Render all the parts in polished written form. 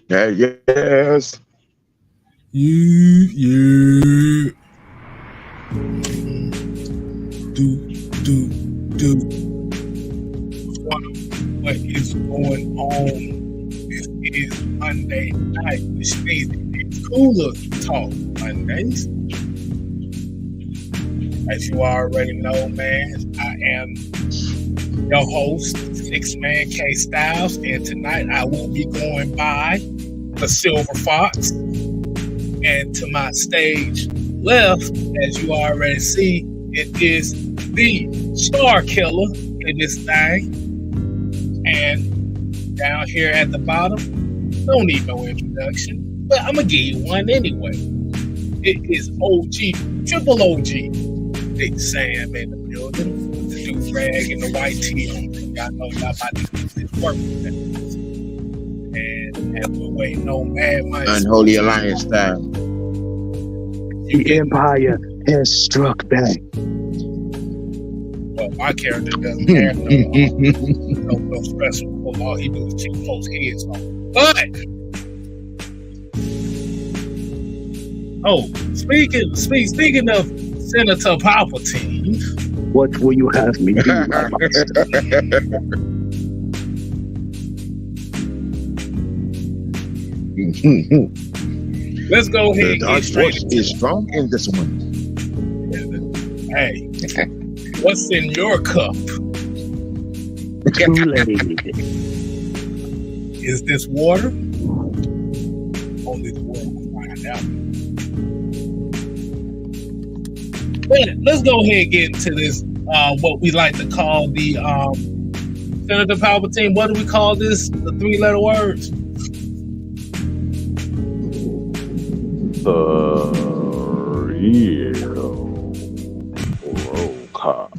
Yes. Yeah. Do. What is going on? This is Monday night, which means it's Cooler Talk Mondays. As you already know, man, I am your host, Six Man K Styles, and tonight I will be going by the Silver Fox. And to my stage left, as you already see, it is the Star Killer in this thing. And down here at the bottom, don't need no introduction, but I'm going to give you one anyway. It is OG, triple OG, Big Sam in the building, with the new rag and the white tee on. Y'all know y'all about to get this work. And as we're waiting on Mad Mike. Unholy Alliance style. The Empire has struck back. Well, my character doesn't have no special. All he does is check folks' heads off. But speaking of Senator Palpatine, what will you have me do? let's go ahead The and dark get straight force into is strong in this one. Hey, what's in your cup? Kool-Aid. Is this water? Only the world will find out. But let's go ahead and get into this, what we like to call the Senator Palpatine. What do we call this? The three-letter words? Roll call.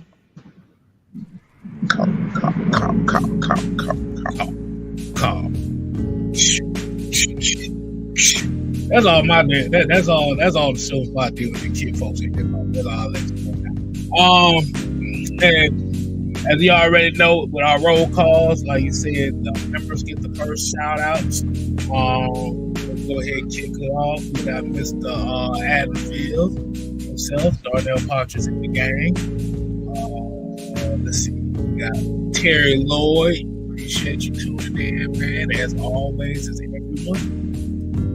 Cop. That's all my that's all the shows I do with the kid folks. That's all I let you know. And as you already know, with our roll calls, like you said, the members get the first shout outs. Let's go ahead and kick it off. We got Mr. Adam Field himself, Darnell Partridge in the gang. Let's see, we got Terry Lloyd. Appreciate you tuning in, man, as always, as everyone.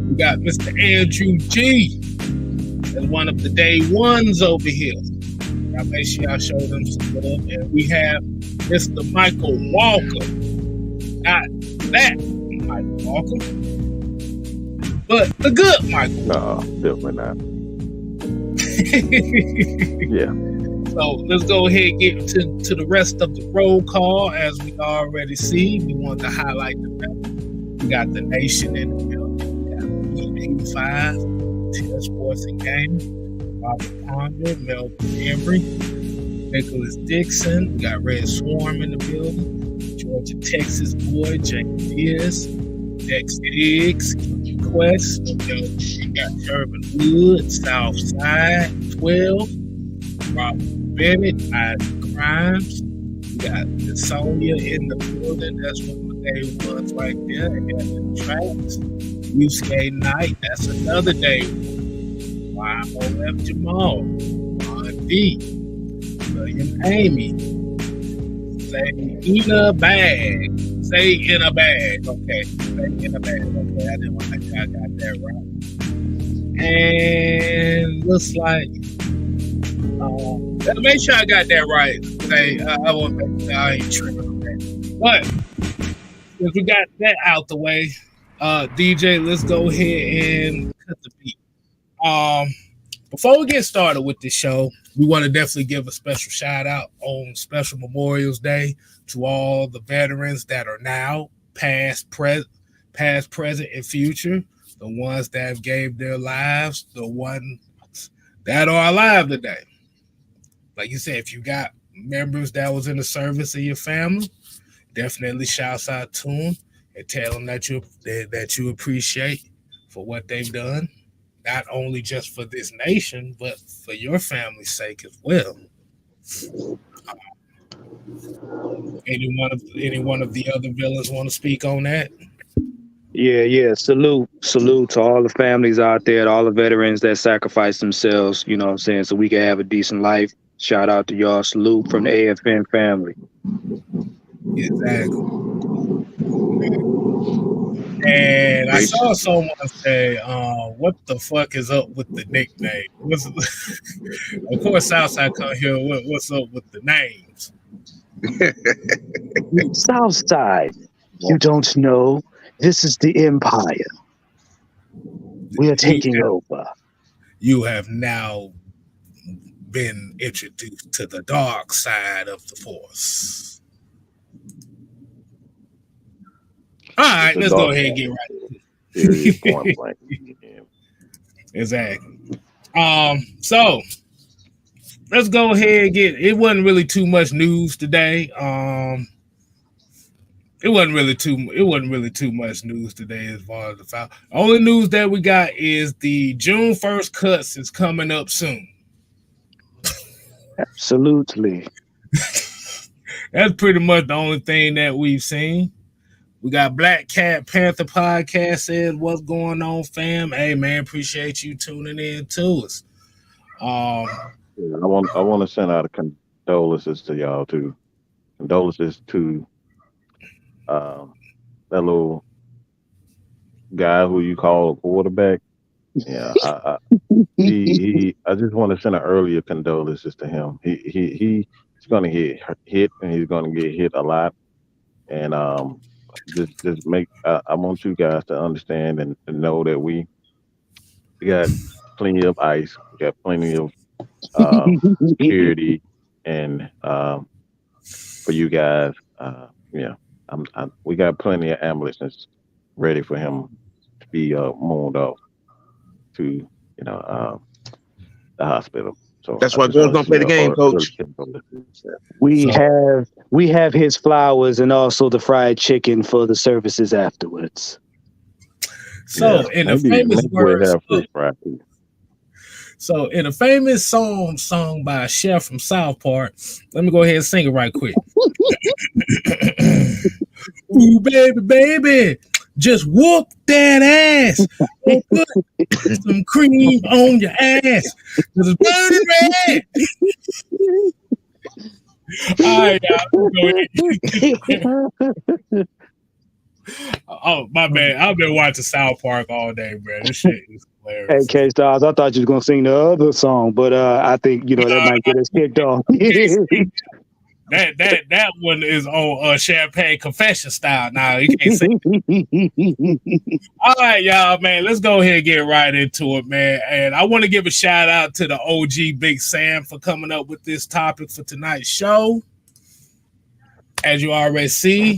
We got Mr. Andrew G as one of the day ones over here. Y'all make sure y'all show them some love. And we have Mr. Michael Walker. Not that Michael Walker, but the good Michael. No, definitely not. Yeah. So let's go ahead and get to the rest of the roll call. As we already see, we want to highlight the members. We got the Nation in the building. We got E85, TS Sports and Gaming, Robert Ponder, Melvin Embry, Nicholas Dixon. We got Red Swarm in the building. Georgia, Texas boy, Jake Diaz, Dex Diggs, Quest. We got Sherman Wood, Southside 12. Robert Bennett, Isaac Grimes. We got Sonia in the building. That's one of the day ones right there. And got the tracks. Yusuke Knight. That's another day one. YOF Jamal. Ron D. William Amy. Say in a bag. Say in a bag. Okay. Say in a bag. Okay. I didn't want to make sure I got that right. And looks like make sure I got that right. I want to make sure I ain't tripping on that. But if we got that out the way, DJ, let's go ahead and cut the beat. Before we get started with this show, we want to definitely give a special shout out on Special Memorials Day to all the veterans that are now past, present, and future. The ones that have gave their lives, the ones that are alive today. Like you said, if you got members that was in the service of your family, definitely shouts out to them and tell them that you appreciate for what they've done, not only just for this nation, but for your family's sake as well. Any one of the other villains want to speak on that? Yeah. Salute to all the families out there, all the veterans that sacrifice themselves, you know what I'm saying, so we can have a decent life. Shout out to y'all. Salute from the AFN family. Exactly. And I saw someone say, what the fuck is up with the nickname? Of course, Southside come here. What's up with the names? Southside, you don't know. This is the Empire. We are taking over. You have now been introduced to the dark side of the Force. All right, let's go ahead and get right. Point blank. Exactly. So let's go ahead and get. It wasn't really too much news today. It wasn't really too much news today as far as the Falcons. Only news that we got is the June 1st cuts is coming up soon. Absolutely. That's pretty much the only thing that we've seen. We got Black Cat Panther Podcast says, what's going on, fam? Hey, man, appreciate you tuning in to us. I want to send out a condolences to y'all too. Condolences to that little guy who you call a quarterback. Yeah, I just want to send an earlier condolences to him. He's going to get hit, and he's going to get hit a lot. And just make. I want you guys to understand and know that we got plenty of ice, we got plenty of security, and for you guys, yeah, we got plenty of ambulances ready for him to be moved off to the hospital. So that's why girls don't play the game, coach. We have his flowers and also the fried chicken for the services afterwards. So in a famous words, so in a famous song sung by a chef from South Park, let me go ahead and sing it right quick. Ooh, baby, baby, just whoop that ass. And put some cream on your ass. Cause it's burning red. All right, y'all. Oh, my bad. I've been watching South Park all day, bro. This shit is hilarious. Hey, K-Stars, I thought you was going to sing the other song, but I think, that might get us kicked off. That one is on Champagne Confession style. Now you can't sing. All right, y'all, man. Let's go ahead and get right into it, man. And I want to give a shout out to the OG Big Sam for coming up with this topic for tonight's show. As you already see,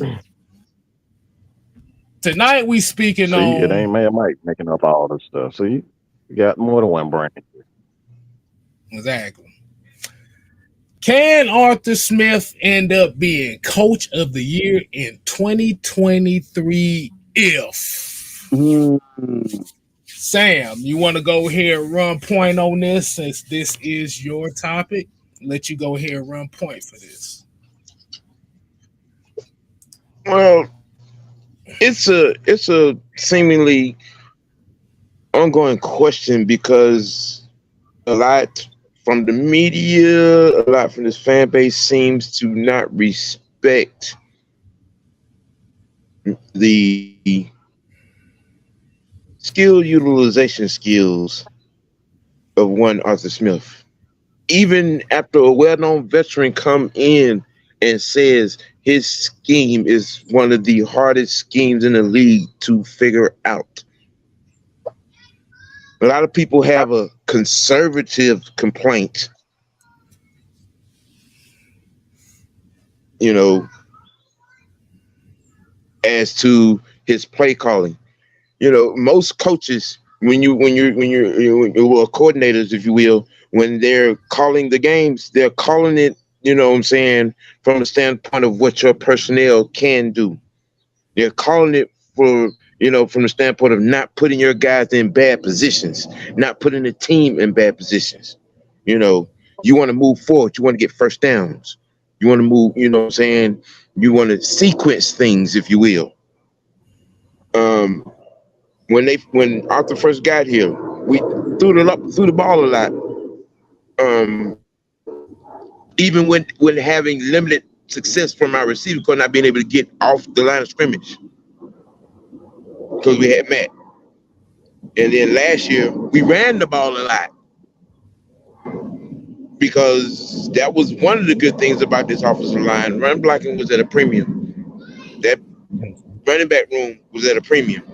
tonight we speaking on. It ain't Man Mike making up all this stuff. See, you got more than one brand. Exactly. Can Arthur Smith end up being Coach of the Year in 2023 if? Sam, you want to go ahead and run point on this since this is your topic? Let you go ahead and run point for this. Well, it's a seemingly ongoing question because a lot from the media, a lot from this fan base seems to not respect the skill utilization skills of one Arthur Smith. Even after a well-known veteran come in and says his scheme is one of the hardest schemes in the league to figure out. A lot of people have a conservative complaint, as to his play calling. Most coaches, when you're coordinators, if you will, when they're calling the games, they're calling it, from the standpoint of what your personnel can do. They're calling it for, from the standpoint of not putting your guys in bad positions, not putting the team in bad positions. You want to move forward. You want to get first downs. You want to move, you want to sequence things, if you will. when Arthur first got here, we threw the ball a lot. Even when having limited success from our receiver, because not being able to get off the line of scrimmage because we had Matt. And then last year we ran the ball a lot because that was one of the good things about this offensive line. Run blocking was at a premium. That running back room was at a premium.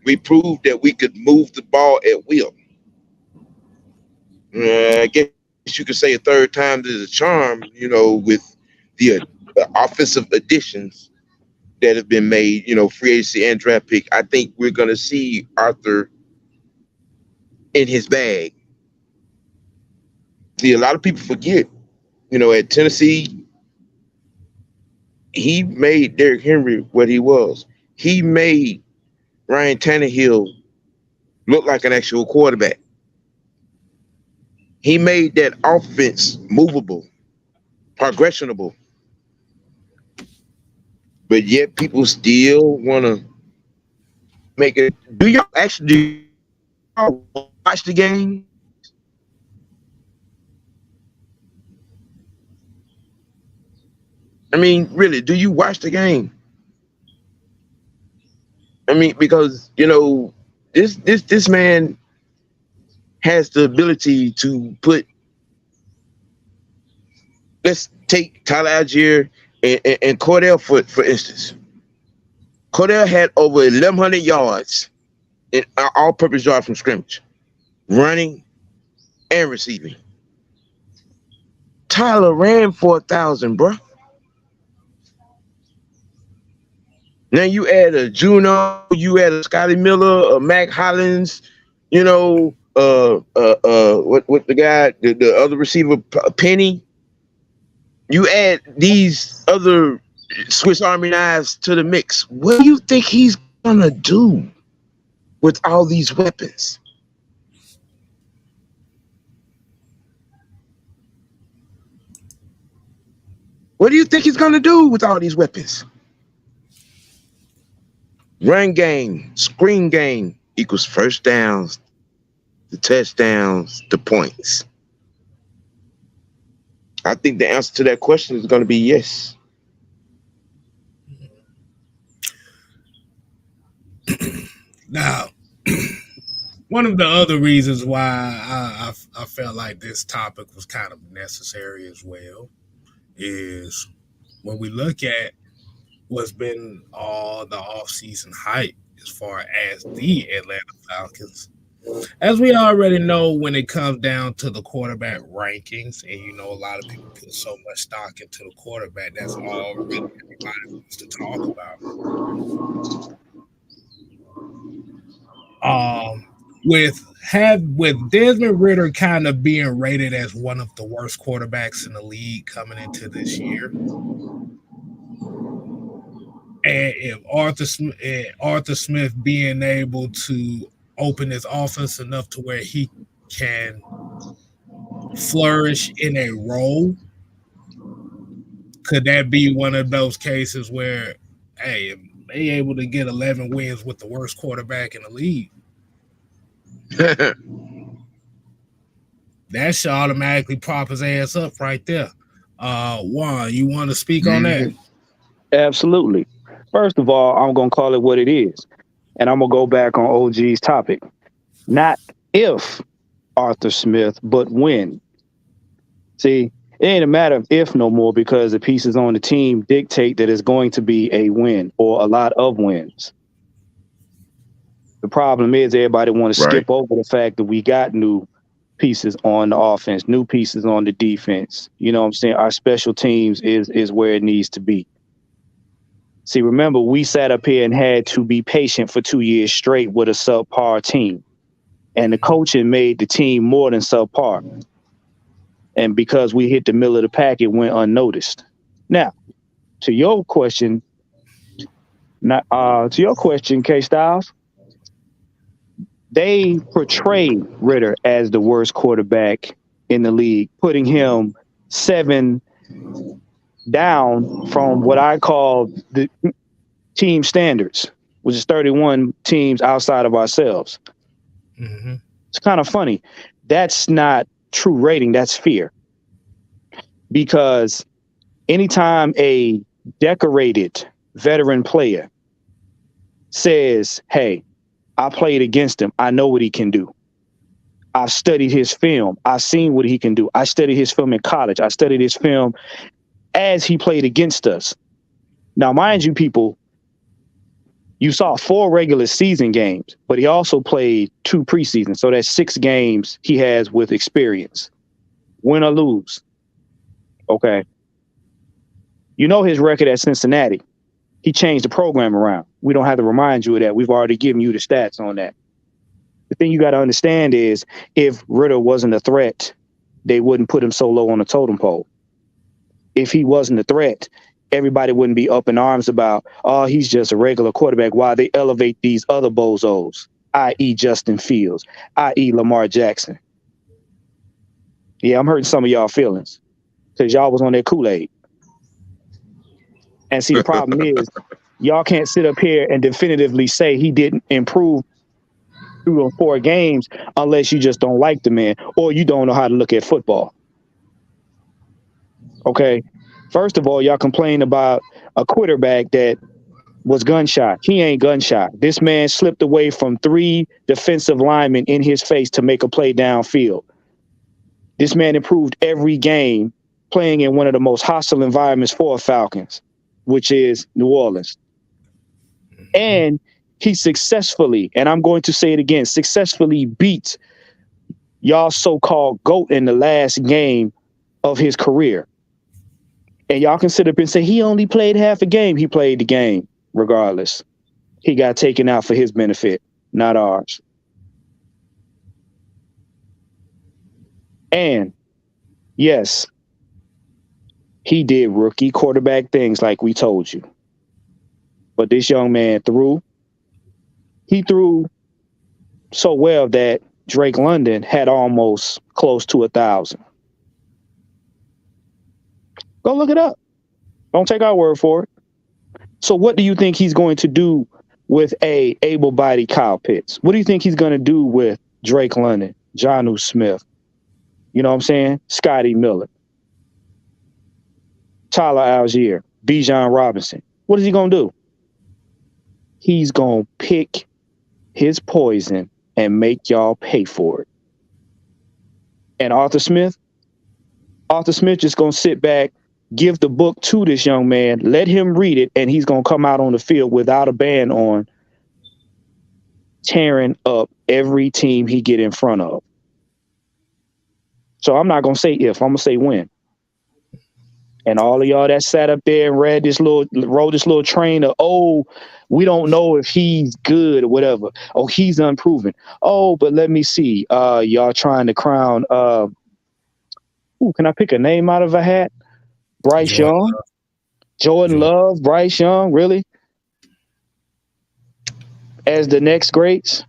We proved that we could move the ball at will. I guess you could say a third time is a charm, with the offensive additions that have been made, free agency and draft pick. I think we're going to see Arthur in his bag. See, a lot of people forget, at Tennessee, he made Derrick Henry what he was. He made Ryan Tannehill look like an actual quarterback. He made that offense movable, progressionable. But yet people still want to make it. Do y'all watch the game? I mean, really, do you watch the game? I mean, because this man has the ability to put. Let's take Tyler Algier and Cordell for instance. Cordell had over 1,100 yards in all-purpose yard from scrimmage, running and receiving. Tyler ran 4,000, bro. Now you add a Juno, you add a Scotty Miller, a Mac Hollins, what the guy, the other receiver, Penny. You add these other Swiss Army knives to the mix. What do you think he's gonna do with all these weapons? What do you think he's gonna do with all these weapons? Run game, screen game equals first downs, the touchdowns, the points. I think the answer to that question is going to be yes. Now, one of the other reasons why I felt like this topic was kind of necessary as well is when we look at what's been all the offseason hype as far as the Atlanta Falcons. As we already know, when it comes down to the quarterback rankings, and a lot of people put so much stock into the quarterback, that's all really everybody wants to talk about. With Desmond Ridder kind of being rated as one of the worst quarterbacks in the league coming into this year, and if Arthur Smith being able to open his offense enough to where he can flourish in a role, could that be one of those cases where, hey, if they able to get 11 wins with the worst quarterback in the league, that should automatically prop his ass up right there. Juan, you want to speak on that? Absolutely. First of all, I'm going to call it what it is. And I'm going to go back on OG's topic. Not if Arthur Smith, but when. See, it ain't a matter of if no more, because the pieces on the team dictate that it's going to be a win or a lot of wins. The problem is everybody want to skip over the fact that we got new pieces on the offense, new pieces on the defense. You know what I'm saying? Our special teams is where it needs to be. See, remember, we sat up here and had to be patient for 2 years straight with a subpar team. And the coaching made the team more than subpar. And because we hit the middle of the pack, it went unnoticed. Now, to your question, K-Styles, they portray Ridder as the worst quarterback in the league, putting him 7 down from what I call the team standards. which is 31 teams outside of ourselves. Mm-hmm. It's kind of funny. That's not true rating. That's fear. Because anytime a decorated veteran player says, hey, I played against him, I know what he can do. I've studied his film. I've seen what he can do. I studied his film in college. I studied his film as he played against us. Now, mind you, people, you saw 4 regular season games, but he also played 2 preseason. So that's 6 games he has with experience. Win or lose. Okay. You know his record at Cincinnati. He changed the program around. We don't have to remind you of that. We've already given you the stats on that. The thing you got to understand is if Ritter wasn't a threat, they wouldn't put him so low on the totem pole. If he wasn't a threat, everybody wouldn't be up in arms about, oh, he's just a regular quarterback, while they elevate these other bozos, i.e. Justin Fields, i.e. Lamar Jackson. Yeah, I'm hurting some of y'all feelings because y'all was on that Kool-Aid. And see, the problem is y'all can't sit up here and definitively say he didn't improve through those 4 games unless you just don't like the man or you don't know how to look at football. Okay. First of all, y'all complain about a quarterback that was gunshot. He ain't gunshot. This man slipped away from 3 defensive linemen in his face to make a play downfield. This man improved every game playing in one of the most hostile environments for Falcons, which is New Orleans. And he successfully, and I'm going to say it again, successfully beat y'all so-called GOAT in the last game of his career. And y'all can sit up and say, he only played half a game. He played the game regardless. He got taken out for his benefit, not ours. And yes, he did rookie quarterback things like we told you. But this young man he threw so well that Drake London had almost close to 1,000. Go look it up. Don't take our word for it. So what do you think he's going to do with a able-bodied Kyle Pitts? What do you think he's going to do with Drake London, Jonnu Smith? You know what I'm saying? Scotty Miller, Tyler Algier, Bijan Robinson. What is he going to do? He's going to pick his poison and make y'all pay for it. And Arthur Smith just going to sit back, give the book to this young man, let him read it, and he's going to come out on the field without a band on, tearing up every team he get in front of. So I'm not going to say if, I'm going to say when. And all of y'all that sat up there and rode this little train of, oh, we don't know if he's good or whatever. Oh, he's unproven. Oh, but let me see. Y'all trying to crown, can I pick a name out of a hat? Bryce Young, Jordan Love, Bryce Young, really? As the next greats?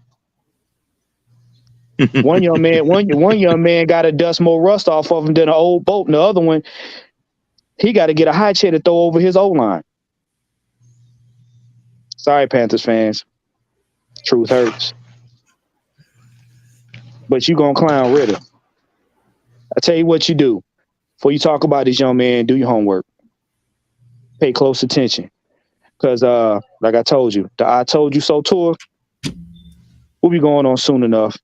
One young man got to dust more rust off of him than an old boat, and the other one, he got to get a high chair to throw over his O-line. Sorry, Panthers fans. Truth hurts. But you gonna clown Ritter. I tell you what you do. Before you talk about this young man, do your homework. Pay close attention. Because, like I told you, the I Told You So tour will be going on soon enough.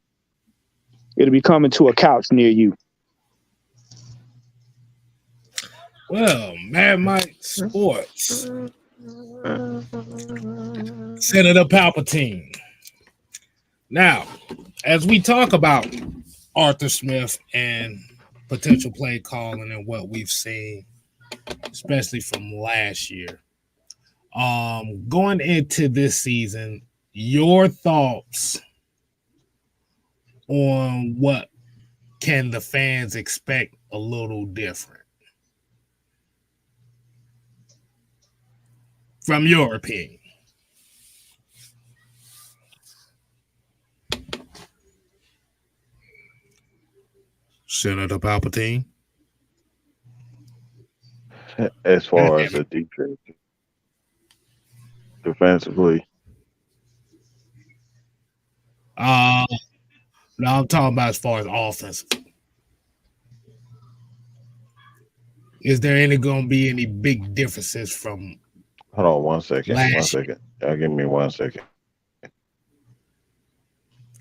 It'll be coming to a couch near you. Well, Mad Mike Sports. Senator Palpatine. Now, as we talk about Arthur Smith and potential play calling and what we've seen, especially from last year, going into this season, your thoughts on what can the fans expect a little different from your opinion? Senator Palpatine. As far as the defense, defensively, Uh, no, I'm talking about as far as offense. Is there any going to be any big differences from Hold on 1 second. One last second. Give me 1 second. year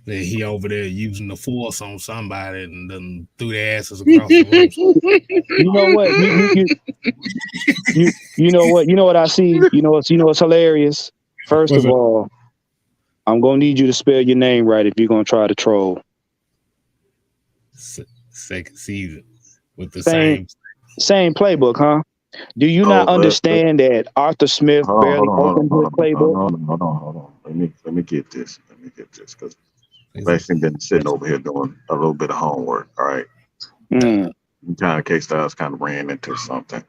that he over there using the force on somebody and then threw their asses across the room? You know what? You know what? You know what I see? You know what's hilarious? First What's of up? all, I'm gonna need you to spell your name right if you're gonna try to troll. Second season with the Same same. playbook, huh? Do you Oh, not understand that Arthur Smith barely opened his playbook? hold on. Let me get this. Because I've actually been sitting over here doing a little bit of homework. All right. Mm, Kind of K Styles kind of ran into something.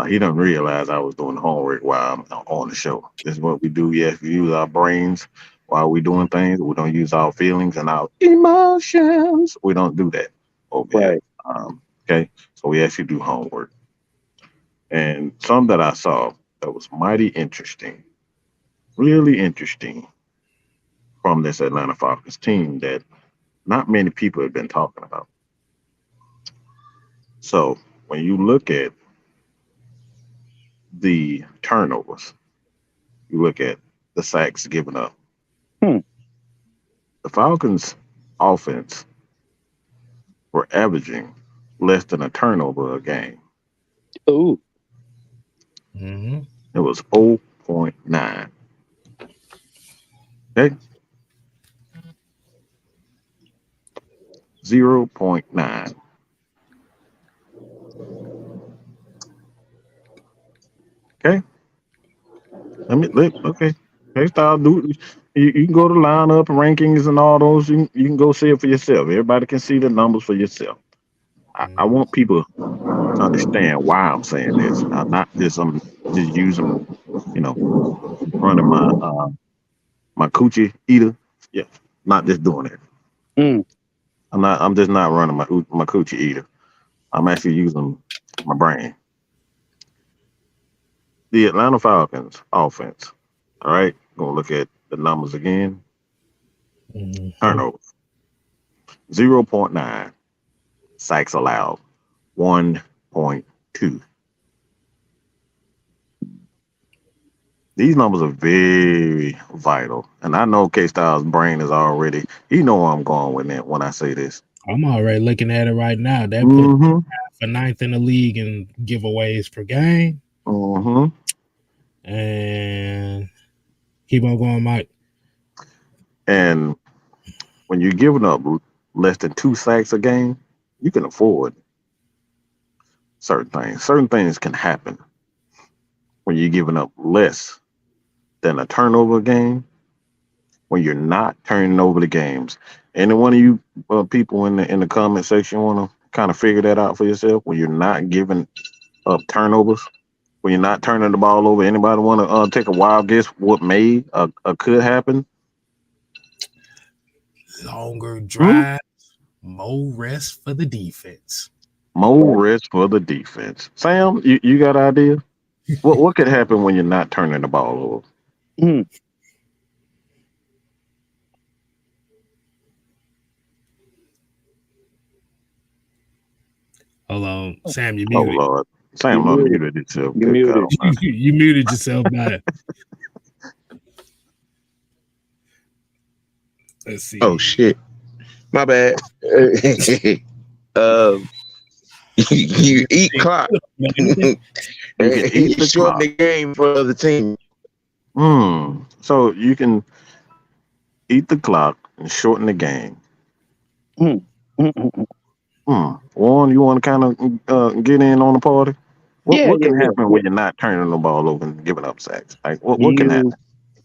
He didn't realize I was doing homework while I'm on the show. This is what we do. Yes, we use our brains while we doing things. We don't use our feelings and our emotions. We don't do that over here. right. Okay, so we actually do homework. And some that I saw that was mighty interesting, really interesting from this Atlanta Falcons team that not many people have been talking about. So when you look at the turnovers, you look at the sacks given up. Hmm. The Falcons offense were averaging less than a turnover a game. Ooh. Mm-hmm. It was 0.9. Okay. 0.9. Okay. Okay. Hey, style, you can go to lineup rankings and all those. You can go see it for yourself. Everybody can see the numbers for yourself. I Mm-hmm. want people to understand why I'm saying this. I'm not just just using, you know, running my coochie eater. Yeah, not just doing it. Mm, I'm just not running my coochie eater. I'm actually using my brain. The Atlanta Falcons offense. All right, gonna look at the numbers again. Mm-hmm. Turnover 0.9. Sacks allowed 1.2. These numbers are very vital, and I know K Styles' brain is already. He know where I'm going with it when I say this. I'm already looking at it right now. That put Mm-hmm. for ninth in the league in giveaways per game. Mm-hmm. And keep on going, Mike. And when you're giving up less than 2 sacks a game, you can afford certain things. Certain things can happen when you're giving up less than a turnover a game. When you're not turning over the games, any one of you people in the comment section want to kind of figure that out for yourself. When you're not giving up turnovers, when you're not turning the ball over, anybody want to take a wild guess what may could happen? Longer Hmm? drive, more rest for the defense. More rest for the defense. Sam, you got an idea? What could happen when you're not turning the ball over? mm. Hold on, Sam, you Oh muted. Lord, You Sam muted. unmuted itself. You Good God muted. Almighty. You muted yourself by it. Let's Oh see. shit, my bad. um, you eat clock. You can eat the Shorten clock. the game for the other team. So you can eat the clock and shorten the game. Mm, mm, mm, mm. Warren, you want to kind of get in on the party? Yeah, What yeah, can yeah, happen yeah. when you're not turning the ball over and giving up sacks? Like what can You happen?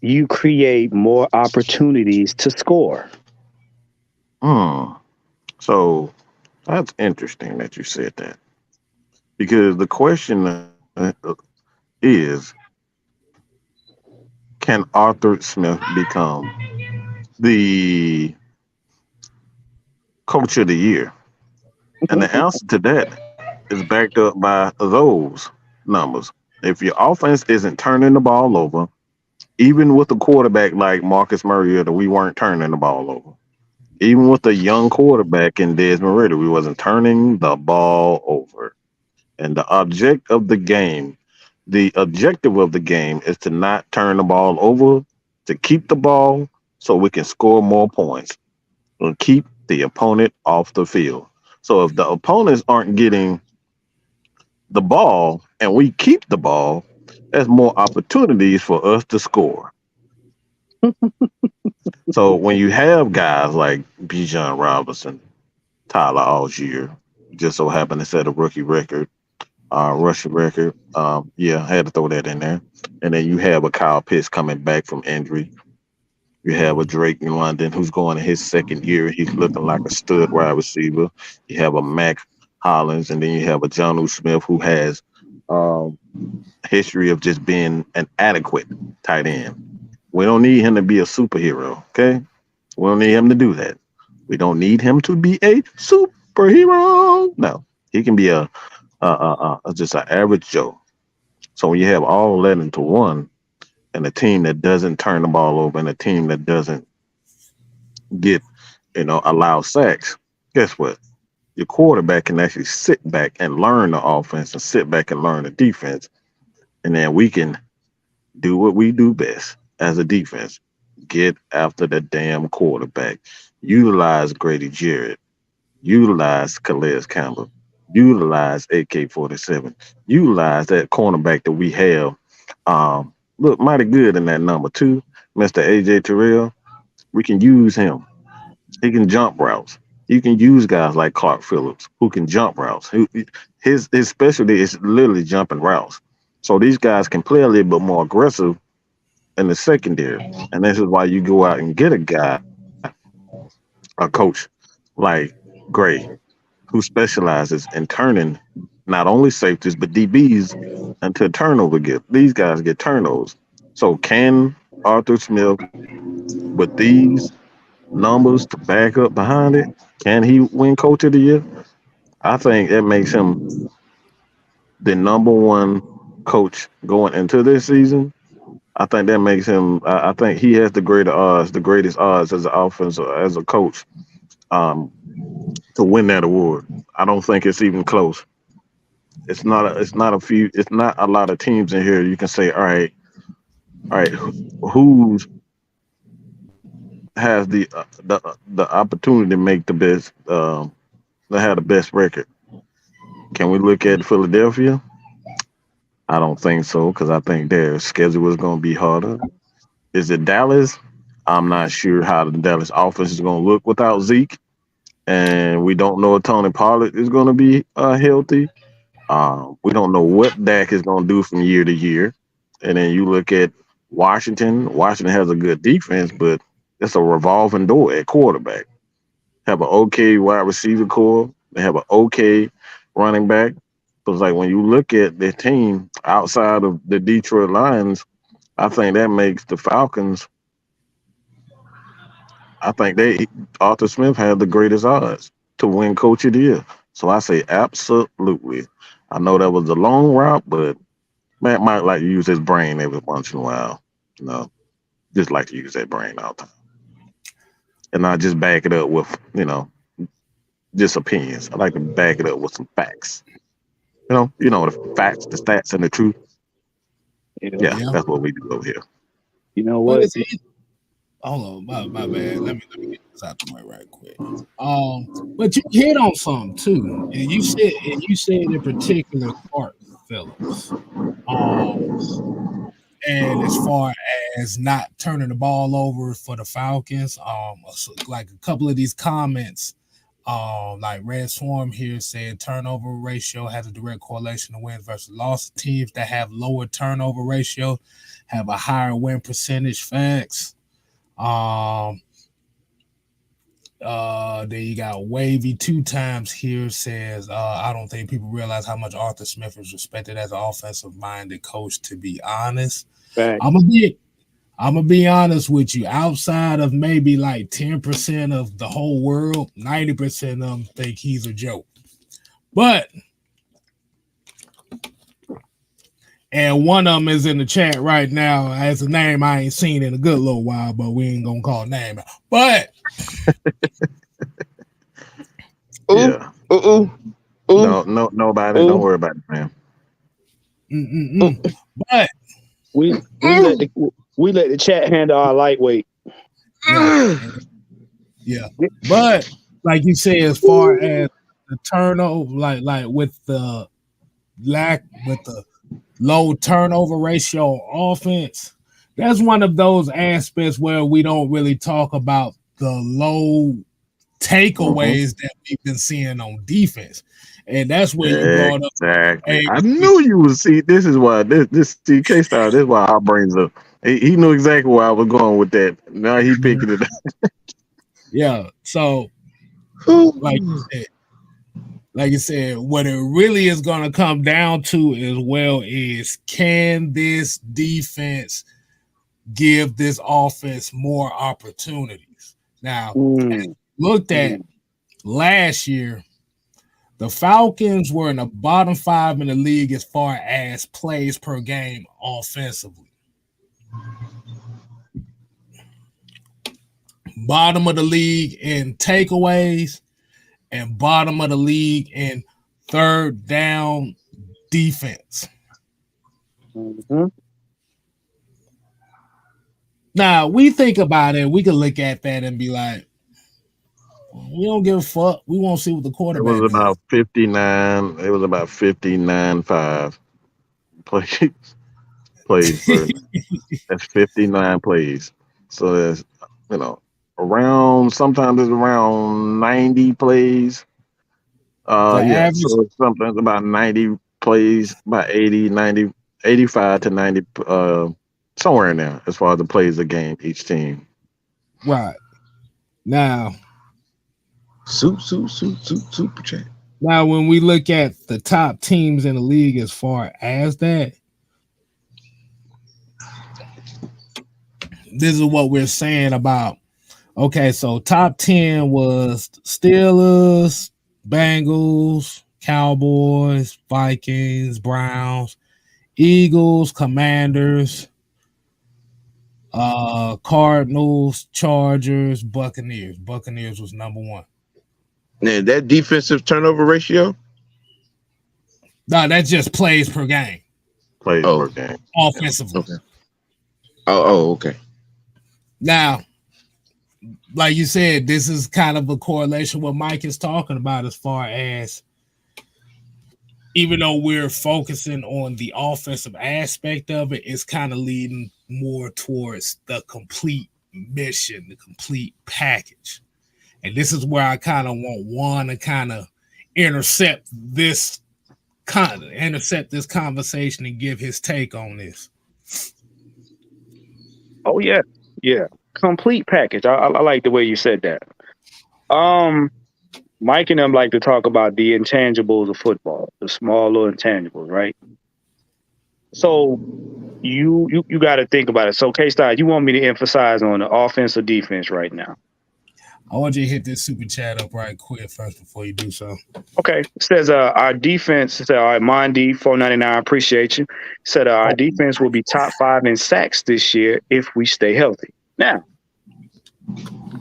you create more opportunities to score. Hmm. So that's interesting that you said that because the question is, can Arthur Smith become the coach of the year? And the answer to that is backed up by those numbers. If your offense isn't turning the ball over, even with a quarterback like Marcus Mariota, we weren't turning the ball over. Even with a young quarterback in Desmond Ritter, we wasn't turning the ball over. And the objective of the game is to not turn the ball over, to keep the ball so we can score more points and keep the opponent off the field. So if the opponents aren't getting the ball and we keep the ball, there's more opportunities for us to score. So when you have guys like Bijan Robinson, Tyler Algier, just so happened to set a rookie record, rushing record. Yeah, I had to throw that in there. And then you have a Kyle Pitts coming back from injury. You have a Drake in London who's going in his second year. He's looking like a stud wide receiver. You have a Mac Hollins, and then you have a Jonnu Smith who has um, history of just being an adequate tight end. We don't need him to be a superhero, okay? We don't need him to do that. We don't need him to be a superhero. No, he can be just an average Joe. So when you have all that into one, and a team that doesn't turn the ball over, and a team that doesn't get, allow sacks, guess what? Your quarterback can actually sit back and learn the offense and sit back and learn the defense. And then we can do what we do best as a defense. Get after the damn quarterback. Utilize Grady Jarrett. Utilize Calais Campbell. Utilize AK-47. Utilize that cornerback that we have. Look mighty good in that number 2, Mr. AJ Terrell. We can use him. He can jump routes. You can use guys like Clark Phillips who can jump routes. His specialty is literally jumping routes. So these guys can play a little bit more aggressive in the secondary. And this is why you go out and get a coach like Gray, who specializes in turning not only safeties but DBs into turnover these guys get turnovers. So can Arthur Smith, with these numbers to back up behind it, can he win Coach of the Year? I think it makes him the number one coach going into this season. I think that makes him. I think he has the greatest odds as an offensive, as a coach, to win that award. I don't think it's even close. It's not a lot of teams in here. You can say, all right, who has the opportunity to make the best, to have the best record? Can we look at Philadelphia? I don't think so, because I think their schedule is going to be harder. Is it Dallas? I'm not sure how the Dallas offense is going to look without Zeke, and we don't know if Tony Pollard is going to be healthy. We don't know what Dak is going to do from year to year. And then you look at Washington. Washington has a good defense, but it's a revolving door at quarterback. Have an okay wide receiver core. They have an okay running back. So it's like when you look at their team outside of the Detroit Lions, I think that makes the Falcons. I think Arthur Smith had the greatest odds to win Coach of the Year. So I say absolutely. I know that was a long route, but Matt might like to use his brain every once in a while. Just like to use that brain all the time. And not just back it up with, just opinions. I like to back it up with some facts. The facts, the stats, and the truth. Yeah, that's what we do over here. You know what? Hold on, my bad. Let me get this out the way right quick. But you hit on something too, and you said in particular Clark Phillips. And as far as not turning the ball over for the Falcons, like a couple of these comments, like Red Swarm here said turnover ratio has a direct correlation to wins versus loss. Teams that have lower turnover ratio have a higher win percentage. Facts. Then you got Wavy 2 times here says, I don't think people realize how much Arthur Smith is respected as an offensive-minded coach, to be honest. Right. I'm gonna be honest with you. Outside of maybe like 10% of the whole world, 90% of them think he's a joke. But And one of them is in the chat right now as a name I ain't seen in a good little while, but we ain't gonna call name. But Yeah. Ooh. No, nobody. Don't worry about it, man. But We let the chat handle our lightweight. yeah. But like you say, as far as the turnover, like with the low turnover ratio offense, that's one of those aspects where we don't really talk about the low takeaways that we've been seeing on defense. And that's where you brought up. Exactly. I knew you would see. This is why this TK style. This is why our brains up. He knew exactly where I was going with that. Now he picking it up. Yeah. So, like you said, what it really is going to come down to as well is, can this defense give this offense more opportunities? Now, looked at last year, the Falcons were in the bottom 5 in the league as far as plays per game offensively. Bottom of the league in takeaways, and bottom of the league in third down defense. Now, we think about it, we can look at that and be like, we don't give a fuck. We won't see what the quarterback It was about 59. It was about 59.5 plays per. That's 59 plays. So that's, around, sometimes it's around 90 plays. Yeah, so sometimes about 90 plays, about 80, 90, 85 to 90, somewhere in there as far as the plays a game, each team. Right. Now, super chat. Now, when we look at the top teams in the league as far as that, this is what we're saying about, okay, so top 10 was Steelers, Bengals, Cowboys, Vikings, Browns, Eagles, Commanders, Cardinals, Chargers, Buccaneers. Buccaneers was number 1. Now, that defensive turnover ratio? No, that's just plays per game. Plays per game. Offensively. Okay. Okay. Now, like you said, this is kind of a correlation what Mike is talking about, as far as, even though we're focusing on the offensive aspect of it, it's kind of leading more towards the complete mission, the complete package. And this is where I kind of want Juan to kind of intercept this conversation and give his take on this. Oh yeah, complete package. I like the way you said that. Mike and them like to talk about the intangibles of football, the small little intangibles, right? So you got to think about it. So K-Star, you want me to emphasize on the offense or defense right now? I want you to hit this super chat up right quick first before you do so. Okay. It says our defense, said, all right, Mondi, $4.99, appreciate you. Said our defense will be top 5 in sacks this year if we stay healthy. Now,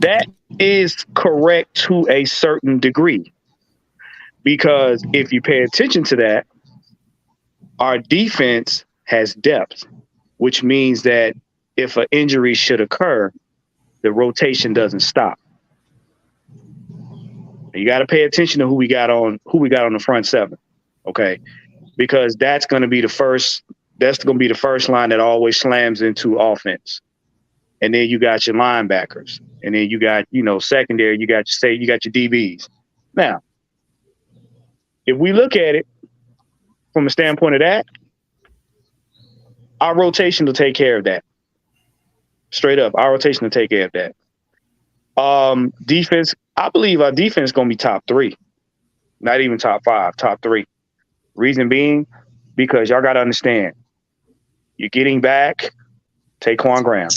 that is correct to a certain degree, because if you pay attention to that, our defense has depth, which means that if an injury should occur, the rotation doesn't stop. You got to pay attention to who we got on the front 7, okay? Because that's going to be the first line that always slams into offense. And then you got your linebackers, and then you got, secondary, you got your DBs. Now, if we look at it from a standpoint of that, our rotation will take care of that. Straight up, our rotation will take care of that. Defense, I believe our defense is going to be top 3, not even top 5, top 3. Reason being, because y'all got to understand, you're getting back Taquan Graham.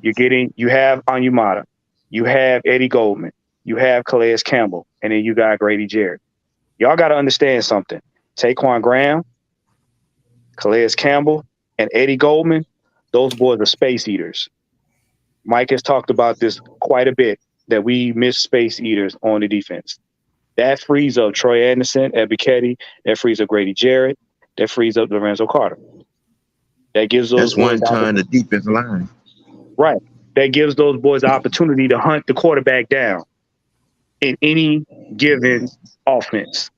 You have Onyemata, you have Eddie Goldman, you have Calais Campbell, and then you got Grady Jarrett. Y'all got to understand something. Taquan Graham, Calais Campbell and Eddie Goldman, those boys are space eaters. Mike has talked about this quite a bit, that we miss space eaters on the defense. That frees up Troy Anderson at Bicchetti. That frees up Grady Jarrett. That frees up Lorenzo Carter. That gives those That's boys one time the defensive line. right. That gives those boys the opportunity to hunt the quarterback down in any given offense.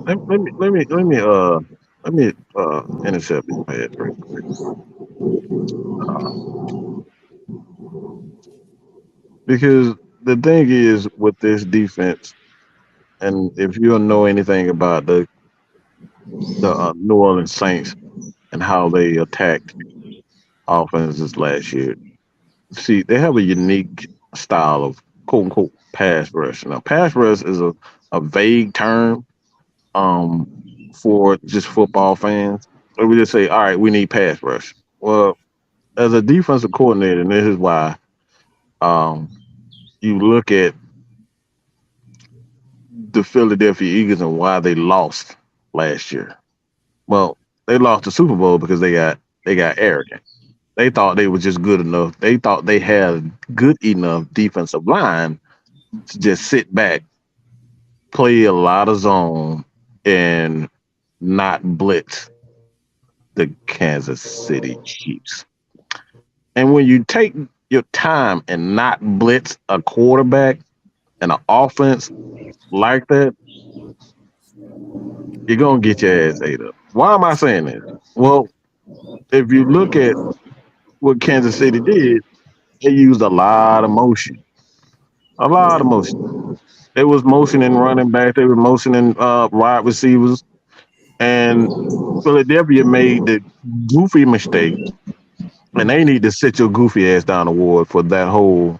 Let me intercept you right quick. Because the thing is with this defense, and if you don't know anything about the New Orleans Saints and how they attacked offenses last year, see they have a unique style of quote unquote pass rush. Now, pass rush is a vague term for just football fans. Or we just say, all right, we need pass rush. Well, as a defensive coordinator, and this is why you look at the Philadelphia Eagles and why they lost last year. Well, they lost the Super Bowl because they got arrogant. They thought they were just good enough. They thought they had good enough defensive line to just sit back, play a lot of zone, and not blitz the Kansas City Chiefs. And when you take your time and not blitz a quarterback and an offense like that, you're going to get your ass ate up. Why am I saying this? Well, if you look at what Kansas City did, they used a lot of motion. A lot of motion. They was motioning running back. They were motioning wide receivers. And Philadelphia made the goofy mistake, and they need to sit your goofy ass down the ward for that whole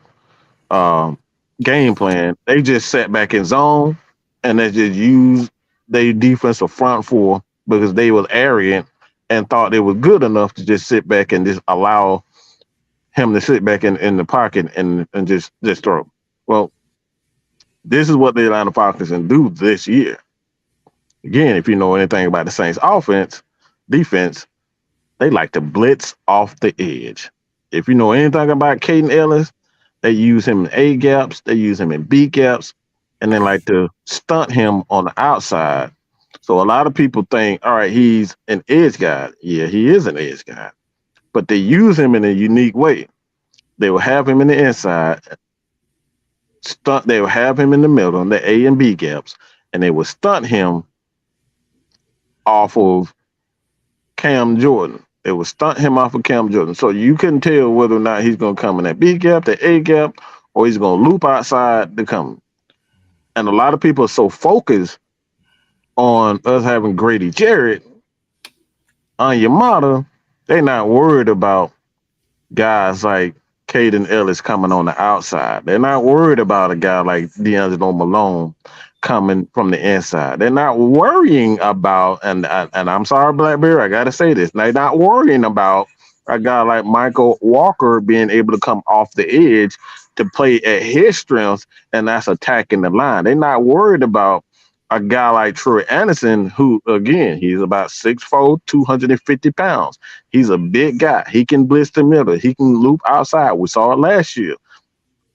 game plan. They just sat back in zone, and they just used their defensive front four because they was arrogant and thought they was good enough to just sit back and just allow him to sit back in the pocket and just throw. Well, this is what the Atlanta Falcons can do this year. Again, if you know anything about the Saints defense, they like to blitz off the edge. If you know anything about Caden Ellis, they use him in A gaps, they use him in B gaps, and they like to stunt him on the outside. So a lot of people think, all right, he's an edge guy. Yeah, he is an edge guy. But they use him in a unique way. They will have him in the inside, they will have him in the middle, the A and B gaps, and they will stunt him off of Cam Jordan. It would stunt him off of Cam Jordan. So you couldn't tell whether or not he's going to come in that B gap, the A gap, or he's going to loop outside to come. And a lot of people are so focused on us having Grady Jarrett on Yamada, they're not worried about guys like Caden Ellis coming on the outside. They're not worried about a guy like D'Angelo Malone coming from the inside. They're not worrying about, and I'm sorry, Blackberry, I gotta say this. They're not worrying about a guy like Michael Walker being able to come off the edge to play at his strengths, and that's attacking the line. They're not worried about a guy like Troy Anderson, who, again, he's about 6'4", 250 pounds. He's a big guy. He can blitz the middle. He can loop outside. We saw it last year.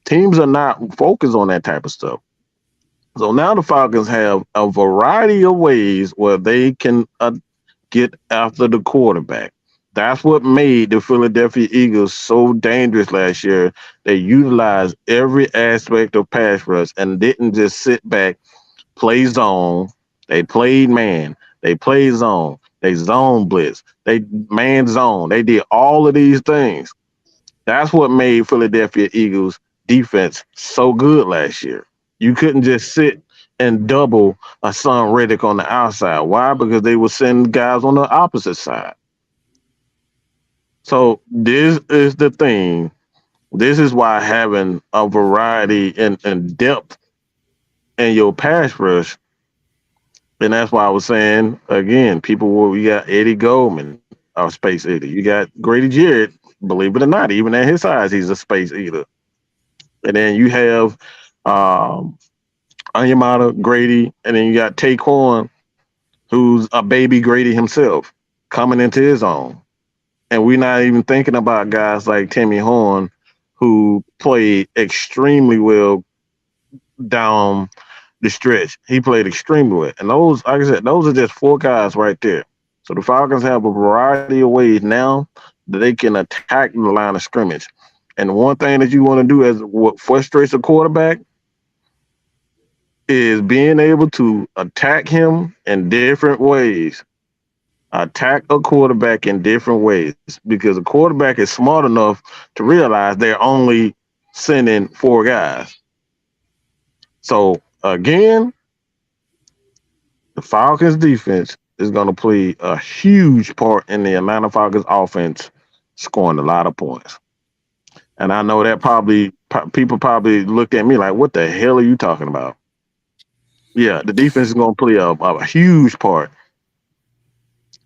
Teams are not focused on that type of stuff. So now the Falcons have a variety of ways where they can get after the quarterback. That's what made the Philadelphia Eagles so dangerous last year. They utilized every aspect of pass rush and didn't just sit back, play zone. They played man. They played zone. They zone blitz. They man zone. They did all of these things. That's what made Philadelphia Eagles defense so good last year. You couldn't just sit and double a Son Reddick on the outside. Why? Because they would send guys on the opposite side. So this is the thing. This is why having a variety and depth in your pass rush, and that's why I was saying, again, we got Eddie Goldman, our space eater. You got Grady Jarrett, believe it or not, even at his size, he's a space eater. And then you have Onyemata, Grady, and then you got Taquan, who's a baby Grady himself, coming into his own. And we're not even thinking about guys like Timmy Horn, who played extremely well down the stretch. He played extremely well. And those, like I said, those are just four guys right there. So the Falcons have a variety of ways now that they can attack the line of scrimmage. And one thing that you want to do as what frustrates a quarterback is being able to attack him in different ways. Attack a quarterback in different ways, because a quarterback is smart enough to realize they're only sending four guys. So again, the Falcons defense is going to play a huge part in the Atlanta Falcons offense scoring a lot of points. And I know that people probably looked at me like, what the hell are you talking about? Yeah, the defense is going to play a huge part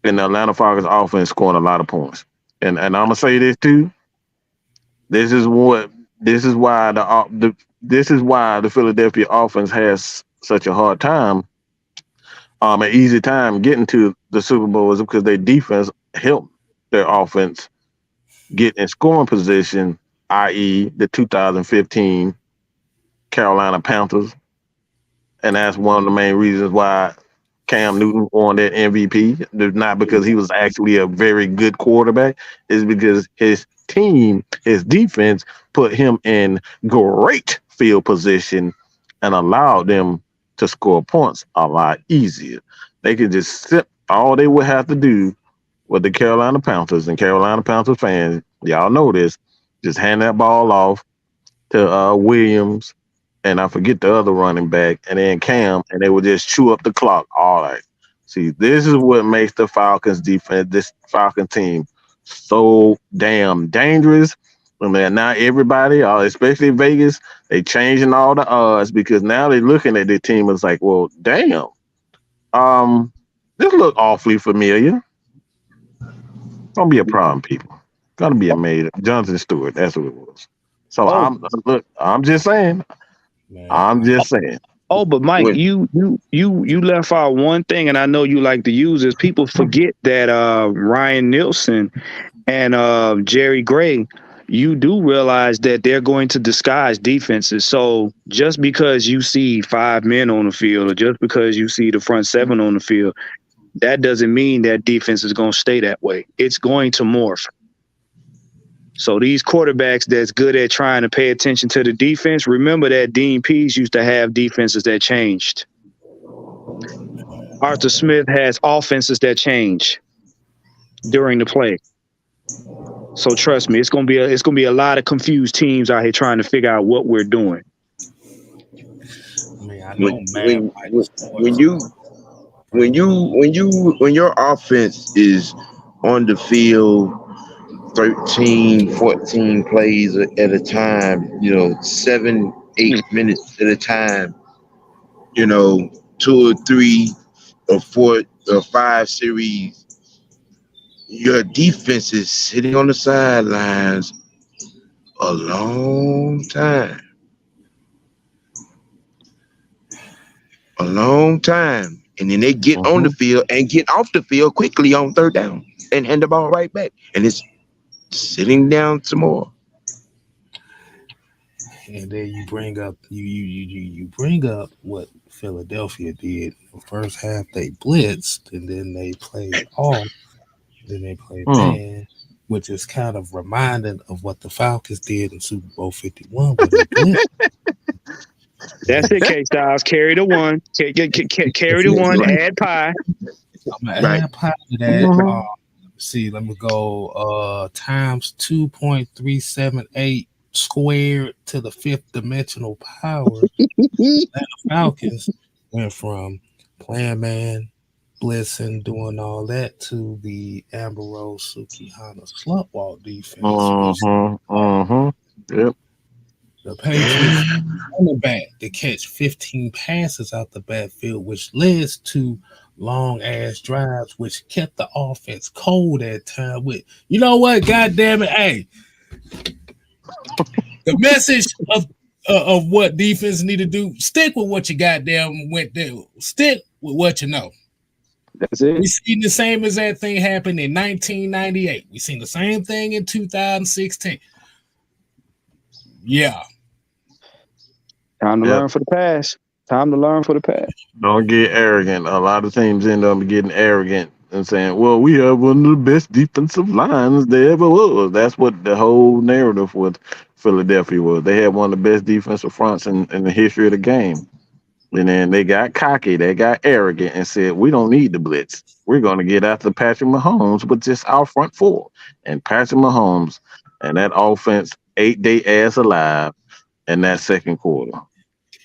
in the Atlanta Falcons offense scoring a lot of points. And I'm going to say this too. This is why the Philadelphia offense has such a hard time, an easy time getting to the Super Bowl, is because their defense helped their offense get in scoring position, i.e. the 2015 Carolina Panthers. And that's one of the main reasons why Cam Newton won that MVP. Not because he was actually a very good quarterback, it's because his team, his defense, put him in great field position and allowed them to score points a lot easier. They could just sit. All they would have to do with the Carolina Panthers, and Carolina Panthers fans, y'all know this, just hand that ball off to Williams, and I forget the other running back, and then Cam, and they would just chew up the clock. All right. See, this is what makes the Falcons defense, this Falcon team, so damn dangerous. And then now everybody, especially Vegas, they changing all the odds, because now they're looking at their team and it's like, well, damn, this look awfully familiar. Gonna be a problem, people. Gonna be amazing. Jonathan Stewart, that's what it was. So I'm just saying. Man. I'm just saying. Oh, but Mike, you left out one thing, and I know you like to use this. People forget that Ryan Nielsen and Jerry Gray, you do realize that they're going to disguise defenses. So just because you see 5 men on the field, or just because you see the front seven on the field, that doesn't mean that defense is going to stay that way. It's going to morph. So these quarterbacks that's good at trying to pay attention to the defense, remember that Dean Pease used to have defenses that changed. Arthur Smith has offenses that change during the play. So trust me, it's gonna be a lot of confused teams out here trying to figure out what we're doing. Man, I know, when your offense is on the field 13, 14 plays at a time, 7, 8 minutes at a time, 2 or 3 or 4 or 5 series, your defense is sitting on the sidelines a long time. And then they get on the field and get off the field quickly on third down and hand the ball right back. And it's sitting down some more. And then you bring up you bring up what Philadelphia did. The first half they blitzed, and then they played off, then they played man, which is kind of reminding of what the Falcons did in Super Bowl 51. Where they blitzed. That's it, K-Styles. Carry the one. Carry the one. Add pie. I'm gonna add pie to that. See, let me go times 2.378 squared to the 5th dimensional power. The Falcons went from playing man, blitzing, doing all that, to the Amber Rose Sukihana slut walk defense. Yep. The Patriots running back to catch 15 passes out the backfield, which led to long ass drives, which kept the offense cold at time. With you know what, goddamn it, hey, the message of what defense need to do: stick with what you goddamn went there. Stick with what you know. That's it. We seen the same exact thing happen in 1998. We seen the same thing in 2016. Yeah. Time to learn for the past. Time to learn for the past. Don't get arrogant. A lot of teams end up getting arrogant and saying, well, we have one of the best defensive lines there ever was. That's what the whole narrative with Philadelphia was. They had one of the best defensive fronts in the history of the game. And then they got cocky, they got arrogant and said, we don't need the blitz. We're going to get after Patrick Mahomes with just our front four. And Patrick Mahomes and that offense ate their ass alive in that second quarter.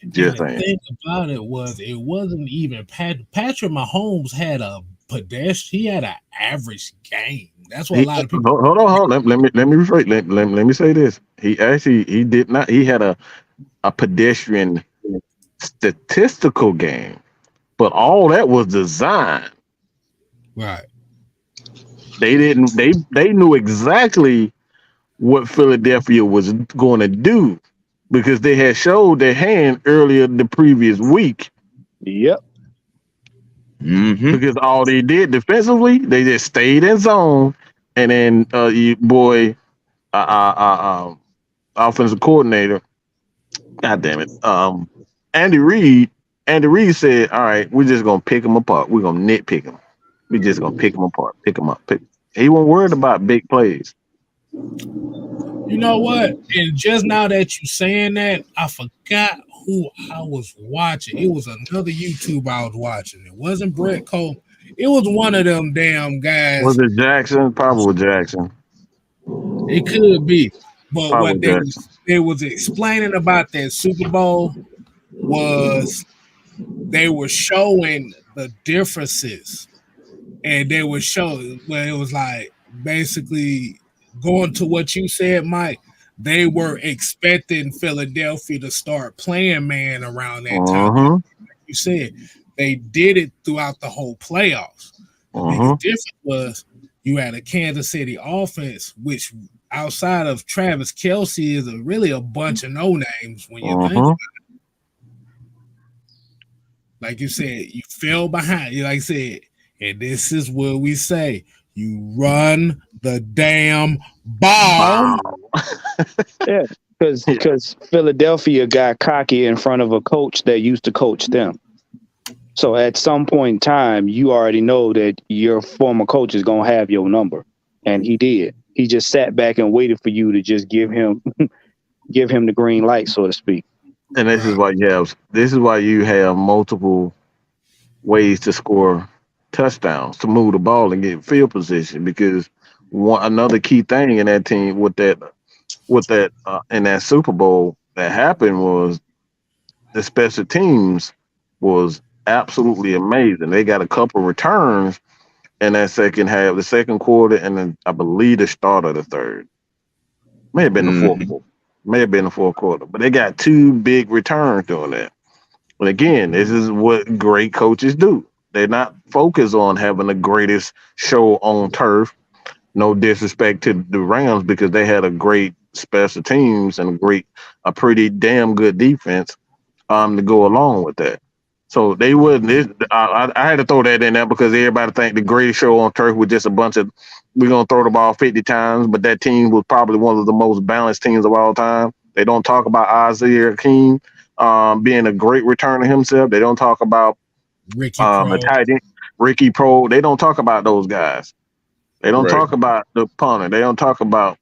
Just and the thing about it wasn't even Patrick Mahomes had a pedestrian. He had an average game. That's what a lot of people. Hold on. Let me rephrase. Let me say this. He did not. He had a pedestrian statistical game, but all that was designed. Right. They didn't. They knew exactly what Philadelphia was going to do because they had showed their hand earlier the previous week. Yep. Mm-hmm. Because all they did defensively, they just stayed in zone, and then offensive coordinator, God damn it, Andy Reid said, all right, we're just gonna pick them apart. We're gonna nitpick them. We're just gonna pick them apart, pick them up. He wasn't worried about big plays. You know what? And just now that you saying that, I forgot who I was watching. It was another YouTuber I was watching. It wasn't Brett Cole. It was one of them damn guys. Was it Jackson? Probably Jackson. It could be. But Probably what they was explaining about that Super Bowl was they were showing the differences. And they were showing where it was like basically going to what you said, Mike. They were expecting Philadelphia to start playing man around that time. Like you said, they did it throughout the whole playoffs. The biggest difference was you had a Kansas City offense, which outside of Travis Kelce is really a bunch of no names when you think about it. Like you said, you fell behind. Like I said, and this is what we say: you run the damn ball. Yeah, because Philadelphia got cocky in front of a coach that used to coach them. So at some point in time, you already know that your former coach is gonna have your number, and he did. He just sat back and waited for you to just give him the green light, so to speak. And this is why you have multiple ways to score touchdowns, to move the ball and get field position, because another key thing in that team with that in that Super Bowl that happened was the special teams was absolutely amazing. They got a couple returns in that second half, the second quarter, and then I believe the start of the third. May have been the fourth quarter. May have been the fourth quarter, but they got two big returns doing that. But again, this is what great coaches do. They're not focused on having the greatest show on turf. No disrespect to the Rams, because they had a great special teams and a pretty damn good defense to go along with that. So they wouldn't. I had to throw that in there because everybody think the greatest show on turf was just a bunch of, we're gonna throw the ball 50 times, but that team was probably one of the most balanced teams of all time. They don't talk about Isaiah Hakeem being a great returner himself. They don't talk about Ricky Pro. Ricky Pro. They don't talk about those guys. They don't talk about the punter. They don't talk about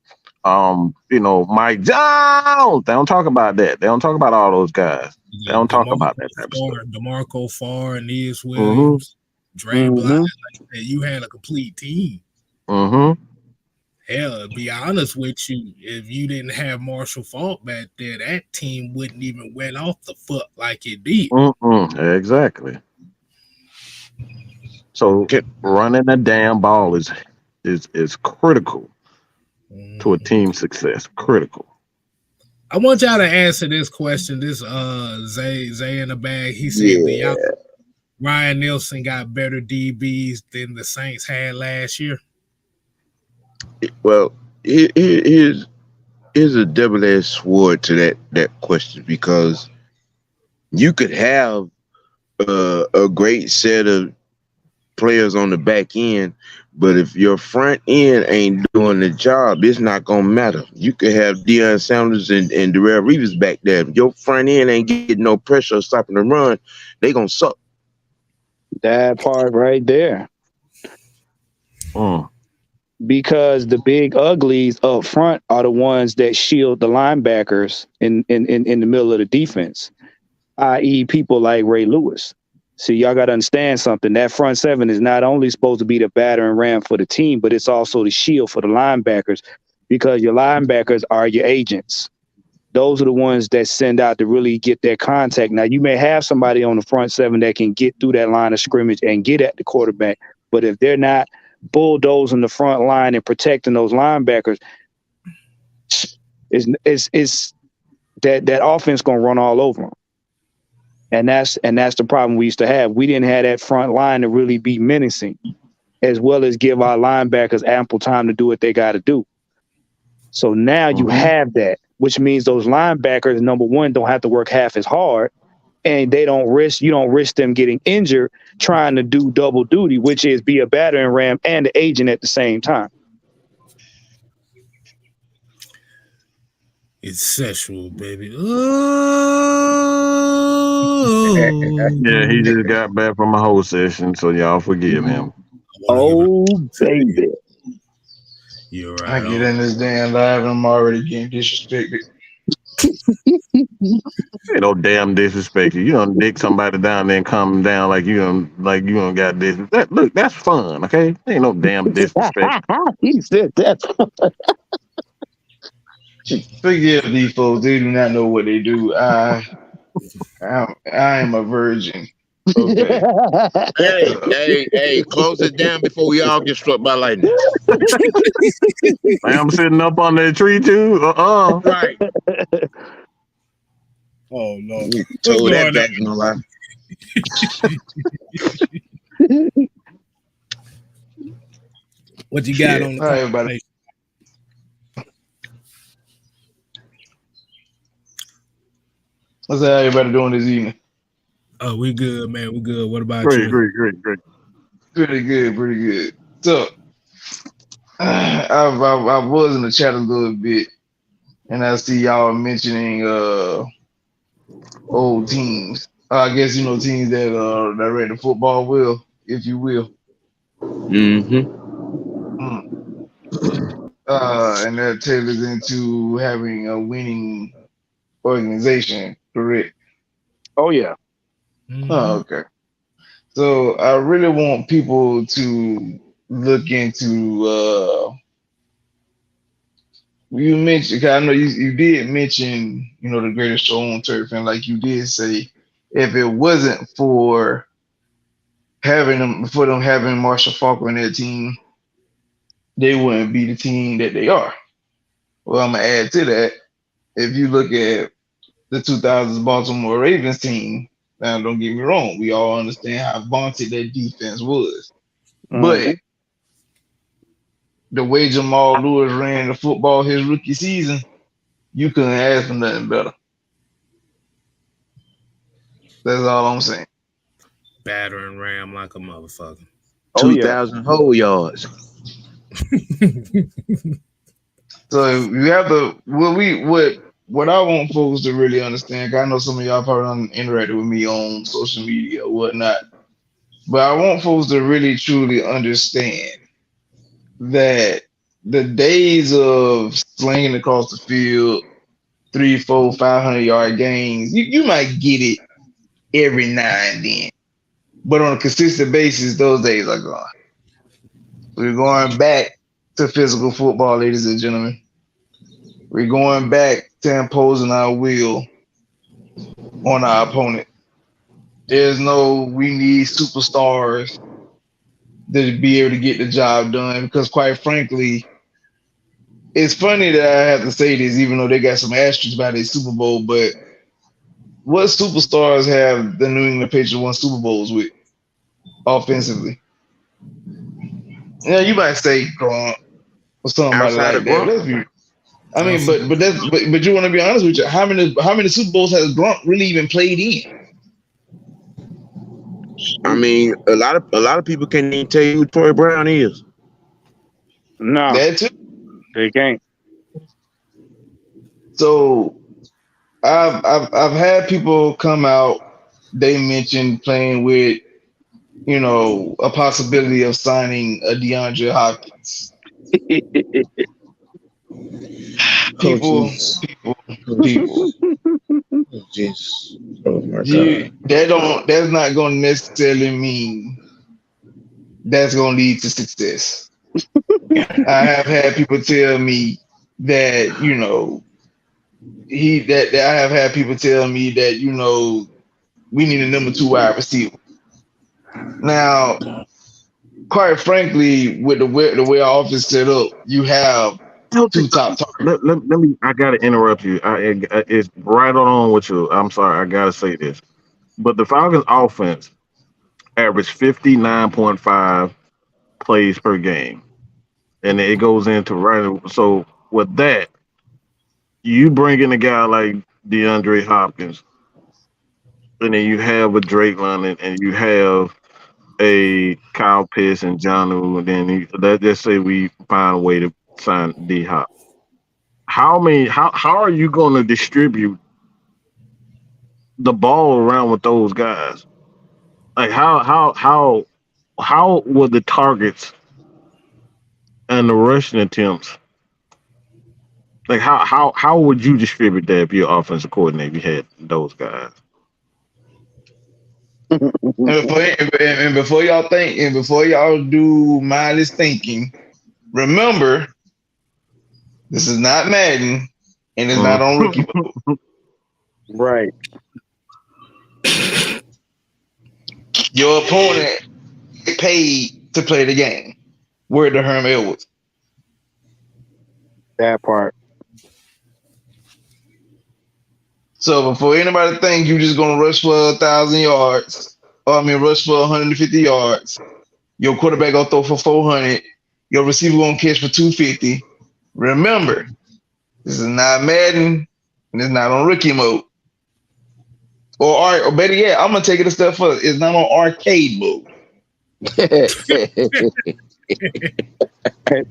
Mike Jones. They don't talk about that. They don't talk about all those guys. They don't talk about that type of stuff. DeMarco Farr, Aeneas Williams, Dre Blyde. Like you had a complete team. Hell, to be honest with you, if you didn't have Marshall Faulk back there, that team wouldn't even went off the foot like it did. Exactly. So running the damn ball is critical to a team's success. Critical. I want y'all to answer this question. This Zay in the bag. He said Ryan Nielsen got better DBs than the Saints had last year. Well, here's a double-edged sword to that question, because you could have a great set of players on the back end. But if your front end ain't doing the job, it's not gonna matter. You could have Deion Sanders and Darrell Reeves back there. If your front end ain't getting no pressure or stopping the run, they gonna suck. That part right there. Because the big uglies up front are the ones that shield the linebackers in the middle of the defense, i.e. people like Ray Lewis. See, y'all got to understand something. That front seven is not only supposed to be the battering ram for the team, but it's also the shield for the linebackers, because your linebackers are your agents. Those are the ones that send out to really get their contact. Now, you may have somebody on the front seven that can get through that line of scrimmage and get at the quarterback, but if they're not bulldozing the front line and protecting those linebackers, is that offense gonna run all over them. And that's the problem we used to have. We didn't have that front line to really be menacing, as well as give our linebackers ample time to do what they got to do. So now you have that, which means those linebackers, number one, don't have to work half as hard, and you don't risk them getting injured trying to do double duty, which is be a battering ram and an agent at the same time. It's sexual, baby. Yeah, he just got back from a whole session, so y'all forgive him. Oh, baby. You're right. I get in this damn live and I'm already getting disrespected. Ain't no damn disrespect. You don't dick somebody down there and come down like you don't got this. Look, that's fun, okay? Ain't no damn disrespect. He said that. Forgive these folks. They do not know what they do. I am a virgin. Okay. Hey, close it down before we all get struck by lightning. I'm sitting up on that tree too. Right. Oh no. Told that back in the life. What you got on the Hi, everybody. What's how everybody doing this evening? Oh, we good, man. We good. What about Great. Pretty good. So, I was in the chat a little bit, and I see y'all mentioning old teams. I guess teams that ran the football well, if you will. And that tailors into having a winning organization, correct? Oh yeah. Oh, okay. So I really want people to look into you mentioned, cause I know you did mention, the greatest show on turf, and like you did say, if it wasn't for them having Marshall Faulk on their team, they wouldn't be the team that they are. Well, I'm gonna add to that. If you look at the 2000s Baltimore Ravens team, now don't get me wrong, we all understand how vaunted that defense was. But the way Jamal Lewis ran the football his rookie season, you couldn't ask for nothing better. That's all I'm saying. Battering ram like a motherfucker. 2,000 whole yards. So you have to what I want folks to really understand, 'cause I know some of y'all probably interacted with me on social media or whatnot, but I want folks to really truly understand that the days of slinging across the field 300, 400, 500-yard gains, you might get it every now and then, but on a consistent basis, those days are gone. We're going back to physical football, ladies and gentlemen. We're going back to imposing our will on our opponent. There's no, we need superstars to be able to get the job done, because quite frankly, it's funny that I have to say this, even though they got some asterisks by their Super Bowl, but what superstars have the New England Patriots won Super Bowls with offensively? Yeah, you might say Gronk or somebody Outside like of that. Gronk? Let's be, I mean, but you want to be honest with you? How many Super Bowls has Gronk really even played in? I mean, a lot of people can't even tell you who Troy Brown is. No, That too. they can't. So I've had people come out. They mentioned playing with, a possibility of signing a DeAndre Hopkins. Oh People, Jesus! people, Oh people. Jesus! Oh Jesus! Oh my You God! that's not gonna necessarily mean that's gonna lead to success. I have had people tell me that, that I have had people tell me that, we need a number two wide receiver. Now, quite frankly, with the way our office set up, you have I don't two think. top targets. Let me. I gotta interrupt you. It's right on with you. I'm sorry. I gotta say this. But the Falcons' offense averaged 59.5 plays per game, and it goes into right. So with that, you bring in a guy like DeAndre Hopkins, and then you have a Drake London, and you have a Kyle Pitts and John, and then let's just say we find a way to sign D Hop. How are you going to distribute the ball around with those guys? Like how were the targets and the rushing attempts? Like how would you distribute that if you're offensive coordinator? If you had those guys. And before y'all think, and before y'all do mindless thinking, remember, this is not Madden, and it's not Mm. on rookie mode. Right. Your opponent paid to play the game. Word to Herm Edwards. That part. So before anybody thinks you're just gonna rush for 1,000 yards, rush for 150 yards, your quarterback gonna throw for 400, your receiver gonna catch for 250. Remember, this is not Madden, and it's not on rookie mode. Or better yet, I'm gonna take it a step further. It's not on arcade mode.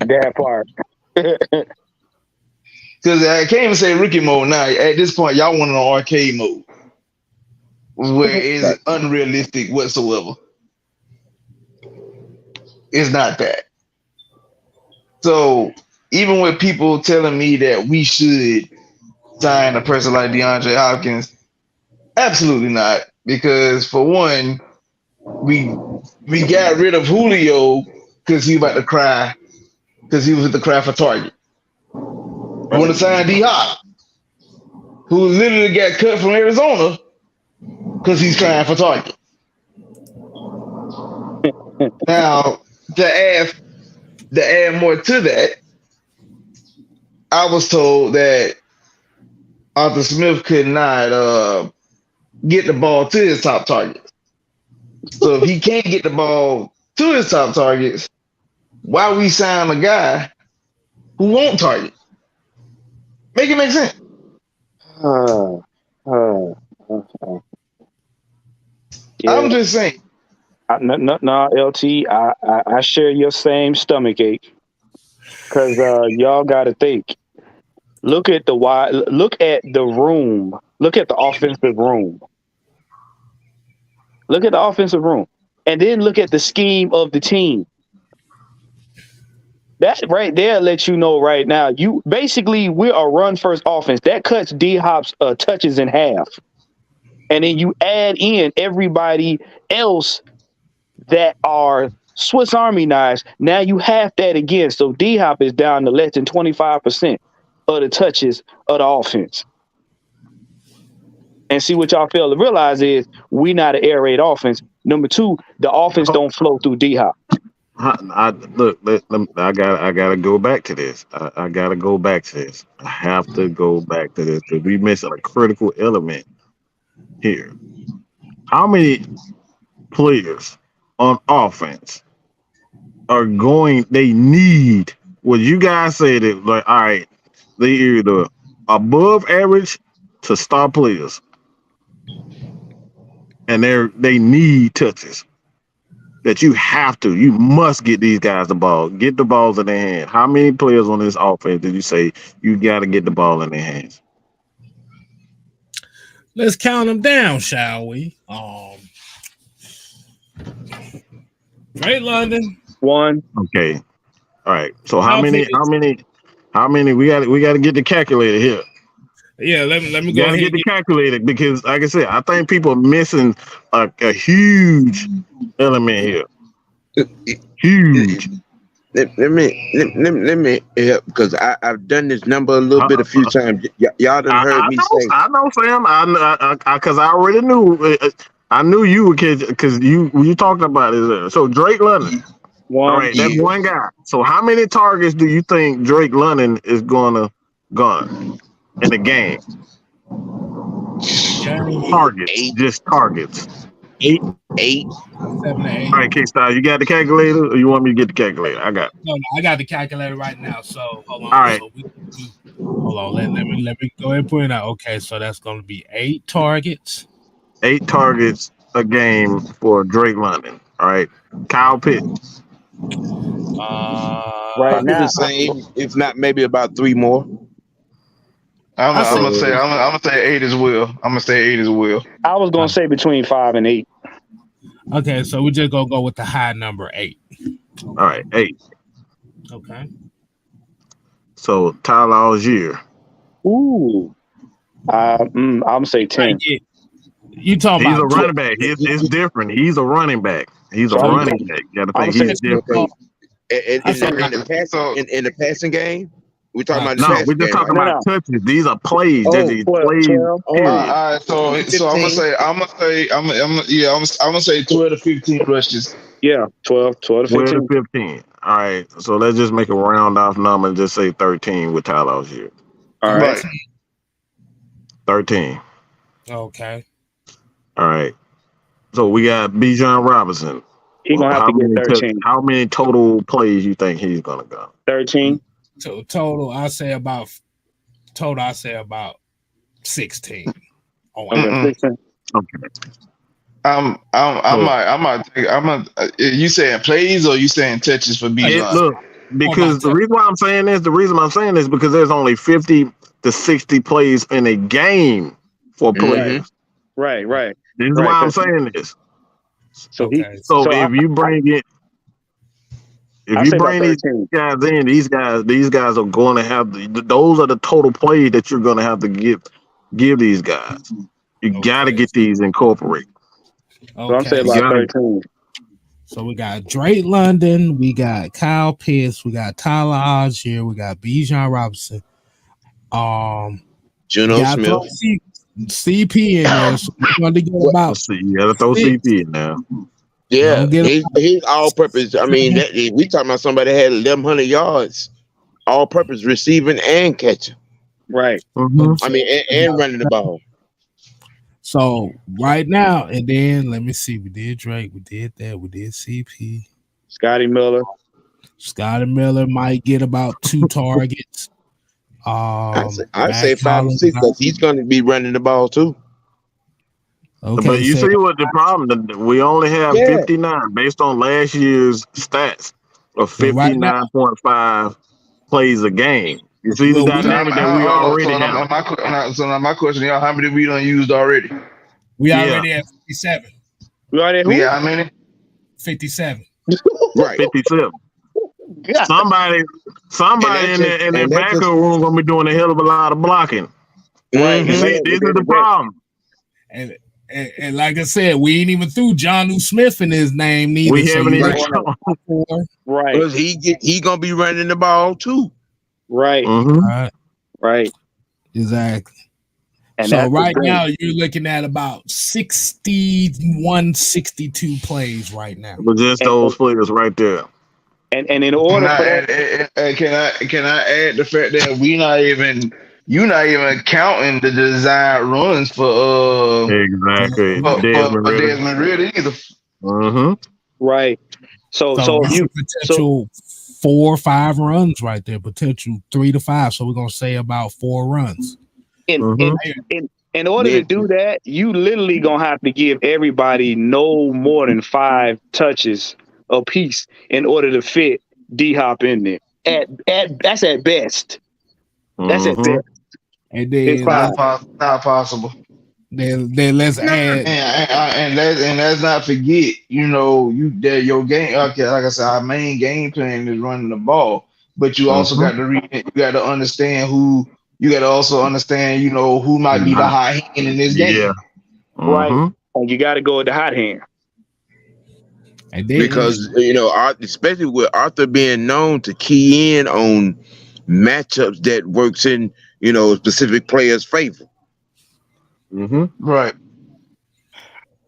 That part. Because I can't even say rookie mode now. At this point, y'all want it on arcade mode, where it's unrealistic whatsoever. It's not that. So even with people telling me that we should sign a person like DeAndre Hopkins, absolutely not. Because for one, we got rid of Julio because he about to cry because he was at the cry for target. We want to sign D Hop, who literally got cut from Arizona because he's crying for target. Now, to add more to that, I was told that Arthur Smith could not get the ball to his top targets. So if he can't get the ball to his top targets, why we sign a guy who won't target? Make it make sense. Yeah. I'm just saying. No, LT. I share your same stomach ache because y'all got to think. Look at the room. Look at the offensive room. Look at the offensive room, and then look at the scheme of the team. That right there lets you know right now. We're a run first offense that cuts D Hop's touches in half, and then you add in everybody else that are Swiss Army knives. Now you have that again. So D Hop is down to less than 25% of the touches of the offense. And see what y'all fail to realize is we not an air raid offense. Number two, the offense don't flow through D Hop. Look. I gotta go back to this. I gotta go back to this. I have to go back to this because we missing a critical element here. How many players on offense are going? They need what you guys said. It like all right. They either above average to star players. and they need touches. That you must get these guys the ball. Get the balls in their hand. How many players on this offense did you say you got to get the ball in their hands? Let's count them down, shall we? Drake London. 1. Okay. All right. So how many? We got to get the calculator here. Yeah, let me You go gotta ahead. get the calculator because, like I said, I think people are missing a huge element here. Huge. Let me help because I've done this number a few times. Y'all done heard me say. I know, Sam. Because I already knew. I knew you would because you talked about it. So Drake London. 1. All right, that's one guy. So how many targets do you think Drake London is gonna in the game? Targets, 8. just targets. 8. 7 to 8. All right, K-Style, you got the calculator, or you want me to get the calculator? I got it. No, I got the calculator right now. So hold on. All right. So hold on. Let me go ahead and put it out. Okay, so that's going to be 8 targets. 8 targets a game for Drake London. All right, Kyle Pitts. Right now, the same, if not maybe about 3 more. I'm gonna say 8 as well. I'm gonna say 8 as well. I was gonna say between 5 and 8. Okay, so we're just gonna go with the high number 8. All right, 8. Okay. So Tyler Algier. Ooh. I'm gonna say 10. You talking He's about a running back. It's different. He's a running back. He's a running back. You gotta think he's different. In the passing game, we're talking about the No, passing we're just game, talking right? about touches. These are plays. These 12, plays. 12. Period. All right, so I'm gonna say 12 to 15 rushes. Yeah, 12 to 12 15. to 15. All right. So let's just make a round off number and just say 13 with Tyler Algier. All right. 13. Okay. All right. So we got Bijan Robinson. He's gonna have to get 13. How many total plays you think he's gonna go? 13. So total, I say about 16. Okay. You saying plays or you saying touches for Bijan? Look, because the reason I'm saying this because there's only 50 to 60 plays in a game for players. Right. This is why I'm saying this. So if you bring these guys in, these guys are going to have those are the total plays that you're going to have to give these guys. You got to get these incorporated. So I'm saying about 13. So we got Drake London, we got Kyle Pitts, we got Tyler Algier, we got Bijan Robinson, Juno Smith, CP in there. So we're going to get about. You got to throw CP in now. Yeah, he's all purpose. I mean, we talking about somebody that had 1,100 yards, all purpose receiving and catching. Right. Mm-hmm. I mean, and running the ball. So right now, and then let me see. We did Drake. We did that. We did CP. Scotty Miller might get about 2 targets. I'd say 5 or 6 because he's going to be running the ball too. Okay, but you see what the problem? We only have 59 based on last year's stats of 59.5 plays a game. You see the dynamic that we already have. So now my question, y'all, how many we done used already? We already at 57. We already how many? 57. Right. 57. Somebody in the back of the room gonna be doing a hell of a lot of blocking. Right. This is the problem. And like I said, we ain't even through Jonnu Smith in his name neither. We haven't even right. Because he gonna be running the ball too. Right. Mm-hmm. Right. Exactly. And so right now you're looking at about 61, 62 plays right now. But just those players right there. And in order for that, can I add the fact that you're not even counting the design runs for Desmond Ridder either. Mm-hmm. Right. So you potential 4 or 5 runs right there, potential 3 to 5. So we're gonna say about 4 runs. In In order to do that, you literally gonna have to give everybody no more than 5 touches a piece in order to fit D-Hop in there. That's at best. That's at best. And It's then fine. Not possible. Then let's add. And let's not forget, your game. Okay, like I said, our main game plan is running the ball, but you also got to read it. You got to understand who. You got to also understand, who might be the hot hand in this game. Yeah. Right. And you got to go with the hot hand. And then, Because especially with Arthur being known to key in on matchups that works in specific players' favor. Right.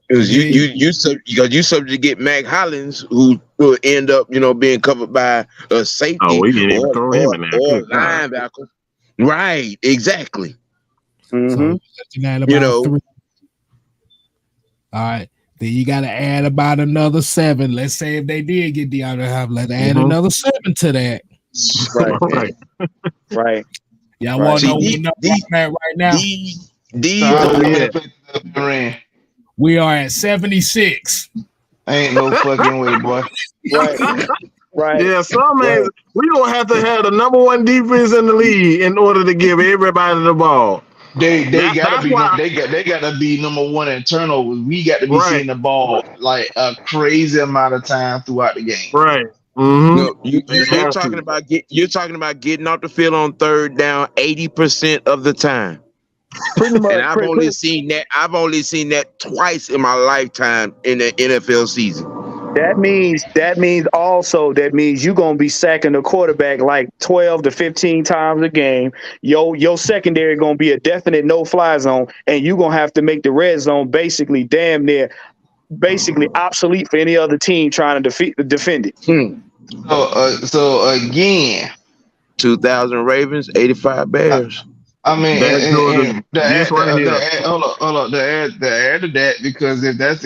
Because you subject to get Mac Hollins, who will end up being covered by a safety we didn't even throw him in there. or linebacker. Right, exactly. so add about 3. All right. Then you got to add about another 7. Let's say if they did get DeAndre Hopkins, let's add another 7 to that. Right. Y'all want to know what number I'm at right now? We are at 76. Ain't no fucking way, boy. Right. Yeah, we don't have to have the number 1 defense in the league in order to give everybody the ball. They gotta be number 1 in turnovers. We got to be seeing the ball like a crazy amount of time throughout the game. Right. You're talking about getting off the field on 3rd down 80% of the time. Pretty much. And I've only seen that twice in my lifetime in the NFL season. That means you're gonna be sacking the quarterback like 12 to 15 times a game. Your secondary gonna be a definite no-fly zone, and you're gonna have to make the red zone basically obsolete for any other team trying to defend it. So again, 2,000 Ravens, 85 Bears. I mean, the add to that, because if that's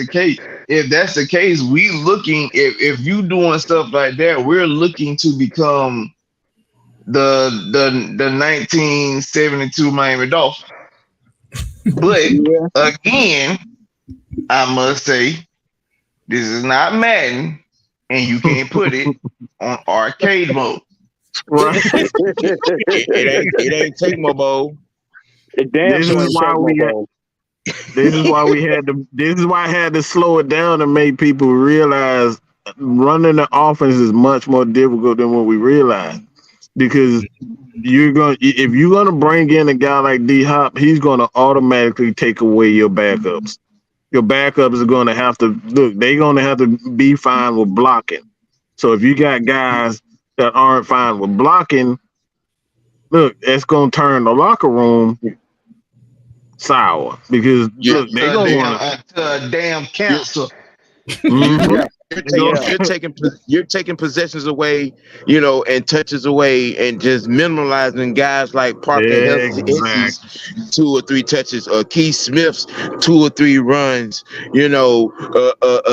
the case, we looking if you doing stuff like that, we're looking to become the 1972 Miami Dolphins. But again, I must say, this is not Madden, and you can't put it on arcade mode. Right. it ain't Tecmo Bowl. This is why I had to slow it down to make people realize running the offense is much more difficult than what we realize. Because if you're gonna bring in a guy like D-Hop, he's gonna automatically take away your backups. Your backups are gonna have to they're gonna have to be fine with blocking. So if you got guys that aren't fine with blocking, it's gonna turn the locker room sour, because they're gonna want a damn cancer. You're taking possessions away, and touches away, and just minimalizing guys like Parker Hels's 2 or 3 touches, or Keith Smith's 2 or 3 runs.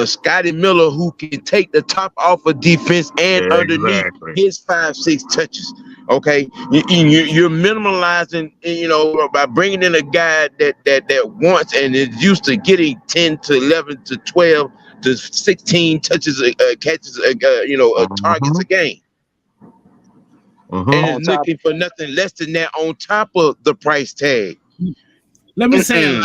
Scotty Miller, who can take the top off of defense and underneath his 5-6 touches. Okay, you're minimalizing, by bringing in a guy that wants and is used to getting 10 to 11 to 12 to 16 touches, catches, targets a game, and is looking for nothing less than that on top of the price tag. Let me say it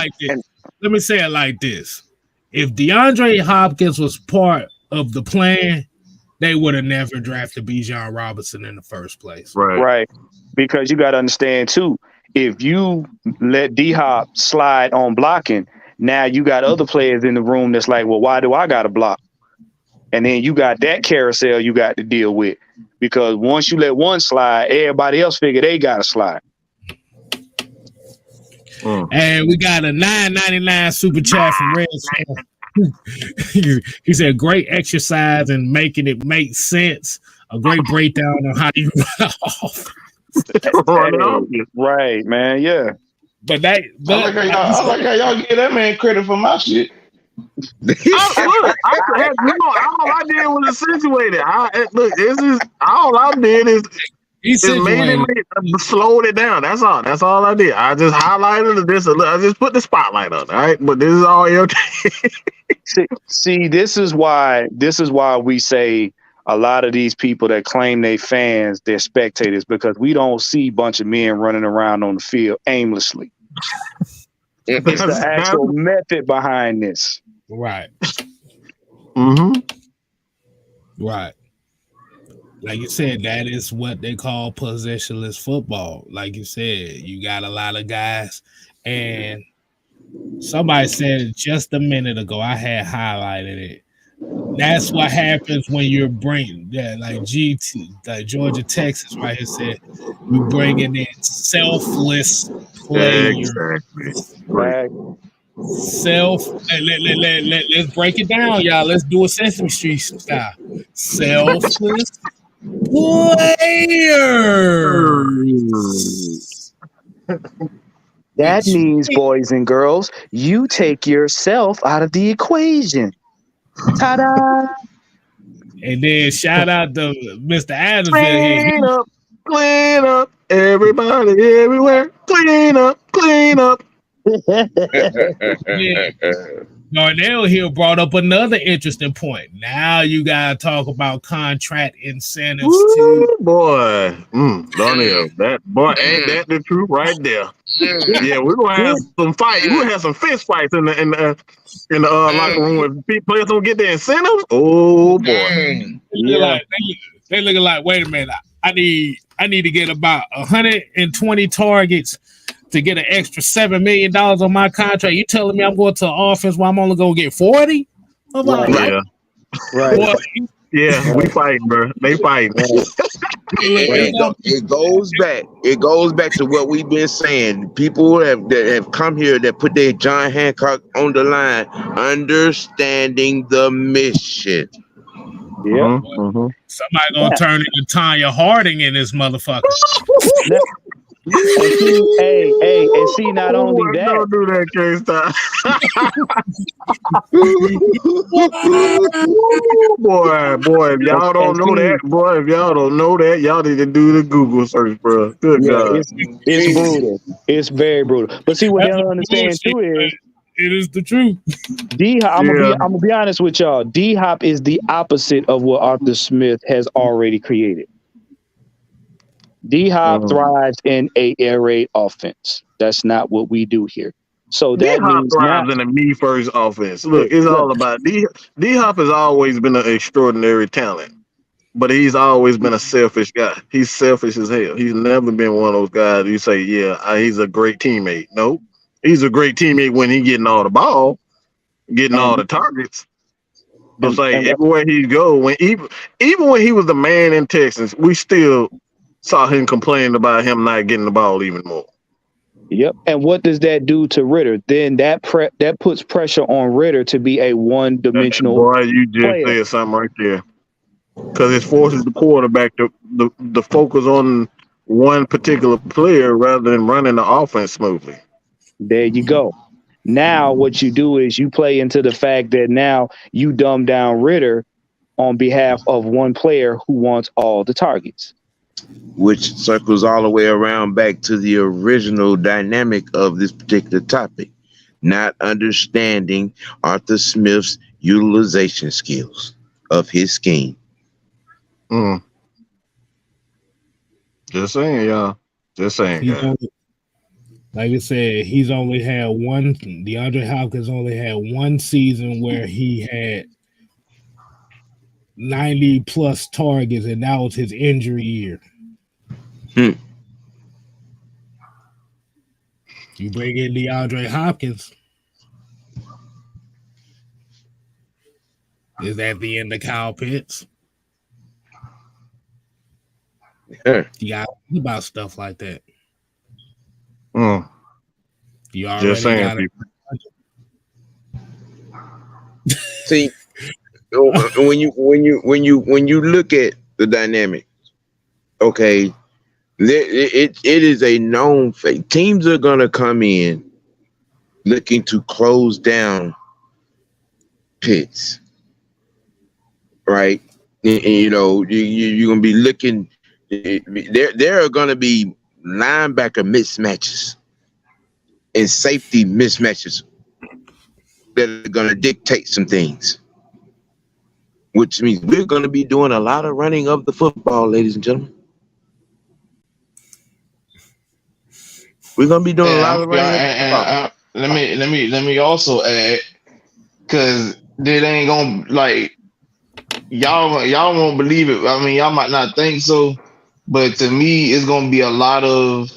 like this. If DeAndre Hopkins was part of the plan, they would have never drafted Bijan Robinson in the first place. Right. Because you got to understand too, if you let D-Hop slide on blocking, now you got other players in the room that's like, well, why do I got to block? And then you got that carousel you got to deal with, because once you let one slide, everybody else figure they got to slide. And we got a $9.99 super chat from Red. He said, great exercise and making it make sense. A great breakdown on how you run off. Right, man. Yeah. I like how y'all give that man credit for my shit. All I did was accentuate it. All I did is He's Just made situated. it, slowed it down. That's all. That's all I did. I just highlighted this. I just put the spotlight on it. All right, but this is all LT. See, this is why we say a lot of these people that claim they fans, they're spectators, because we don't see a bunch of men running around on the field aimlessly. It's the actual method behind this. Right. Mm-hmm. Right. Like you said, that is what they call possessionless football. Like you said, you got a lot of guys, and somebody said it just a minute ago. I had highlighted it. That's what happens when you're bringing, like GT, like Georgia, Texas, right here said, you're bringing in selfless players. Exactly. Right. Let's break it down, y'all. Let's do a Sesame Street style. Selfless players. That means, boys and girls, you take yourself out of the equation. Ta-da! And then shout out to Mr. Adams. Clean up, everybody, everywhere. Clean up. Darnell here brought up another interesting point. Now you gotta talk about contract incentives too. Boy, Darnell, that boy, ain't that the truth right there? Yeah, we're gonna have some fight. We're gonna have some fist fights in the locker room if players don't get their incentives. Oh boy, They looking like, wait a minute, I need to get about 120 targets to get an extra $7 million on my contract. You telling me I'm going to an offense where I'm only gonna get 40? Right. Well, yeah, we fighting, bro. They fighting. It goes back to what we've been saying. People that have come here that put their John Hancock on the line, understanding the mission. Yeah. Somebody gonna turn into Tanya Harding in this motherfucker. And see, not only that. Don't do that, K-Style. boy, if y'all don't know that, y'all need to do the Google search, bro. Good God. It's brutal. It's very brutal. But see, what y'all understand too is, it is the truth. D-Hop, I'm gonna be honest with y'all. D-Hop is the opposite of what Arthur Smith has already created. D-Hop thrives in a air raid offense. That's not what we do here. So that means thrives in a me first offense. Look, it's all about D-Hop has always been an extraordinary talent, but he's always been a selfish guy. He's selfish as hell. He's never been one of those guys you say, he's a great teammate. Nope. He's a great teammate when he's getting all the ball, getting all the targets. But everywhere he go, even when he was the man in Texas, we still saw him complaining about him not getting the ball even more. Yep. And what does that do to Ritter? Then that puts pressure on Ritter to be a one-dimensional boy, you just player. said something right there. Because it forces the quarterback to focus on one particular player rather than running the offense smoothly. There you go. Now what you do is you play into the fact that now you dumb down Ritter on behalf of one player who wants all the targets. Which circles all the way around back to the original dynamic of this particular topic, not understanding Arthur Smith's utilization skills of his scheme. Just saying, y'all. Just saying, guys. Like I said, he's only had one. DeAndre Hopkins only had one season where he had 90 plus targets, and that was his injury year. You bring in DeAndre Hopkins, is that the end of Kyle Pitts? You got to think about stuff like that. You already just saying, got it. See, when you look at the dynamic, okay, it is a known fact. Teams are gonna come in looking to close down Pitts, right? And you're gonna be looking There are going to be linebacker mismatches and safety mismatches that are going to dictate some things, which means we're going to be doing a lot of running of the football, ladies and gentlemen. We're going to be doing a lot of running of the football. Let me also add, because it ain't gonna like y'all won't believe it. I mean, y'all might not think so, but to me, it's gonna be a lot of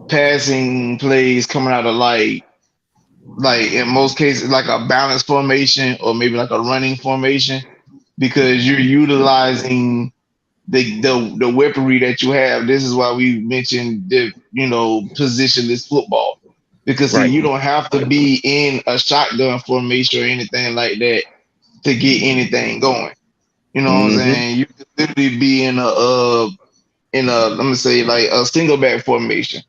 passing plays coming out of like in most cases like a balanced formation or maybe like a running formation, because you're utilizing the weaponry that you have. This is why we mentioned the positionless football, because see, you don't have to be in a shotgun formation or anything like that to get anything going. You know what I'm saying? You could literally be in a let me say like a single back formation.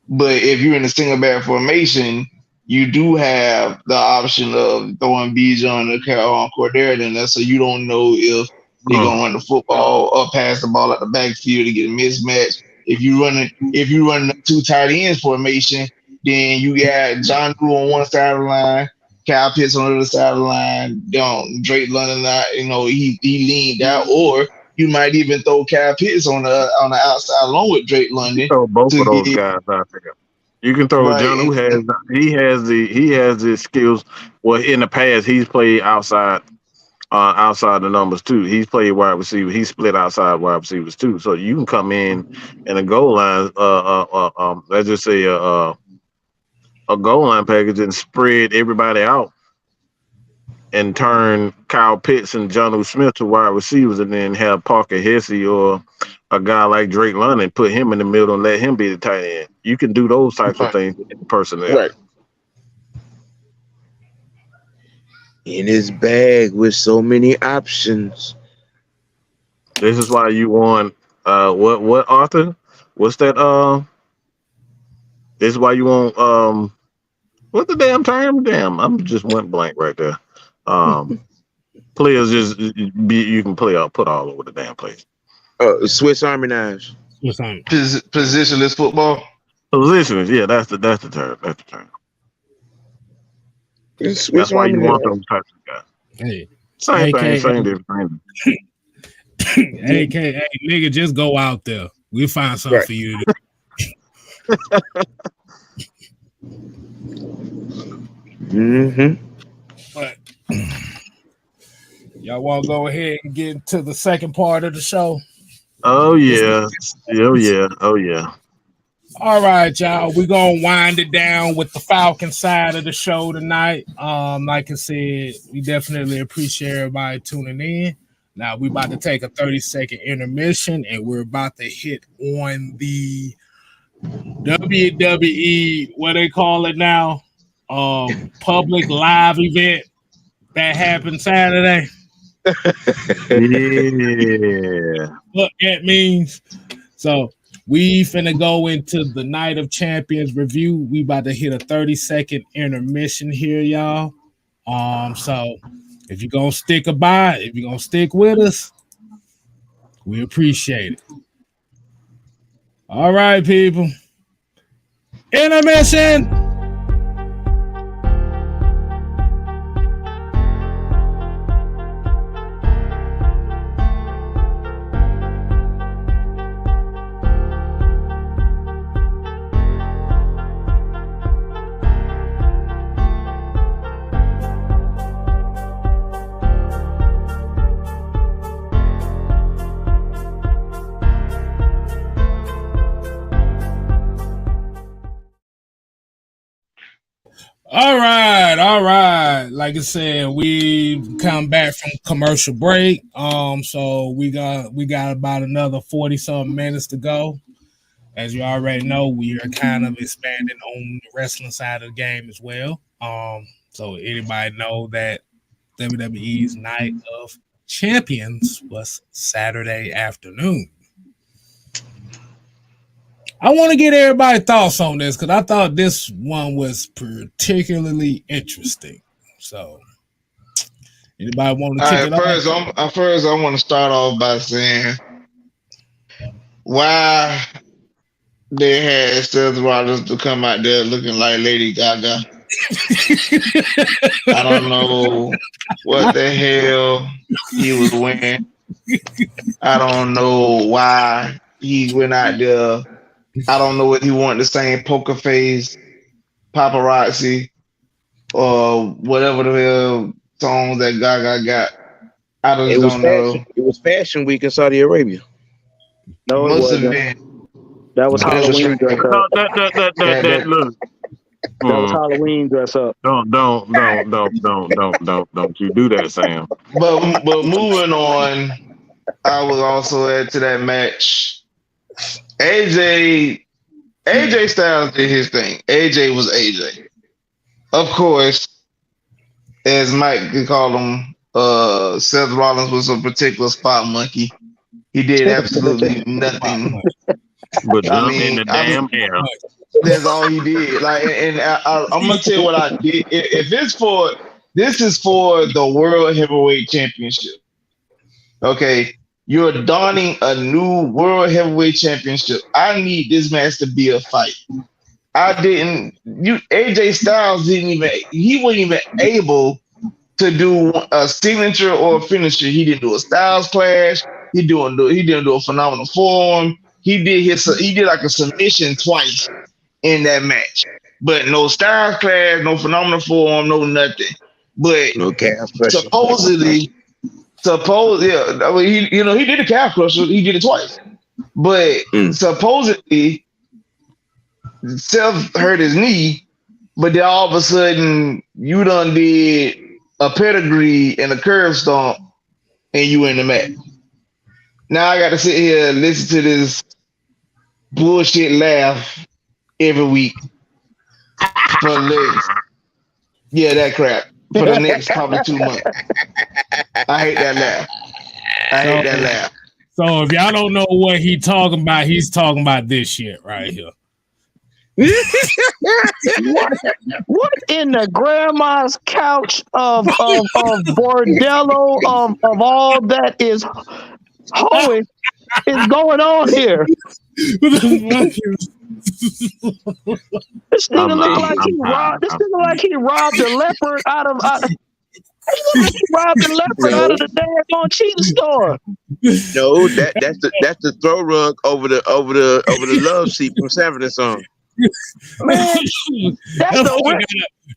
But if you're in a single back formation, you do have the option of throwing Bijan or Cordero in there, so you don't know if they're gonna run the football or pass the ball out the backfield to get a mismatch. If you run a two tight ends formation, then you got John Drew on one side of the line, Kyle Pitts on the other side of the line, Drake London, he leaned out, or you might even throw Kyle Pitts on the outside along with Drake London. Throw both of those guys out there. You can throw John, who has the skills. Well, in the past, he's played outside the numbers too. He's played wide receiver. He's split outside wide receivers too. So you can come in a goal line. Let's just say a goal line package and spread everybody out and turn Kyle Pitts and Jonnu Smith to wide receivers, and then have Parker Hesse or a guy like Drake London, put him in the middle and let him be the tight end. You can do those types of things in personnel. Right. In his bag with so many options. This is why you want what Arthur? What's that? This is why you want what's the damn term? Damn, I'm just went blank right there. Players you can put all over the damn place. Swiss Army knives. Positionless football. Positionless, yeah, that's the term. That's the term. That's why you want those types of guys. Hey, same different. AKA, nigga, just go out there. We'll find something for you to do. But y'all want to go ahead and get into the second part of the show? Oh yeah. Oh yeah. All right, y'all. We're gonna wind it down with the Falcon side of the show tonight. Like I said, we definitely appreciate everybody tuning in. Now we're about to take a 30-second intermission, and we're about to hit on the WWE, what they call it now, public live event that happened Saturday. Yeah. What that means. So we finna go into the Night of Champions review. We about to hit a 30-second intermission here, y'all. So if you're gonna stick if you're gonna stick with us, we appreciate it. All right, people. Intermission. All right. Like I said, we come back from commercial break. So we got about another 40-something minutes to go. As you already know, we are kind of expanding on the wrestling side of the game as well. So anybody know that WWE's Night of Champions was Saturday afternoon. I want to get everybody's thoughts on this because I thought this one was particularly interesting. So, anybody want to kick it off? First, I want to start off by saying why they had Seth Rollins to come out there looking like Lady Gaga. I don't know what the hell he was wearing. I don't know why he went out there. I don't know if he wanted the same poker face, paparazzi, or whatever the hell songs that Gaga got. I just don't know. It was Fashion Week in Saudi Arabia. No, it Must have wasn't. been. That was Halloween dress up. Look. That was Halloween dress up. Don't you do that, Sam. But moving on, I will also add to that match. AJ Styles did his thing. AJ was AJ. Of course, as Mike could call him, Seth Rollins was a particular spot monkey. He did absolutely nothing. But jump in the damn air. That's all he did. Like, and I'm gonna tell you what I did. If it's for this is for the World Heavyweight Championship. Okay, you're donning a new World Heavyweight Championship. I need this match to be a fight. AJ Styles he wasn't even able to do a signature or a finisher. He didn't do a Styles Clash. He didn't do a phenomenal form. He did like a submission twice in that match, but no Styles Clash, no phenomenal form, no nothing. But no calf pressure. Supposedly, I mean, he did a calf crusher. He did it twice, but supposedly Seth hurt his knee, but then all of a sudden you done did a pedigree and a curve stomp, and you in the match. Now I got to sit here and listen to this bullshit laugh every week for the next, that crap for the next probably 2 months. I hate that laugh. So if y'all don't know what he's talking about this shit right here. What in the grandma's couch of bordello of all that is hoeing is going on here? This nigga look like he robbed a leopard out of the damn cheetah store. No, that's the throw rug over the love seat from Saturday song. Man,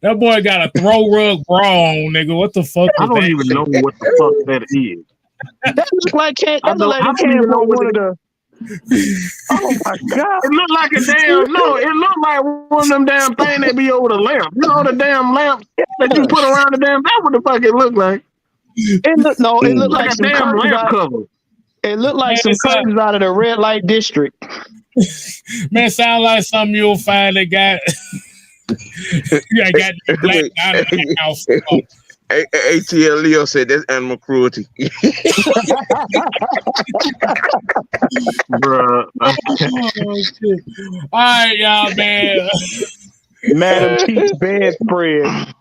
that boy got a throw rug wrong, nigga. What the fuck? I don't even know what the fuck that is. That looks like came from one of the. Oh my god! It looked like a damn. No, it looked like one of them damn things that be over the lamp. You know the damn lamp that you put around the damn. That's what the fuck it looked like. It looked like a damn lamp cover. It looked like some curtains out of the red light district. Man, sound like something you'll find that got. Yeah, got the black out of the house. ATL Leo said that's animal cruelty. Bruh. All right, y'all, man. Madam Chief's bedspread.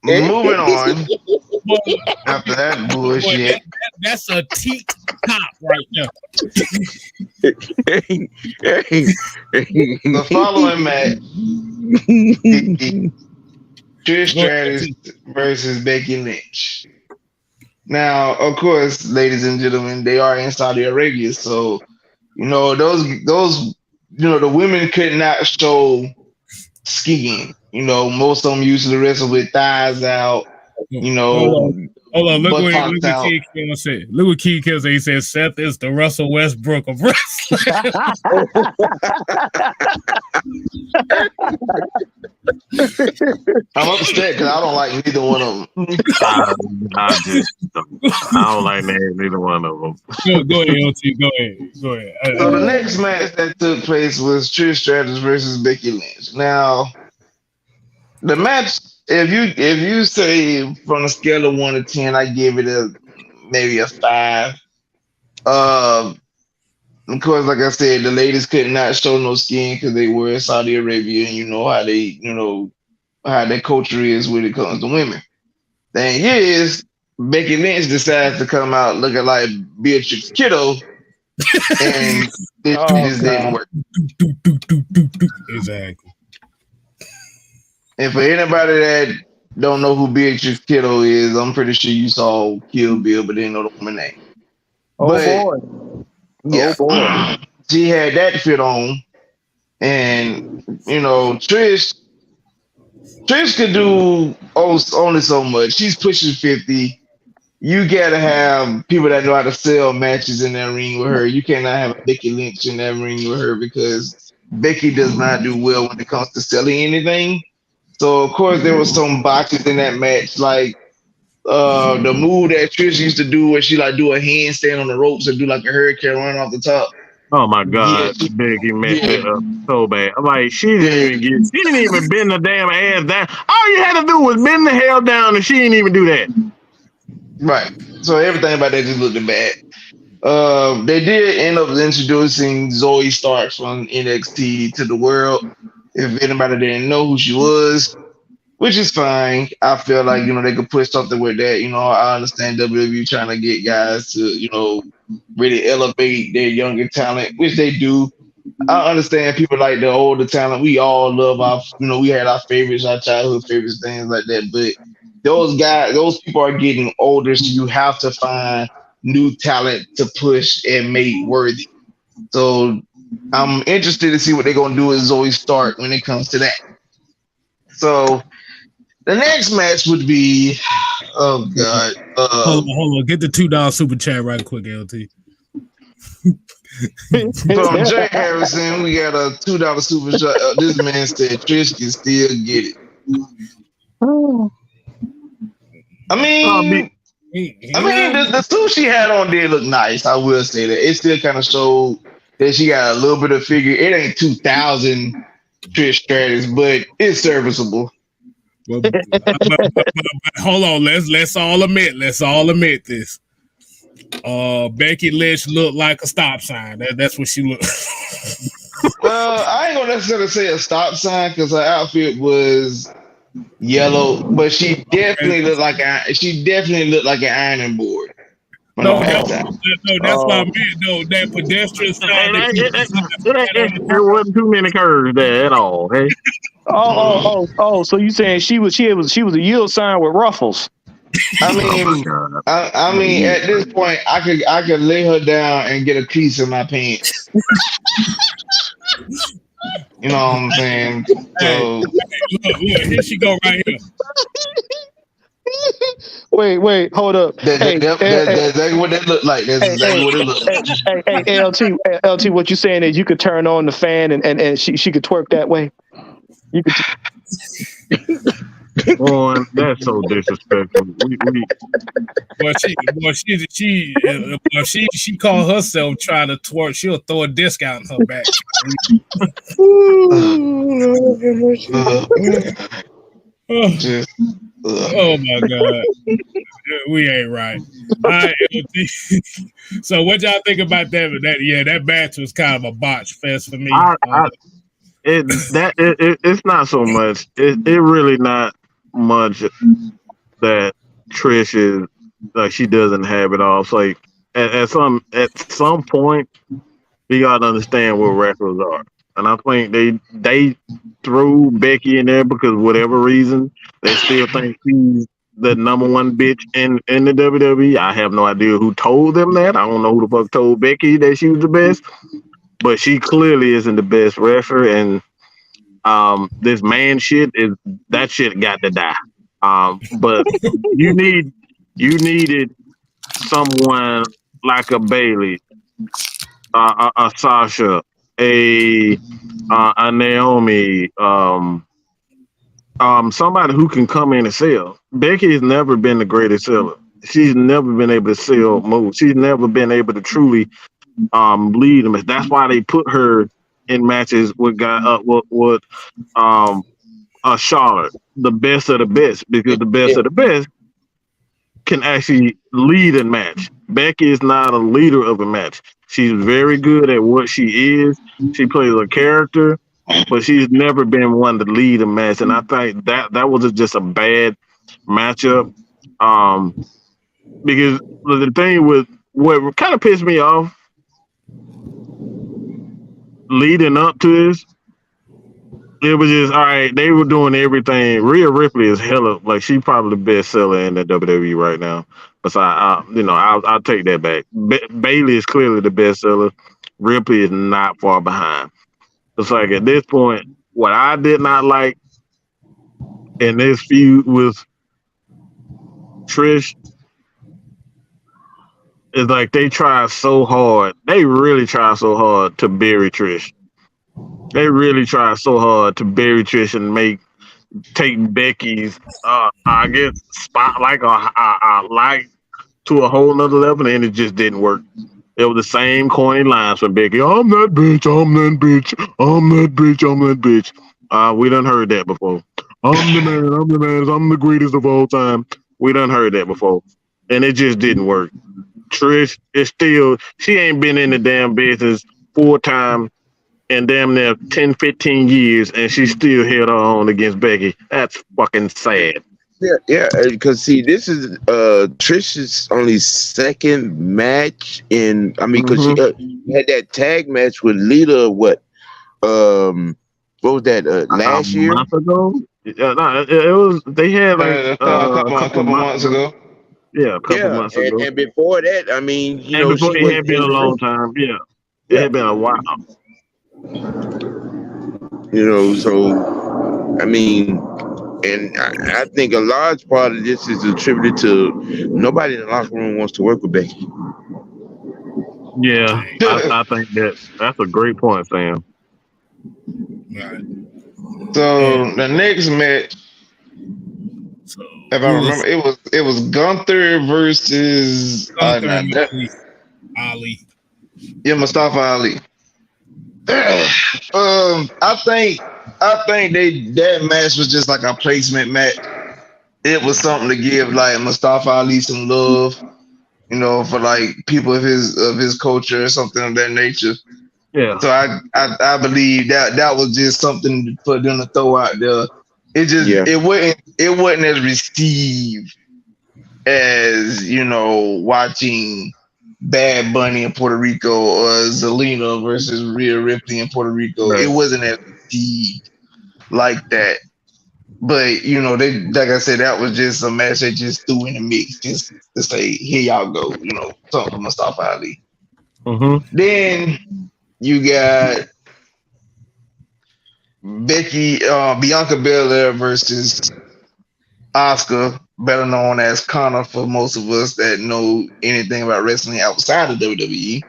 Moving on. After that bullshit. That's a teak top right there. The following match, Trish Stratus versus Becky Lynch. Now, of course, ladies and gentlemen, they are in Saudi Arabia, so those the women could not show skiing. Most of them usually wrestle with thighs out. Hold on, look what Key Kill said. Look what Key Kill said. He said Seth is the Russell Westbrook of wrestling. I'm upset because I don't like neither one of them. I don't like neither one of them. Go ahead, LT. Go ahead. So the next match that took place was Trish Stratus versus Becky Lynch. Now, the match, if you say from a scale of 1 to 10, I give it maybe a 5. Of course, like I said, the ladies could not show no skin because they were in Saudi Arabia, and how their culture is when it comes to women. Thing is, Becky Lynch decides to come out looking like Beatrix Kiddo and it just didn't work. Exactly. And for anybody that don't know who Beatrix Kiddo is, I'm pretty sure you saw Kill Bill, but didn't know the woman name. Boy. Yeah, she had that fit on, and Trish could do only so much. She's pushing 50. You gotta have people that know how to sell matches in that ring with her. You cannot have Becky Lynch in that ring with her because Becky does not do well when it comes to selling anything. So of course there was some botches in that match, like the move that Trish used to do where she like do a handstand on the ropes and do like a hurricane run off the top. Oh my God, Becky messed it up so bad. I'm like, she didn't even bend the damn ass down. All you had to do was bend the hell down, and she didn't even do that. Right. So everything about that just looked bad. They did end up introducing Zoe Stark from NXT to the world. If anybody didn't know who she was, which is fine. I feel like, they could push something with that. I understand WWE trying to get guys to, really elevate their younger talent, which they do. I understand people like the older talent. We all love our, we had our favorites, our childhood favorites, things like that. But those people are getting older, so you have to find new talent to push and make worthy. So I'm interested to see what they're going to do with Zoe Stark when it comes to that. So the next match would be, oh God. Hold on. Get the $2 super chat right quick, LT. From Jay Harrison, we got a $2 super chat. This man said Trish can still get it. I mean, the suit she had on did look nice. I will say that. It still kind of showed that she got a little bit of figure. It ain't 2000 Trish Stratus, but it's serviceable. But hold on, let's all admit this. Becky Lynch looked like a stop sign. That's what she looked. Well, I ain't gonna necessarily say a stop sign because her outfit was yellow, but she definitely looked like an ironing board. No, that's what I meant. No, that pedestrian sign. There wasn't too many curves there at all. Hey. So you saying she was a yield sign with ruffles? I mean, at this point, I could lay her down and get a piece in my pants. You know what I'm saying? So, look, here she go right here. Wait, hold up. That's exactly what that looked like. That's exactly what it looked like. Hey, LT, what you saying is you could turn on the fan and she could twerk that way? You could. Boy, that's so disrespectful. She called herself trying to twerk. She'll throw a disc out in her back. Oh my God, we ain't right. All right, so what y'all think about that? That match was kind of a botch fest for me. It's not so much. It really not much that Trish is like she doesn't have it all. It's like at some point you gotta understand what wrestlers are, and I think they threw Becky in there because whatever reason they still think she's the number one bitch in the WWE. I have no idea who told them that. I don't know who the fuck told Becky that she was the best, but she clearly isn't the best wrestler, and this man shit that shit got to die. But you needed someone like a Bailey, a Sasha, a Naomi, somebody who can come in and sell. Becky has never been the greatest seller. She's never been able to sell moves. She's never been able to truly lead them. That's why they put her in matches with Charlotte, the best of the best, because the best of the best can actually lead a match. Becky is not a leader of a match. She's very good at what she is. She plays a character, but she's never been one to lead a match. And I think that was just a bad matchup. Because the thing with what kind of pissed me off leading up to this, it was just all right. They were doing everything. Rhea Ripley is hella like she's probably the best seller in the WWE right now. Besides, I'll take that back. Bailey is clearly the best seller. Ripley is not far behind. It's like at this point, what I did not like in this feud with Trish is like they tried so hard. They really tried so hard to bury Trish. They really tried so hard to bury Trish and take Becky's I guess spot like to a whole nother level, and it just didn't work. It was the same corny lines from Becky. I'm that bitch. I'm that bitch. I'm that bitch. I'm that bitch. We done heard that before. I'm the man. I'm the man. I'm the greatest of all time. We done heard that before, and it just didn't work. Trish is still. She ain't been in the damn business full time in damn near 10, 15 years, and she still held her own against Becky. That's fucking sad. Yeah, because see, this is Trish's only second match because she had that tag match with Lita. What was that last year? A month ago? It was. They had like a couple months ago. Yeah, a couple months ago. And before that, before it had been a long time. Yeah, it had been a while. So and I think a large part of this is attributed to nobody in the locker room wants to work with Becky. Yeah, I think that's a great point, Sam. Right. So the next match, if I remember, it was Gunther versus Ali. Yeah, Mustafa Ali. I think that match was just like a placement match. It was something to give like Mustafa Ali some love, for like people of his culture or something of that nature. Yeah. So I believe that was just something for them to throw out there. It just it wasn't as received as watching Bad Bunny in Puerto Rico or Zelina versus Rhea Ripley in Puerto Rico. Right. It wasn't as deep like that. But they, like I said, that was just a match they just threw in the mix just to say, here y'all go, something for Mustafa Ali. Mm-hmm. Then you got Bianca Belair versus Asuka, better known as Connor for most of us that know anything about wrestling outside of WWE.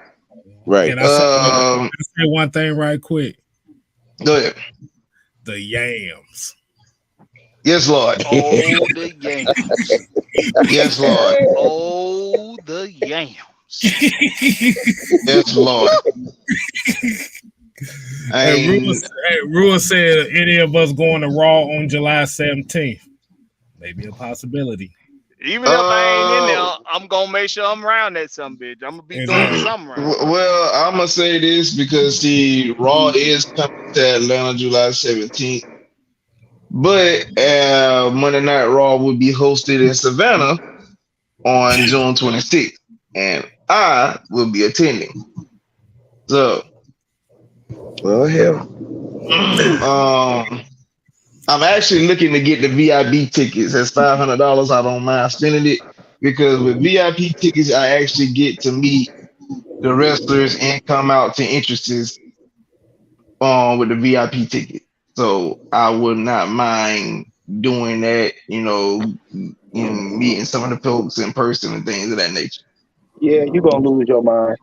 Right. Can I say one thing right quick? Go ahead. The yams. Yes, Lord. Oh, the yams. Yes, Lord. Oh, the yams. Yes, Lord. Ruin said any of us going to Raw on July 17th. Maybe a possibility. Even if I ain't in there, I'm gonna make sure I'm around that some bitch. I'm gonna be doing something around. Well, I'm gonna say this because the Raw is coming to Atlanta July 17th, but Monday Night Raw will be hosted in Savannah on June 26th, and I will be attending. So, well, hell. I'm actually looking to get the VIP tickets. That's $500. I don't mind spending it because with VIP tickets, I actually get to meet the wrestlers and come out to entrances with the VIP ticket. So I would not mind doing that, meeting some of the folks in person and things of that nature. Yeah, you're going to lose your mind.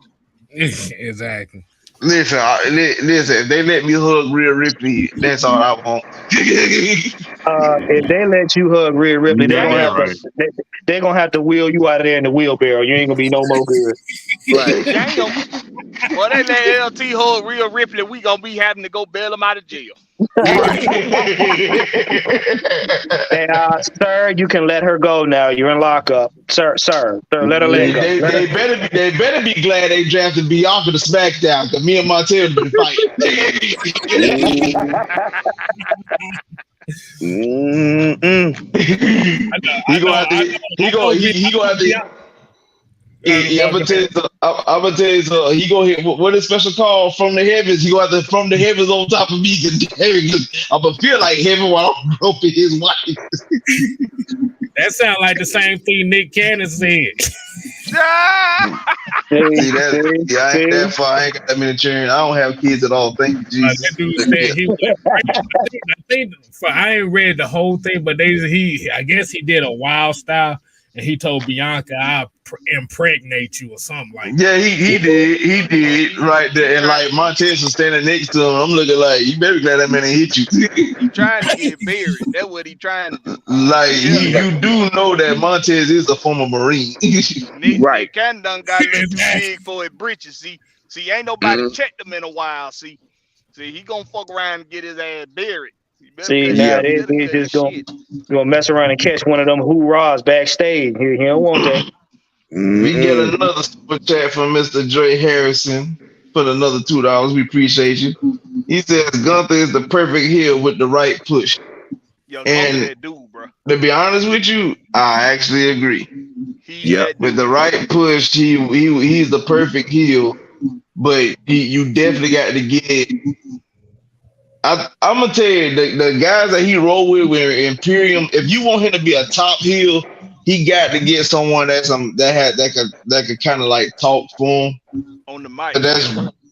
Exactly. Listen, if they let me hug Rhea Ripley, that's all I want. If they let you hug Rhea Ripley, they're going to have to wheel you out of there in the wheelbarrow. You ain't going to be no more good. Right. Damn. Well, they let LT hug Rhea Ripley, we going to be having to go bail them out of jail. And, sir, you can let her go now. You're in lockup. Sir, let her let go. They better be glad they drafted Bianca to SmackDown because me and Montez been fighting. I'm gonna tell you. I'm gonna tell you. So he go hit. What is special call from the heavens? He go out there from the heavens on top of me. I'm gonna feel like heaven while I'm groping his wife. That sounds like the same thing Nick Cannon said. See, I ain't that far. I ain't got that many children. I don't have kids at all. Thank you, Jesus. That dude said he was, I think I ain't read the whole thing, but I guess he did a wild style, and he told Bianca, "I'll impregnate you" or something like that. Yeah, he did right there, and like Montez was standing next to him. I'm looking like, you better be glad that man ain't hit you. He trying to get buried. That's what he trying to do. Like you do know that Montez is a former Marine. Nick Cannon done got a little too big for his britches. See, ain't nobody checked him in a while. See, he gonna fuck around and get his ass buried. See, now they just gonna mess around and catch one of them hoorahs backstage. He don't want that. We get another super chat from Mr. Dre Harrison for another $2. We appreciate you. He says Gunther is the perfect heel with the right push. Yo, and that dude, bro. To be honest with you, I actually agree. With the right push, he's the perfect heel. But you definitely got to get. I'm gonna tell you the guys that he rolled with Imperium. If you want him to be a top heel, he got to get someone that could kind of like talk for him on the mic.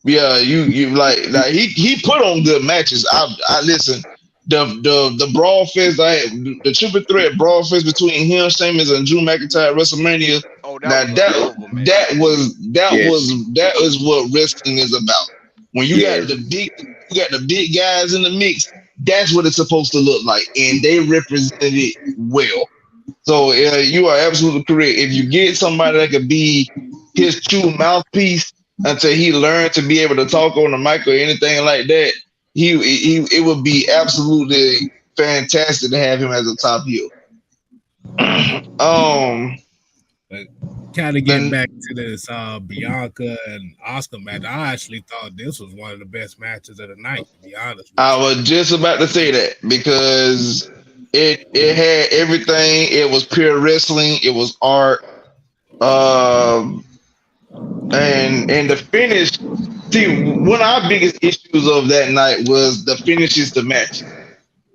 You like he put on good matches. I listen. The brawl fest, the triple threat brawl fest between him, Sheamus, and Drew McIntyre at WrestleMania. Oh, that is what wrestling is about. When you got the big guys in the mix, that's what it's supposed to look like, and they represented it well. So you are absolutely correct. If you get somebody that could be his true mouthpiece until he learned to be able to talk on the mic or anything like that, it would be absolutely fantastic to have him as a top heel. Kind of getting back to this Bianca and Asuka match, I actually thought this was one of the best matches of the night, to be honest. I was just about to say that because it had everything. It was pure wrestling. It was art. And the finish. See, one of our biggest issues of that night was the finishes the match.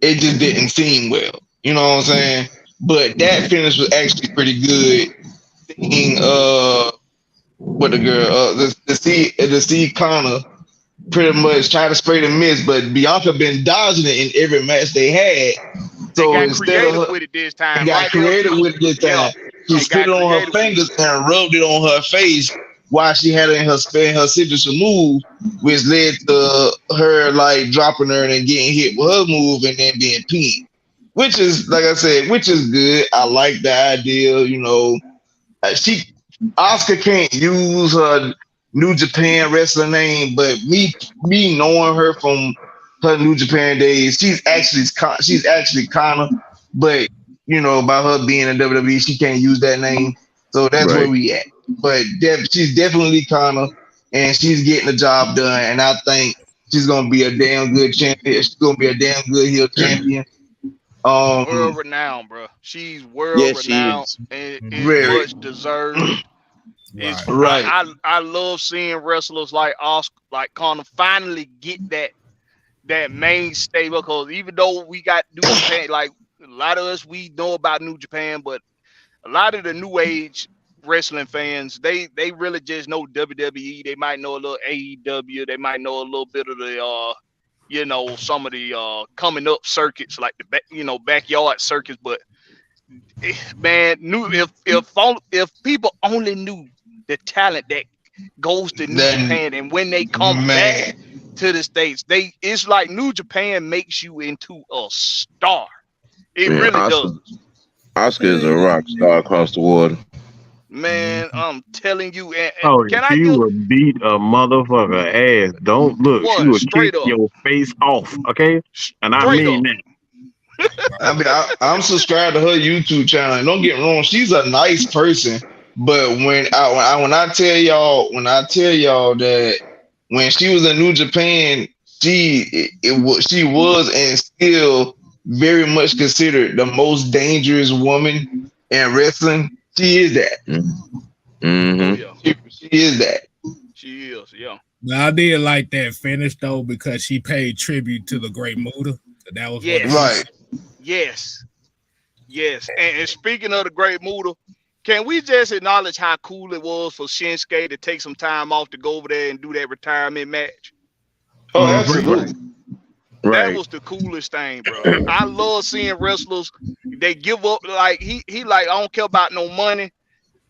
It just didn't seem well. You know what I'm saying? But that finish was actually pretty good. What the girl, the C Connor pretty much tried to spray the miss, but Bianca been dodging it in every match they had. So instead of her, with it this time, got creative with it this time. She spit it on her fingers and rubbed it on her face while she had it in her signature move, which led to her like dropping her and then getting hit with her move and then being pinned. Which is, like I said, which is good. I like the idea, you know. Asuka can't use her New Japan wrestling name, but me knowing her from her New Japan days, she's actually Kana, but you know, by her being in WWE, she can't use that name. So that's where we at. But she's definitely Kana, and she's getting the job done. And I think she's gonna be a damn good champion. She's gonna be a damn good heel champion. World renowned, bro. She's world renowned and much deserved. Right. I love seeing wrestlers like Asuka, like Connor, finally get that mainstay, because even though we got New Japan, like a lot of us, we know about New Japan, but a lot of the new age wrestling fans, they really just know WWE. They might know a little AEW. They might know a little bit of the some of the coming up circuits, like the backyard circuits. But man, if people only knew the talent that goes to New Japan, and when they come back to the States, it's like New Japan makes you into a star. It really does. Asuka is a rock star across the water. Man, I'm telling you. She would beat a motherfucker ass. Don't look. She would kick your face off. Okay, and I mean that. I mean, I'm subscribed to her YouTube channel. And don't get me wrong, she's a nice person. But when I tell y'all that when she was in New Japan, she was and still very much considered the most dangerous woman in wrestling. She is that. Mm-hmm. Yeah, She is that. she is. Yeah. But I did like that finish though because she paid tribute to the Great Muta. That was one of Yes. Right. Yes. Yes. And speaking of the Great Muta, can we just acknowledge how cool it was for Shinsuke to take some time off to go over there and do that retirement match? Oh, Mhm. absolutely. That Right. was the coolest thing, bro. I love seeing wrestlers. They give up like he like I don't care about no money.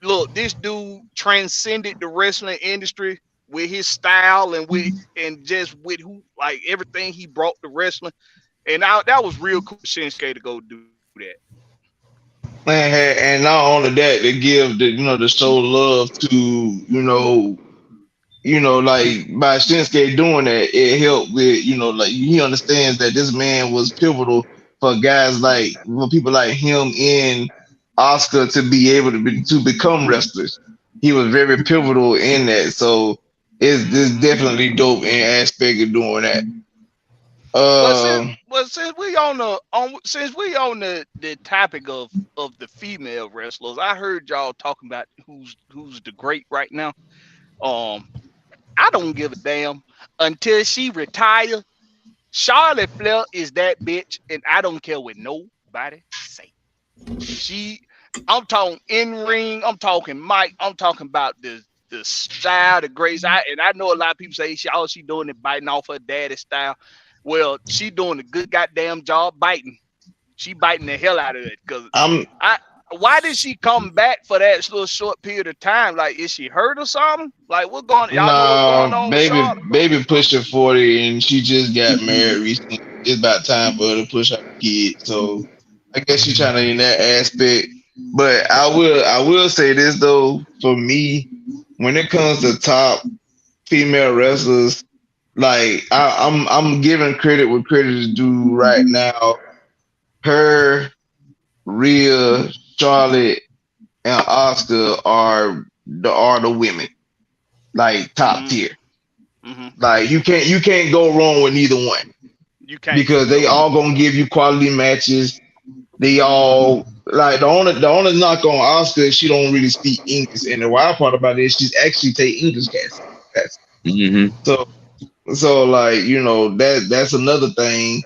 Look, this dude transcended the wrestling industry with his style and just with who like everything he brought to wrestling. And that was real cool, Shinsuke, to go do that. And not only that, they give the show love to like by Shinsuke doing that, it helped with like he understands that this man was pivotal for guys like people like him and Oscar to be able to become wrestlers. He was very pivotal in that, so it's definitely dope in aspect of doing that. But Uh, since we on the topic of the female wrestlers, I heard y'all talking about who's the great right now. I don't give a damn until she retire. Charlotte Flair is that bitch, and I don't care what nobody say. I'm talking in ring. I'm talking mic. I'm talking about the style, the grace. I know a lot of people say all she doing is biting off her daddy style. Well, she doing a good goddamn job biting. She biting the hell out of it. Cause I'm why did she come back for that little short period of time? Like, is she hurt or something? Like, y'all know what's going on with Charlotte? baby pushing 40 and she just got married recently. It's about time for her to push her kid. So I guess she's trying to in that aspect. But I will say this though, for me, when it comes to top female wrestlers, like I'm giving credit where credit is due right now. Her, Rhea, Charlotte, and Oscar are the women, like top tier. Mm-hmm. Like you can't go wrong with neither one You can't, because they all gonna give you quality matches. They all like the only knock on Oscar is she don't really speak English, and the wild part about it is she's actually take English classes. Mm-hmm. So like that's another thing.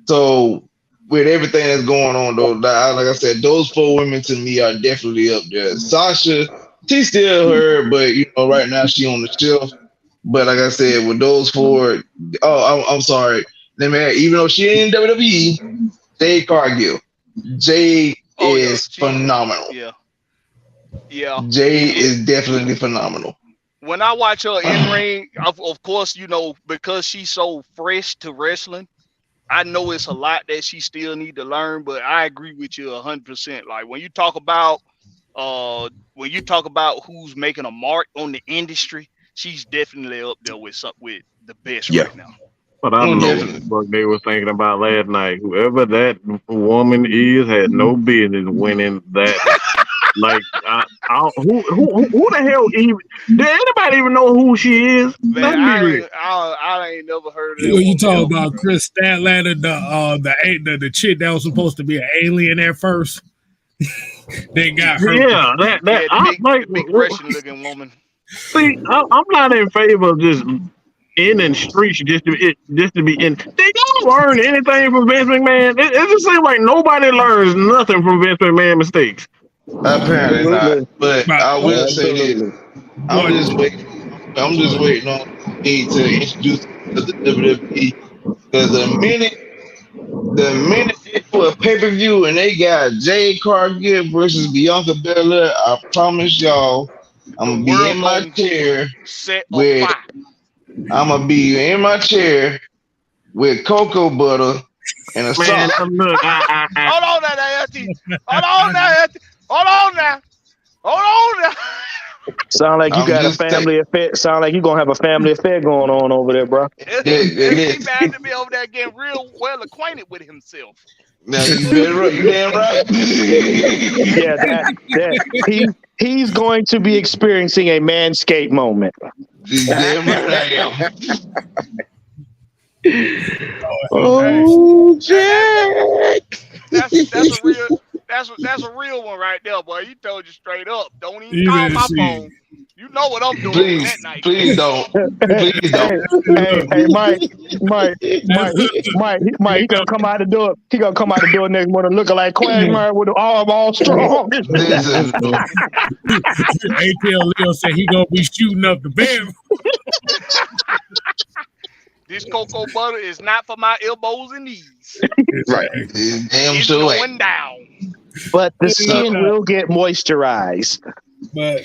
So with everything that's going on though, like I said, those four women to me are definitely up there. Sasha, she's still her, but right now she on the shelf. But like I said, with those four, I'm sorry. Let me add, even though she ain't in WWE, Jade Cargill. Jade is phenomenal. Yeah. Jade is definitely phenomenal. When I watch her in ring, of course, because she's so fresh to wrestling, I know it's a lot that she still need to learn, but I agree with you 100%. Like when you talk about who's making a mark on the industry, she's definitely up there with the best right now. But I don't know what they were thinking about last night. Whoever that woman is had no business winning that. Like, who the hell even? Did anybody even know who she is? Man, I ain't never heard of that. You talking about Chris Statlander, the chick that was supposed to be an alien at first? They got her. Yeah, the big Russian looking woman. See, I'm not in favor of just ending streaks just to be in. Did y'all learn anything from Vince McMahon? It just seems like nobody learns nothing from Vince McMahon mistakes. Apparently not. But I will say this: I'm just waiting on me to introduce to the WWE because the minute they put a pay-per-view and they got Jade Cargill versus Bianca Belair, I promise y'all, I'm gonna be in my chair with. I'm gonna be in my chair with cocoa butter and a sauce. Hold on now. Sound like you got a family affair. Sound like you gonna have a family affair going on over there, bro. He had to be over there getting real well acquainted with himself. Now you damn right. Yeah, he's going to be experiencing a manscape moment. Damn right I am. Oh, Jack. That's that's a real one right there, boy. He told you straight up. Don't even You call didn't my see. phone. You know what I'm doing Please, that night. please don't. Please don't. Hey, Mike, he gonna come out the door. He gonna come out the door next morning looking like Quagmire with the arm all strong. Listen, ATL Leo said he gonna be shooting up the bedroom. This cocoa butter is not for my elbows and knees. Right. damn It's sure going ain't. down. But the skin will get moisturized. But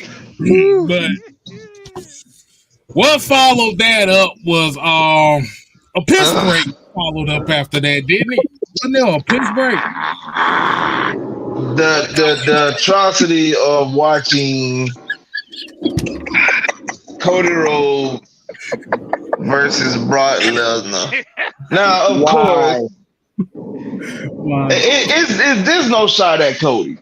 what followed that up was a piss break followed up after that, didn't it? Wasn't there a piss break? The atrocity of watching Cody Rhodes versus Brock Lesnar. Now, of course, there's no shot at Cody.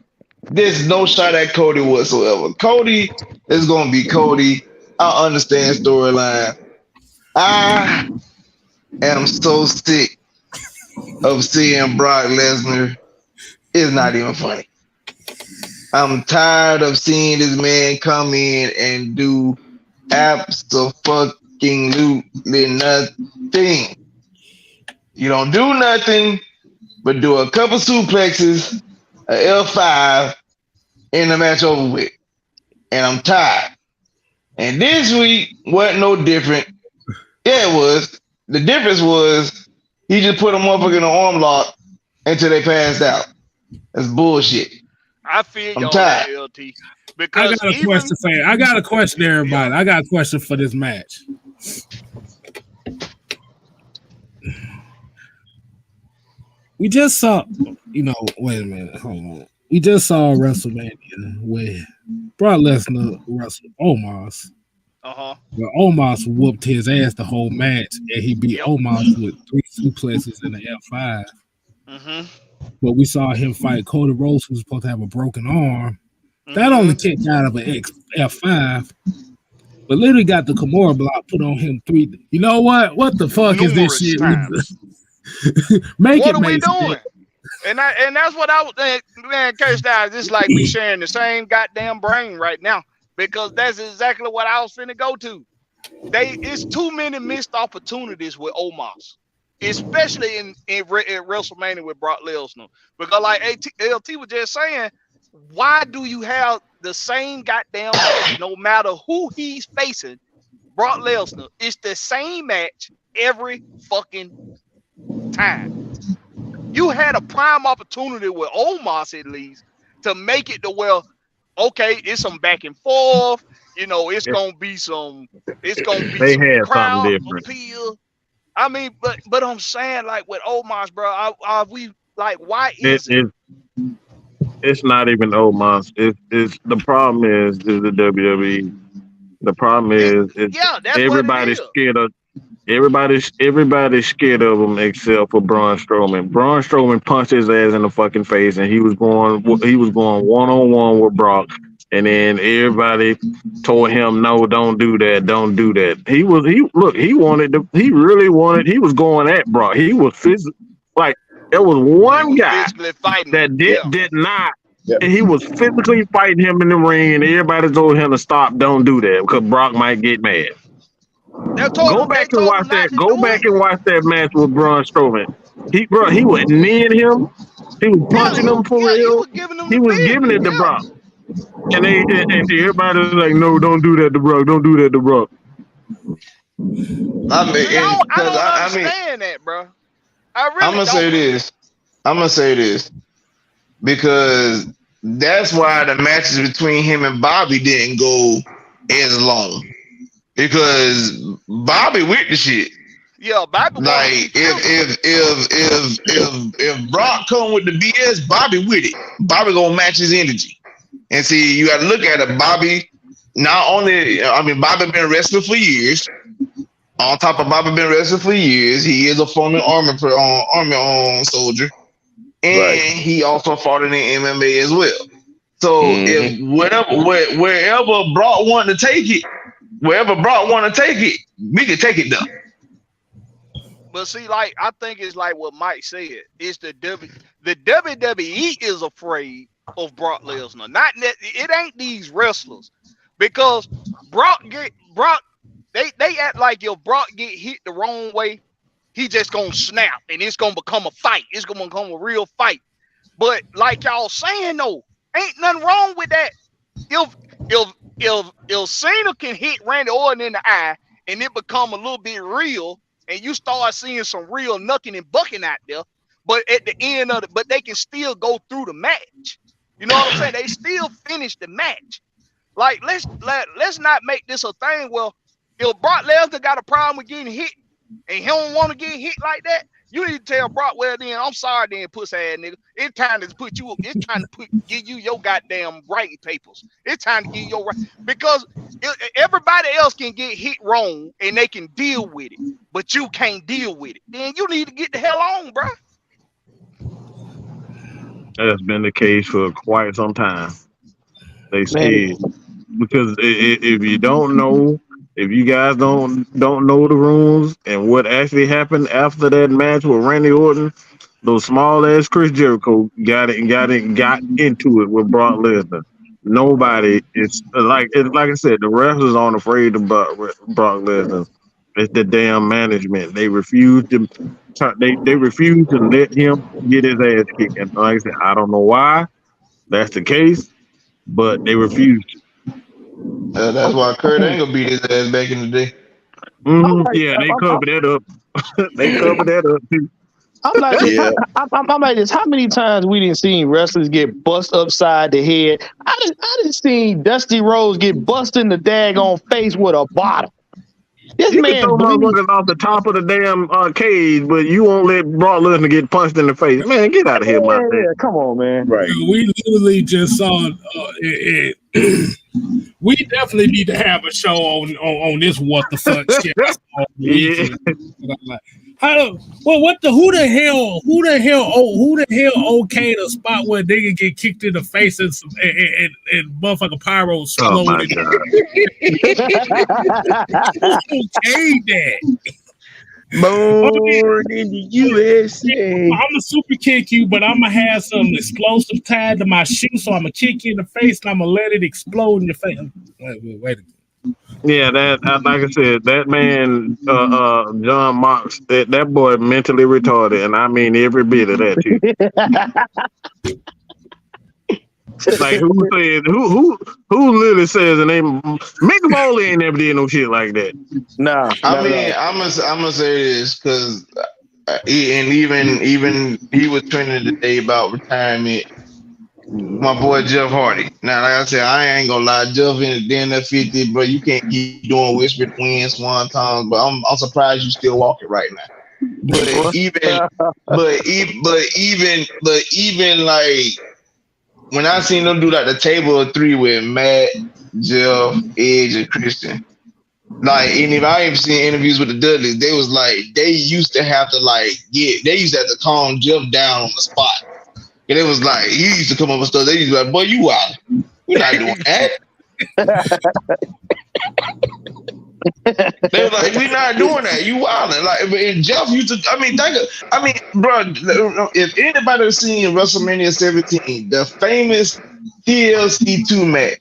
There's no shot at Cody whatsoever. Cody is going to be Cody. I understand storyline. I am so sick of seeing Brock Lesnar. It's not even funny. I'm tired of seeing this man come in and do absolutely nothing. You don't do nothing but do a couple suplexes, a L5, and the match over with. And I'm tired. And this week wasn't no different. Yeah, it was. The difference was he just put a motherfucker in an arm lock until they passed out. That's bullshit. I feel I'm y'all tired. LT. Because I got a question, everybody. I got a question for this match. We just saw, wait a minute, hold on. We just saw WrestleMania where Brock Lesnar wrestled Omos. Where Omos whooped his ass the whole match, and he beat Omos with 3 suplexes and an F5. But we saw him fight Cody Rhodes, who was supposed to have a broken arm. That only kicked out of an F5. But literally got the Kimura block put on him 3. You know what? What the fuck is this shit? What are we doing? And that's what I was saying, man, Curse Down. This is like we sharing the same goddamn brain right now. Because that's exactly what I was finna go to. It's too many missed opportunities with Omos. Especially in WrestleMania with Brock Lesnar. Because like LT was just saying, why do you have the same goddamn match no matter who he's facing? Brock Lesnar, it's the same match every fucking time. You had a prime opportunity with Omos at least to make it to where, okay, it's some back and forth. It's gonna be some crowd appeal. I mean, but I'm saying, like with Omos, bro, are we like, why is it? It's not even Omos. It's the problem is the WWE. The problem is that's everybody's what it is. scared of. Everybody's scared of him except for Braun Strowman. Braun Strowman punched his ass in the fucking face, and he was going one-on-one with Brock. And then everybody told him, "No, don't do that. Don't do that." He was going at Brock. He was like, there was one guy that did not. Yeah. And he was physically fighting him in the ring, and everybody told him to stop. Don't do that because Brock might get mad. Go back and watch that match with Braun Strowman. He was kneeing him. He was punching him for real. He was giving it to Brock. And everybody was like, "No, don't do that to Brock. Don't do that to Brock." I don't understand that, bro. I'm gonna say this because that's why the matches between him and Bobby didn't go as long. Because Bobby with the shit. Yeah, Bobby. Like if Brock come with the BS, Bobby with it. Bobby gonna match his energy. And see, you got to look at it. Bobby, Bobby been wrestling for years. On top of Bobby been wrestling for years, he is a former army soldier, and he also fought in the MMA as well. So if wherever Brock wanted to take it, we can take it though. But see, like I think it's like what Mike said. It's the the WWE is afraid of Brock Lesnar. It ain't these wrestlers, because Brock, they act like if Brock get hit the wrong way, he just gonna snap and it's gonna become a fight. It's gonna become a real fight. But like y'all saying though, ain't nothing wrong with that. If Cena can hit Randy Orton in the eye and it become a little bit real, and you start seeing some real knucking and bucking out there, but at the end of it, but they can still go through the match. You know what I'm saying? They still finish the match. Like let's not make this a thing where if Brock Lesnar got a problem with getting hit and he don't want to get hit like that, you need to tell Brock, well then, I'm sorry then, pussy ass nigga. It's trying to give you your goddamn writing papers. It's time to give you your right, because everybody else can get hit wrong and they can deal with it, but you can't deal with it. Then you need to get the hell on, bro. That's been the case for quite some time. They scared because if you don't know, if you guys don't know the rules and what actually happened after that match with Randy Orton, those small ass Chris Jericho got into it with Brock Lesnar. Nobody, it's like I said, the wrestlers aren't afraid of Brock Lesnar. It's the damn management. They refuse to. They refuse to let him get his ass kicked. And like I said, I don't know why that's the case, but they refuse to. That's why Kurt Angle beat his ass back in the day. Mm-hmm. Yeah, they covered that up. They covered that up too. I'm like this. How many times we didn't see wrestlers get bust upside the head? I didn't see Dusty Rhodes get bust in the daggone face with a bottle. This you man can throw motherfuckers off the top of the damn cage, but you won't let Brock Lesnar get punched in the face. Man, get out of here, my man. Come on, man. Right. We literally just saw we definitely need to have a show on this what the fuck shit. Yeah. Who the hell okayed a spot where they could get kicked in the face and motherfucking pyro explode? Oh my god! Okay, that. Born in the USA. I'm gonna super kick you, but I'm gonna have some explosive tied to my shoe, so I'm gonna kick you in the face and I'm gonna let it explode in your face. Wait a minute. Yeah, that like I said, that man, John Mox, that boy mentally retarded, and I mean every bit of that too. Like who literally says the name? Mick Foley ain't never did no shit like that. Nah. I mean, I'm gonna say this because even he was trending today about retirement. My boy Jeff Hardy. Now, like I said, I ain't gonna lie, Jeff in the den at 50, bro. You can't keep doing whispered twins, swan times, but I'm surprised you still walking right now. But even like when I seen them do like the table of three with Matt, Jeff, Edge, and Christian. Like, and if I even seen interviews with the Dudleys, they was like they used to have to calm Jeff down on the spot. And it was like, he used to come up with stuff. They used to be like, boy, you wild. We're not doing that. They were like, we're not doing that. You wilding. Like, and Jeff used to, bro, if anybody has seen WrestleMania 17, the famous TLC 2 match.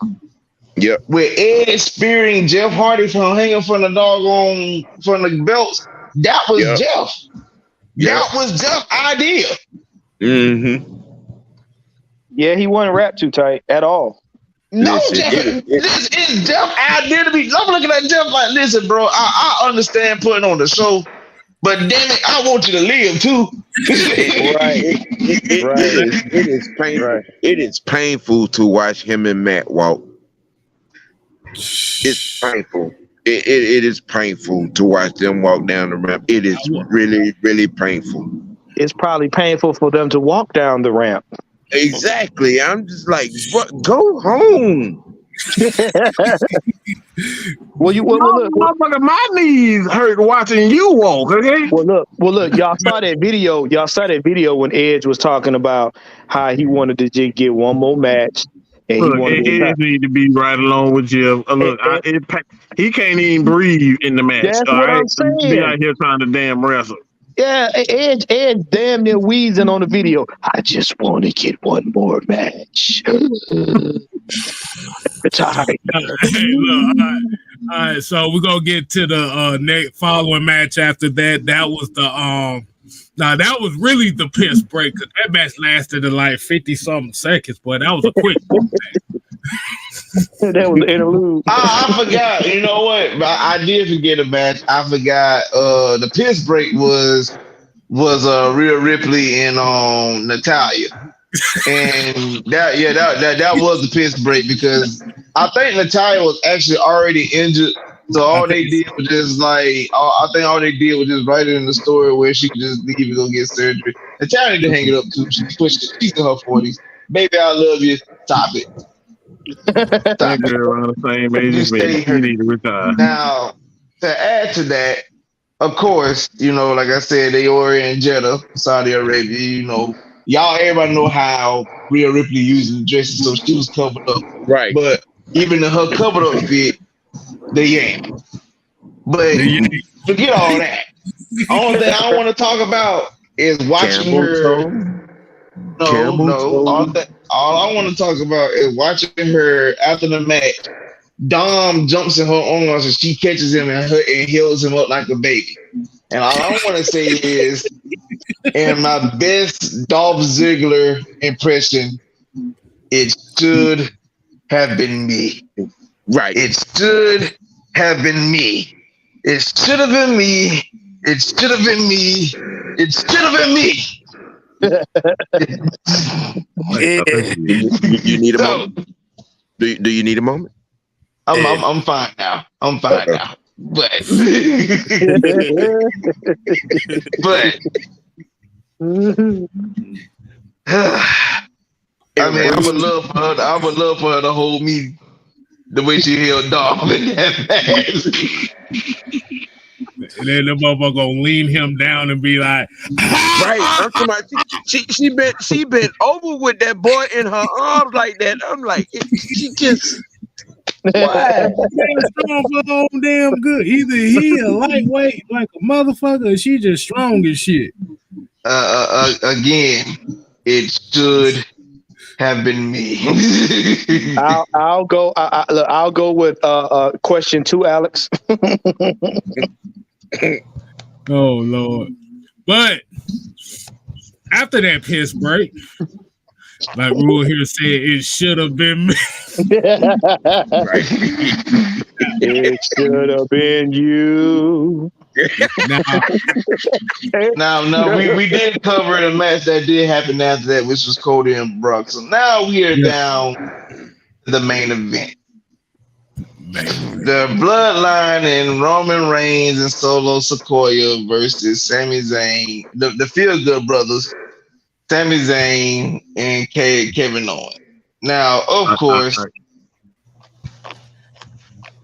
Yep. With Edge spearing Jeff Hardy from hanging from the belts, that was Jeff. That was Jeff's idea. Mm-hmm. Yeah, he wasn't wrapped too tight at all. No, Jeff, this is Jeff idea to be. I'm looking at Jeff like, listen, bro, I understand putting on the show, but damn it, I want you to live too. Right. It is painful. Right. It is painful to watch him and Matt walk. It's painful. It is painful to watch them walk down the ramp. It is really, really painful. It's probably painful for them to walk down the ramp. Exactly. I'm just like, go home. Look, motherfucker, my knees hurt watching you walk. Okay. Well, look. Y'all saw that video. When Edge was talking about how he wanted to just get one more match. And Edge need to be right along with Jeff. He can't even breathe in the match. That's what I'm saying. Be out here trying to damn wrestle. Yeah, Edge damn near wheezing on the video. I just want to get one more match. Retire. Hey, look, all right, so we're gonna get to the next following match after that. That was the that was really the piss break because that match lasted in like 50-something seconds, but that was a quick That was the interlude. I forgot. You know what? I did forget a match. I forgot. The piss break was Rhea Ripley and Natalia, and that was the piss break because I think Natalia was actually already injured. So all they did was just I think all they did was just write it in the story where she could just leave and go get surgery. Natalia need to hang it up too. She's in her 40s. Baby, I love you. Stop it. That girl around the same age as me. You need to retire. Now, to add to that, of course, like I said, they were in Jeddah, Saudi Arabia. Everybody know how Rhea Ripley uses the dresses, so she was covered up. Right. But even in her covered up fit, they ain't. But forget all that. Only thing I want to talk about is watching her. All I want to talk about is watching her after the match. Dom jumps in her arms and she catches him and heals him up like a baby. And all I want to say is, in my best Dolph Ziggler impression, it should have been me. Right. It should have been me. It should have been me. It should have been me. It should have been me. You need a moment? Do you need a moment? I'm fine now. I'm fine now. But I mean, I would love for her to hold me the way she held Dolph in that match. And then the motherfucker gonna lean him down and be like, right. I'm talking about she bent over with that boy in her arms like that. I'm like, she just why? Strong for her own damn good. Either he a lightweight like a motherfucker, or she just strong as shit. Again, it should have been me. I'll go. I'll go with question 2, Alex. Oh Lord! But after that piss break, like Rule here said, it should have been me. It should have been you. Now, we did cover the match that did happen after that, which was Cody and Brock. So now we are down to the main event. The Bloodline and Roman Reigns and Solo Sikoa versus Sami Zayn, the Feel Good Brothers, Sami Zayn and Kevin Owens. Now, of course.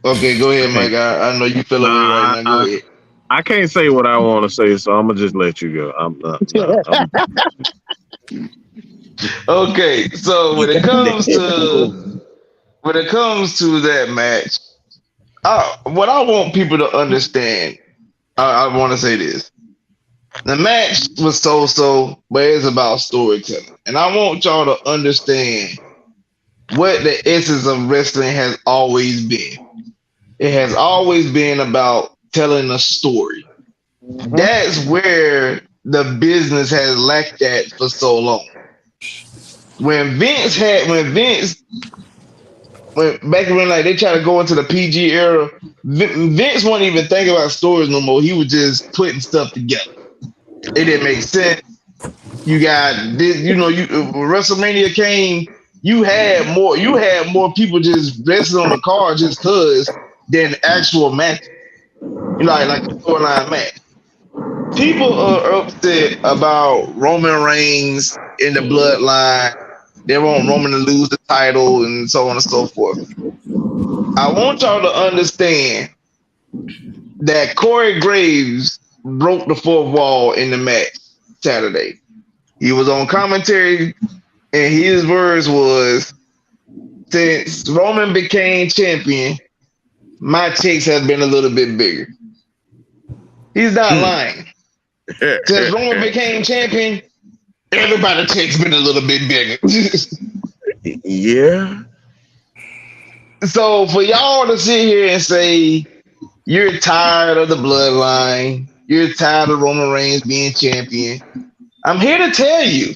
Okay, go ahead, Mike. I know you feel away right now. Go ahead. I can't say what I want to say, so I'm gonna just let you go. Okay, so when it comes to that match, what I want people to understand, I want to say this: the match was so, but it's about storytelling, and I want y'all to understand what the essence of wrestling has always been. It has always been about telling a story. Mm-hmm. That's where the business has lacked that for so long. When back when like they try to go into the PG era, Vince wouldn't even think about stories no more. He was just putting stuff together. It didn't make sense. You got this, when WrestleMania came, you had more people just wrestling on the card just cause than actual match. Like a storyline match. People are upset about Roman Reigns in the Bloodline. They want Roman to lose the title and so on and so forth. I want y'all to understand that Corey Graves broke the fourth wall in the match Saturday. He was on commentary and his words was, since Roman became champion, my checks have been a little bit bigger. He's not lying. Since Roman became champion, everybody's check's been a little bit bigger. Yeah. So for y'all to sit here and say you're tired of the bloodline, you're tired of Roman Reigns being champion, I'm here to tell you,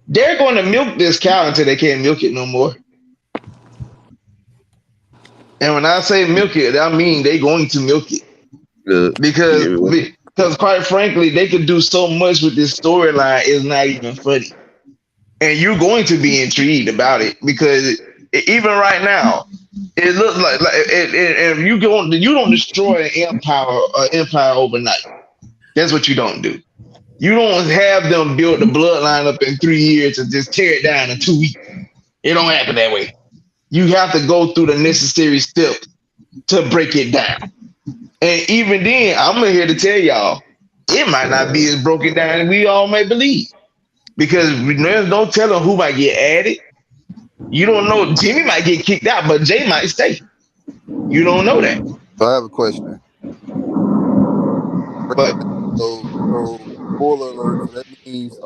they're going to milk this cow until they can't milk it no more. And when I say milk it, I mean they're going to milk it. Because quite frankly, they could do so much with this storyline, it's not even funny. And you're going to be intrigued about it because even right now, it looks like if you don't destroy an empire overnight. That's what you don't do. You don't have them build the bloodline up in 3 years and just tear it down in 2 weeks. It don't happen that way. You have to go through the necessary steps to break it down. And even then, I'm here to tell y'all, it might not be as broken down as we all may believe. Because there's no telling who might get added. You don't know. Jimmy might get kicked out, but Jay might stay. You don't know that. So I have a question. But so spoiler alert. So that means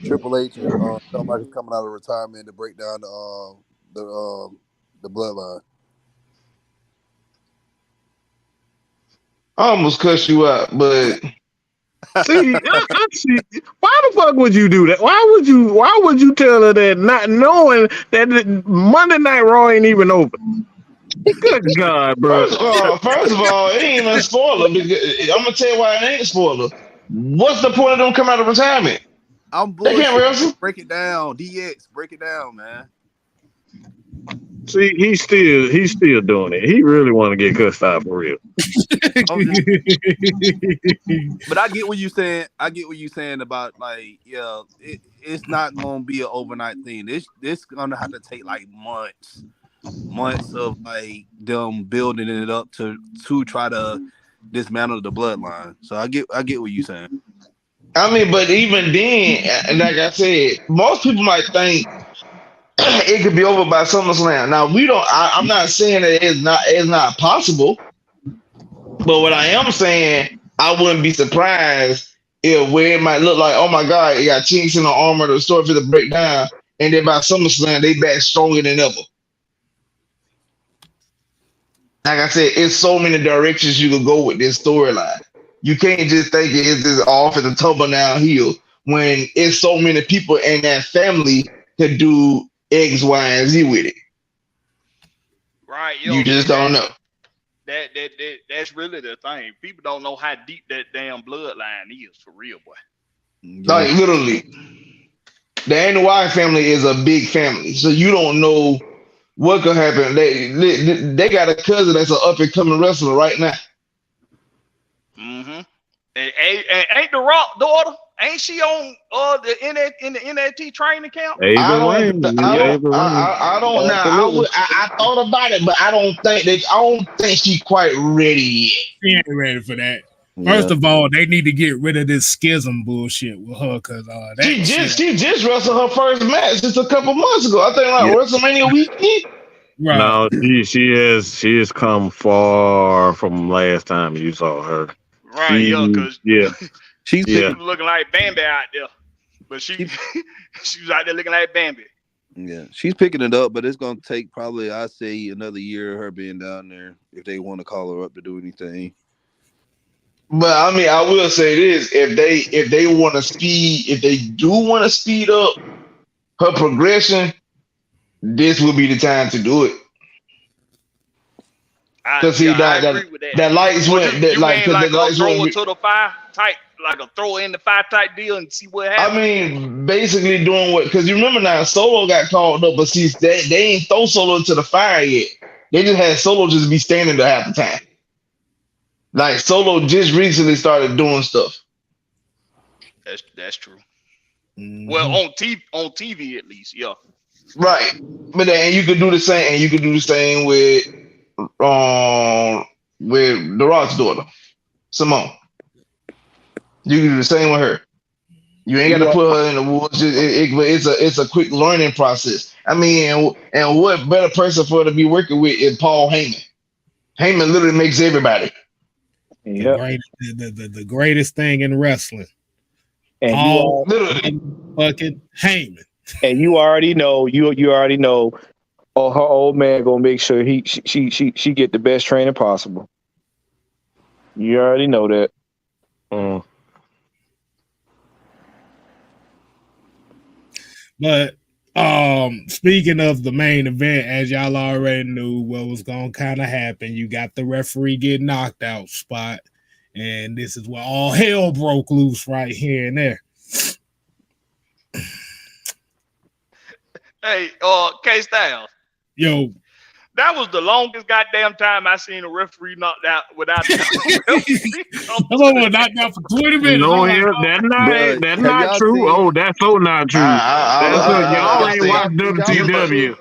Triple H and Shawn Michaels coming out of retirement to break down the bloodline. I almost cussed you out, but See, why the fuck would you do that? Why would you tell her that not knowing that Monday Night Raw ain't even open? Good God, bro. First of all, it ain't even a spoiler. I'm gonna tell you why it ain't a spoiler. What's the point of them coming out of retirement? I'm They can't wrestle. break it down. DX, break it down, man. See, he's still doing it. He really want to get cussed out for real. But I get what you're saying. I get what you're saying about like, yeah, it's not gonna be an overnight thing. This gonna have to take like months of like them building it up to try to dismantle the bloodline. So I get what you're saying. I mean, but even then, like I said, most people might think it could be over by SummerSlam. Now I'm not saying that it's not possible. But what I am saying, I wouldn't be surprised if where it might look like, oh my God, it got chinks in the armor, the story for the breakdown, and then by SummerSlam, they back stronger than ever. Like I said, it's so many directions you could go with this storyline. You can't just think it's just off at the tumble downhill when it's so many people in that family to do X, Y, and Z with it. Right. You just don't know. That's really the thing. People don't know how deep that damn bloodline is for real, boy. Like literally, the NY family is a big family, so you don't know what could happen. They got a cousin that's an up and coming wrestler right now. Mm-hmm. And ain't the Rock daughter? Ain't she on in the NXT training camp? I thought about it, but I don't think she quite ready yet. She ain't ready for that. First of all, they need to get rid of this schism bullshit with her because she just wrestled her first match just a couple months ago. I think WrestleMania weekend. Right. No, she has come far from last time you saw her. Right, because she's looking like Bambi out there, but she was out there looking like Bambi. Yeah, she's picking it up, but it's gonna take probably, I say, another year of her being down there if they want to call her up to do anything. But I mean, I will say this: if they want to if they do want to speed up her progression, this will be the time to do it. Because that lights went. That like the lights throw it to the fire type, like a throw in the fire type deal, and see what happens. I mean, basically doing what? Because you remember now, Solo got called up, but see, they ain't throw Solo to the fire yet. They just had Solo just be standing there half the time. Like Solo just recently started doing stuff. That's true. Mm-hmm. Well, on TV at least, yeah. Right, but then you could do the same, and you could do the same with The Rock's daughter, Simone. You can do the same with her. You ain't got to put her in the woods. It's a quick learning process. I mean, and what better person for her to be working with is Paul Heyman. Heyman literally makes everybody. Yep. The greatest thing in wrestling. And Paul Literally. fucking Heyman. and you already know, you already know, oh, her old man gonna make sure she get the best training possible. You already know that. But speaking of the main event, as y'all already knew what was gonna kind of happen, you got the referee get knocked out spot, and this is where all hell broke loose right here and there. Hey, K Styles. Yo, That was the longest goddamn time I seen a referee knocked out without a referee. I'm over knocked out for 20 minutes. No, I'm like, that's Bruh, not have not y'all true. seen- Oh, that's so not true. Y'all ain't watched WCW.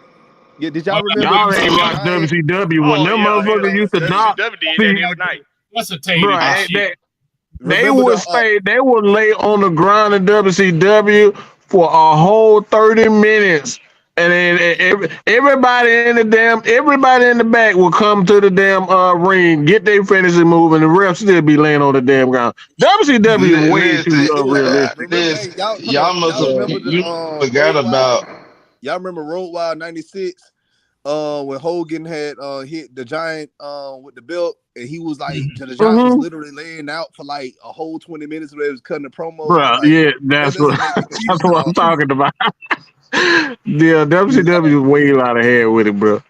Yeah, did y'all remember? Y'all ain't watched WCW when them motherfuckers used to knock. WCW did that every night. That's a tainted Bruh, shit. they Remember would the, they would lay on the ground in WCW for a whole 30 minutes. And then everybody in the back will come to the damn ring, get their fantasy move, and the refs still be laying on the damn ground. WCW is way too unrealistic. Y'all must have forgot about. Y'all remember Road Wild '96? When Hogan had hit the Giant with the belt, and he was like, the Giant was literally laying out for like a whole 20 minutes where he was cutting the promo. Bruh, Like, yeah, that's what I'm talking about. Yeah, WCW is way out of hand with it, bro.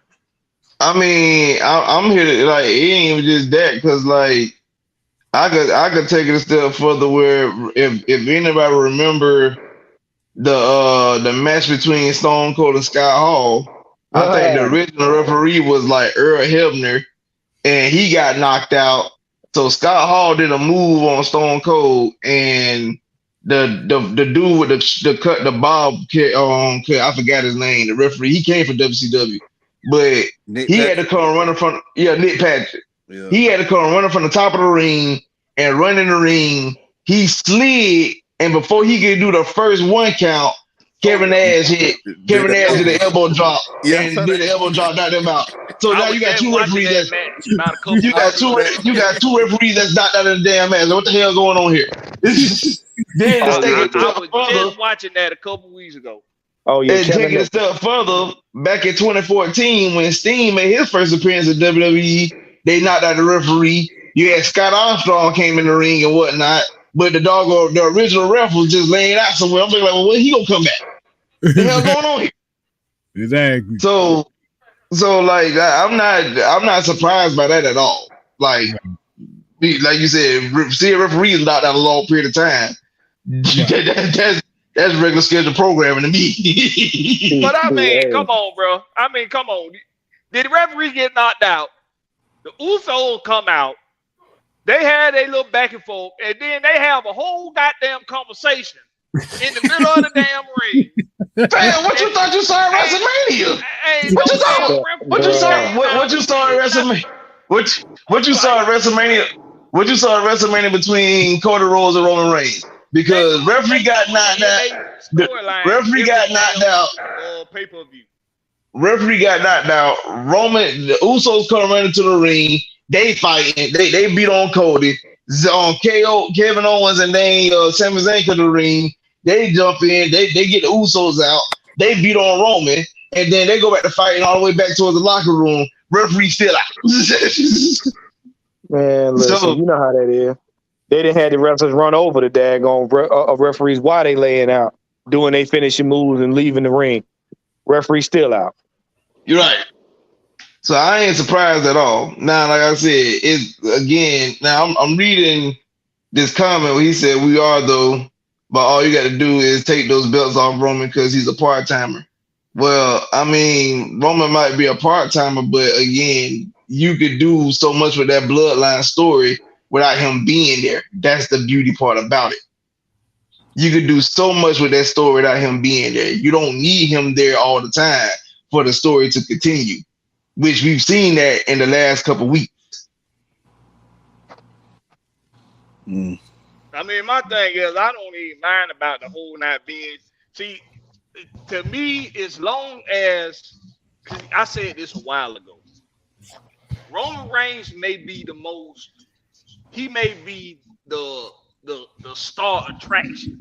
I mean, I'm here to like it ain't even just that because like I could take it a step further where if anybody remember the match between Stone Cold and Scott Hall, I think the original referee was like Earl Hebner, and he got knocked out. So Scott Hall did a move on Stone Cold, and the dude with the bob, I forgot his name. The referee, he came from WCW, but he had to come running from Nick Patrick. Yeah. He had to come running from the top of the ring and run in the ring. He slid, and before he could do the first one count, Kevin Nash did the elbow drop and did the elbow drop, knocked him out. So now you got two referees you got two referees that's knocked out of the damn match. What the hell going on here? Then I was just watching that a couple weeks ago. Oh yeah, and take it a step further, back in 2014 when Steen made his first appearance at WWE, they knocked out the referee. You had Scott Armstrong came in the ring and whatnot, but the original ref was just laying out somewhere. I'm thinking like, well, when he gonna come back? What the hell going on here? Exactly. So like I'm not surprised by that at all. Like you said, see a referee knocked out a long period of time. That's regular scheduled programming to me. But I mean, come on, bro. Come on. Did the referee get knocked out? The Usos come out. They had a little back and forth, and then they have a whole goddamn conversation in the middle of the damn ring. Man, what you thought you saw at WrestleMania? What you saw at WrestleMania? What you saw at WrestleMania? What you saw at WrestleMania between Cody Rhodes and Roman Reigns? Because referee got knocked out. Referee got knocked out. Pay-per-view. Referee got knocked out. The Usos come running to the ring. They fighting. They beat on Cody. On KO, Kevin Owens and then Sami Zayn to the ring. They jump in. They get the Usos out. They beat on Roman, and then they go back to fighting all the way back towards the locker room. Referee still out. Man, listen, you know how that is. They didn't have the wrestlers run over the daggone referees while they laying out, doing they finishing moves and leaving the ring. Referee still out. You're right. So I ain't surprised at all. Now, like I said, it's again. Now I'm reading this comment where he said, "We are though, but all you got to do is take those belts off Roman because he's a part timer." Well, I mean, Roman might be a part timer, but again, you could do so much with that bloodline story without him being there. That's the beauty part about it. You could do so much with that story without him being there. You don't need him there all the time for the story to continue, which we've seen that in the last couple of weeks. I mean, my thing is, I don't even mind about the whole not being. See, to me, as long as I said this a while ago, Roman Reigns may be the most he may be the star attraction.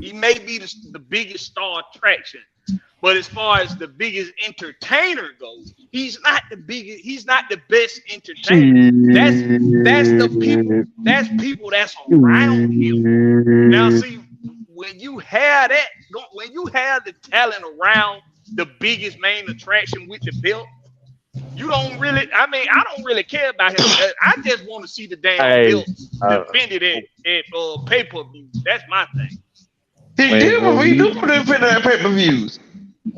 He may be the biggest star attraction. But as far as the biggest entertainer goes, he's not the biggest. He's not the best entertainer. That's the people. That's people that's around him. Now, see, when you have that, when you have the talent around the biggest main attraction with the belt, you don't really. I mean, I don't really care about him. I just want to see the damn belt defended at pay-per-view. That's my thing. He do put it at pay-per-views.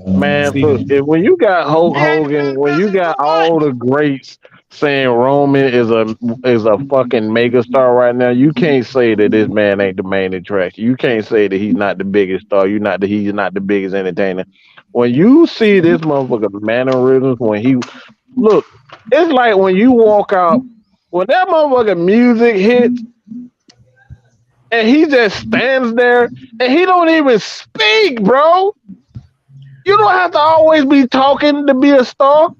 Man, look, when you got Hulk Hogan, when you got all the greats saying Roman is a fucking megastar right now, you can't say that this man ain't the main attraction. You can't say that he's not the biggest star. He's not the biggest entertainer. When you see this motherfucker mannerisms, when he look, it's like when you walk out, when that motherfucker music hits, and he just stands there and he don't even speak, bro. You don't have to always be talking to be a star.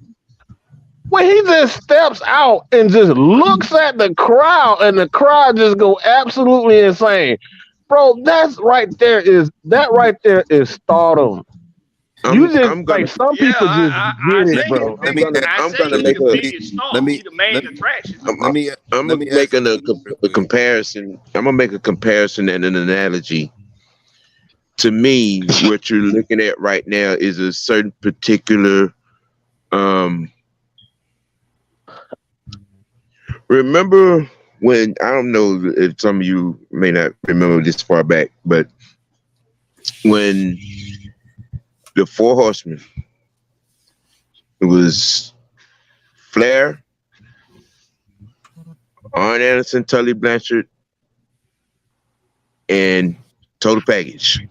When he just steps out and just looks at the crowd and the crowd just go absolutely insane. Bro, that right there is stardom. Some people just get it, bro. I'm gonna make a comparison. I'm gonna make a comparison and an analogy. To me, what you're looking at right now is a certain particular. Remember when, I don't know if some of you may not remember this far back, but when the Four Horsemen, it was Flair, Arn Anderson, Tully Blanchard, and Total Package.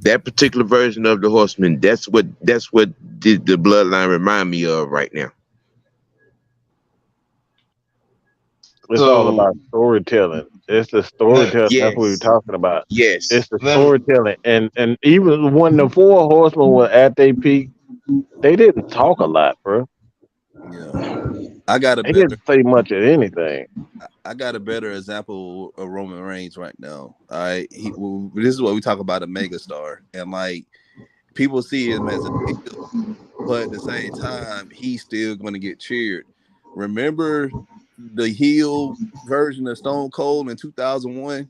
That particular version of the Horsemen, that's what the bloodline remind me of right now. It's all about storytelling. It's the storytelling. Yes. That's what we're talking about. Yes, it's the storytelling. And even when the Four Horsemen were at their peak, they didn't talk a lot, bro. Yeah, they didn't say much of anything. I got a better example of Roman Reigns right now. All right, this is what we talk about, a megastar, and like people see him as a heel, but at the same time, he's still going to get cheered. Remember the heel version of Stone Cold in 2001?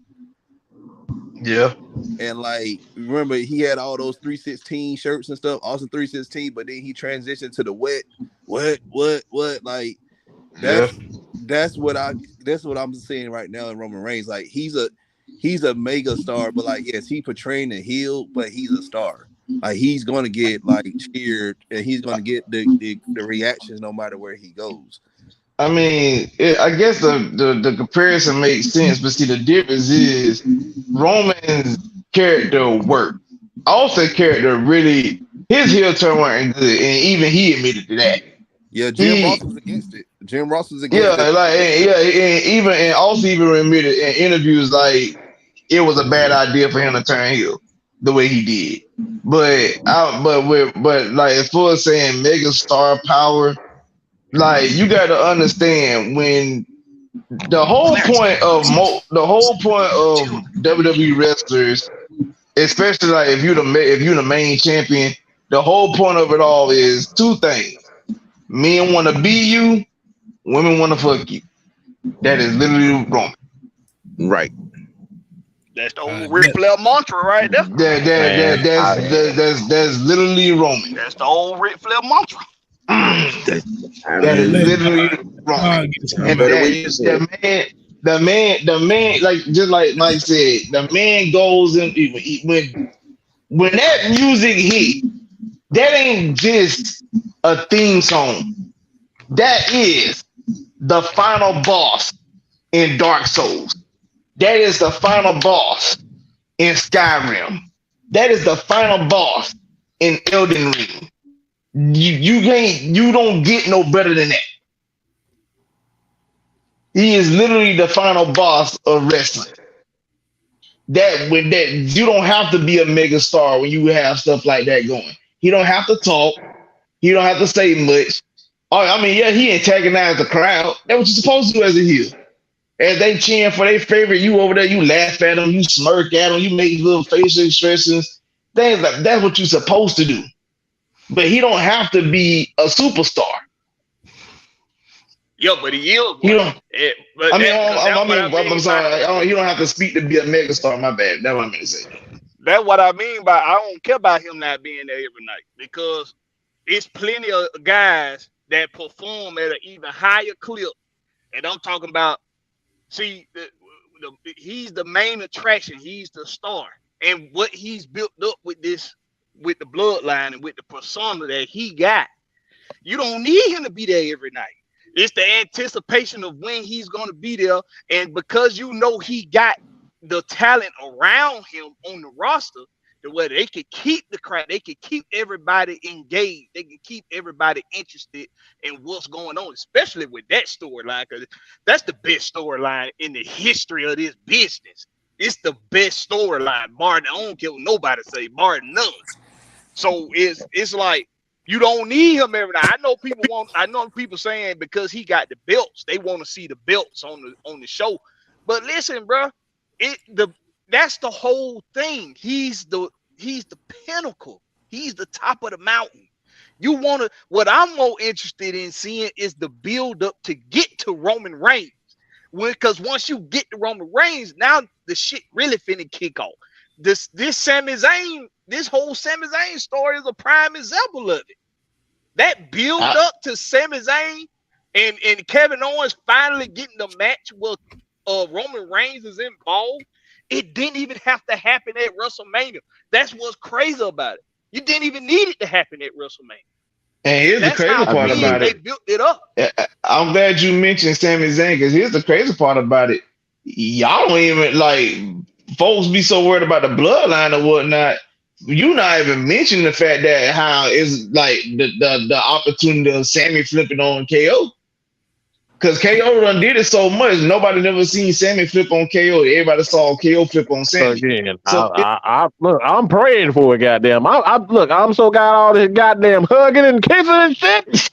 Yeah. And like, remember he had all those 316 shirts and stuff, Austin 316, but then he transitioned to the what? Like that's what I'm seeing right now in Roman Reigns. Like he's a mega star, but like, yes, he portraying a heel, but he's a star. Like he's gonna get like cheered and he's gonna get the reactions no matter where he goes. I mean, I guess the comparison makes sense, but see, the difference is Roman's character worked. Austin's character really, his heel turn wasn't good, and even he admitted to that. Yeah, Jim Ross was against it. And Austin even admitted in interviews like it was a bad idea for him to turn heel the way he did. But like as far as saying mega star power. Like you got to understand when the whole point of WWE wrestlers, especially like if you're the main champion, the whole point of it all is two things: men want to be you, women want to fuck you. That is literally Roman. Right. That's the old Ric Flair mantra right there. That's literally Roman. That's the old Ric Flair mantra. That is literally wrong. And the man, like just like Mike said, the man goes in when that music hit. That ain't just a theme song. That is the final boss in Dark Souls. That is the final boss in Skyrim. That is the final boss in Elden Ring. You don't get no better than that. He is literally the final boss of wrestling. That you don't have to be a mega star when you have stuff like that going. He don't have to talk. He don't have to say much. Oh, I mean, yeah, he antagonized the crowd. That's what you're supposed to do as a heel. As they cheering for their favorite, you over there, you laugh at them, you smirk at them, you make little facial expressions. Things like that's what you're supposed to do. But he don't have to be a superstar. Yeah, but he is. You don't. But I'm sorry. You don't have to speak to be a megastar. My bad. That's what I meant to say. That's what I mean by I don't care about him not being there every night, because it's plenty of guys that perform at an even higher clip. And I'm talking about, see, he's the main attraction. He's the star. And what he's built up with this, with the bloodline and with the persona that he got, you don't need him to be there every night. It's the anticipation of when he's going to be there. And because you know he got the talent around him on the roster, to where they could keep the crowd, they could keep everybody engaged, they can keep everybody interested in what's going on, especially with that storyline, because that's the best storyline in the history of this business. It's the best storyline, Martin. I don't care what nobody say, Martin none. So it's like you don't need him every night. I know people saying because he got the belts, they want to see the belts on the show. But listen, bro, that's the whole thing. He's the pinnacle. He's the top of the mountain. What I'm more interested in seeing is the build up to get to Roman Reigns. Because once you get to Roman Reigns, now the shit really finna kick off. This Sami Zayn, this whole Sami Zayn story is a prime example of it. That build up to Sami Zayn and Kevin Owens finally getting the match with Roman Reigns is involved. It didn't even have to happen at WrestleMania. That's what's crazy about it. You didn't even need it to happen at WrestleMania. And here's the crazy part about it. They built it up. I'm glad you mentioned Sami Zayn, because here's the crazy part about it. Y'all don't even, like, folks be so worried about the bloodline or whatnot. You not even mentioning the fact that how it's like the opportunity of Sammy flipping on KO. Because KO done did it so much, nobody never seen Sammy flip on KO. Everybody saw KO flip on Sammy. Again, look, I'm praying for it, goddamn. I'm so got all this goddamn hugging and kissing and shit.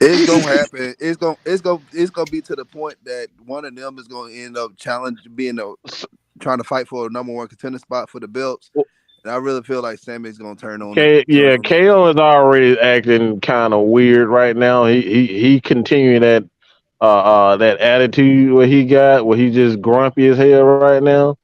It's gonna happen. It's gonna be to the point that one of them is gonna end up trying to fight for a number one contender spot for the belts. And I really feel like Sammy's gonna turn on. KO is already acting kind of weird right now. He continuing that attitude where he's just grumpy as hell right now.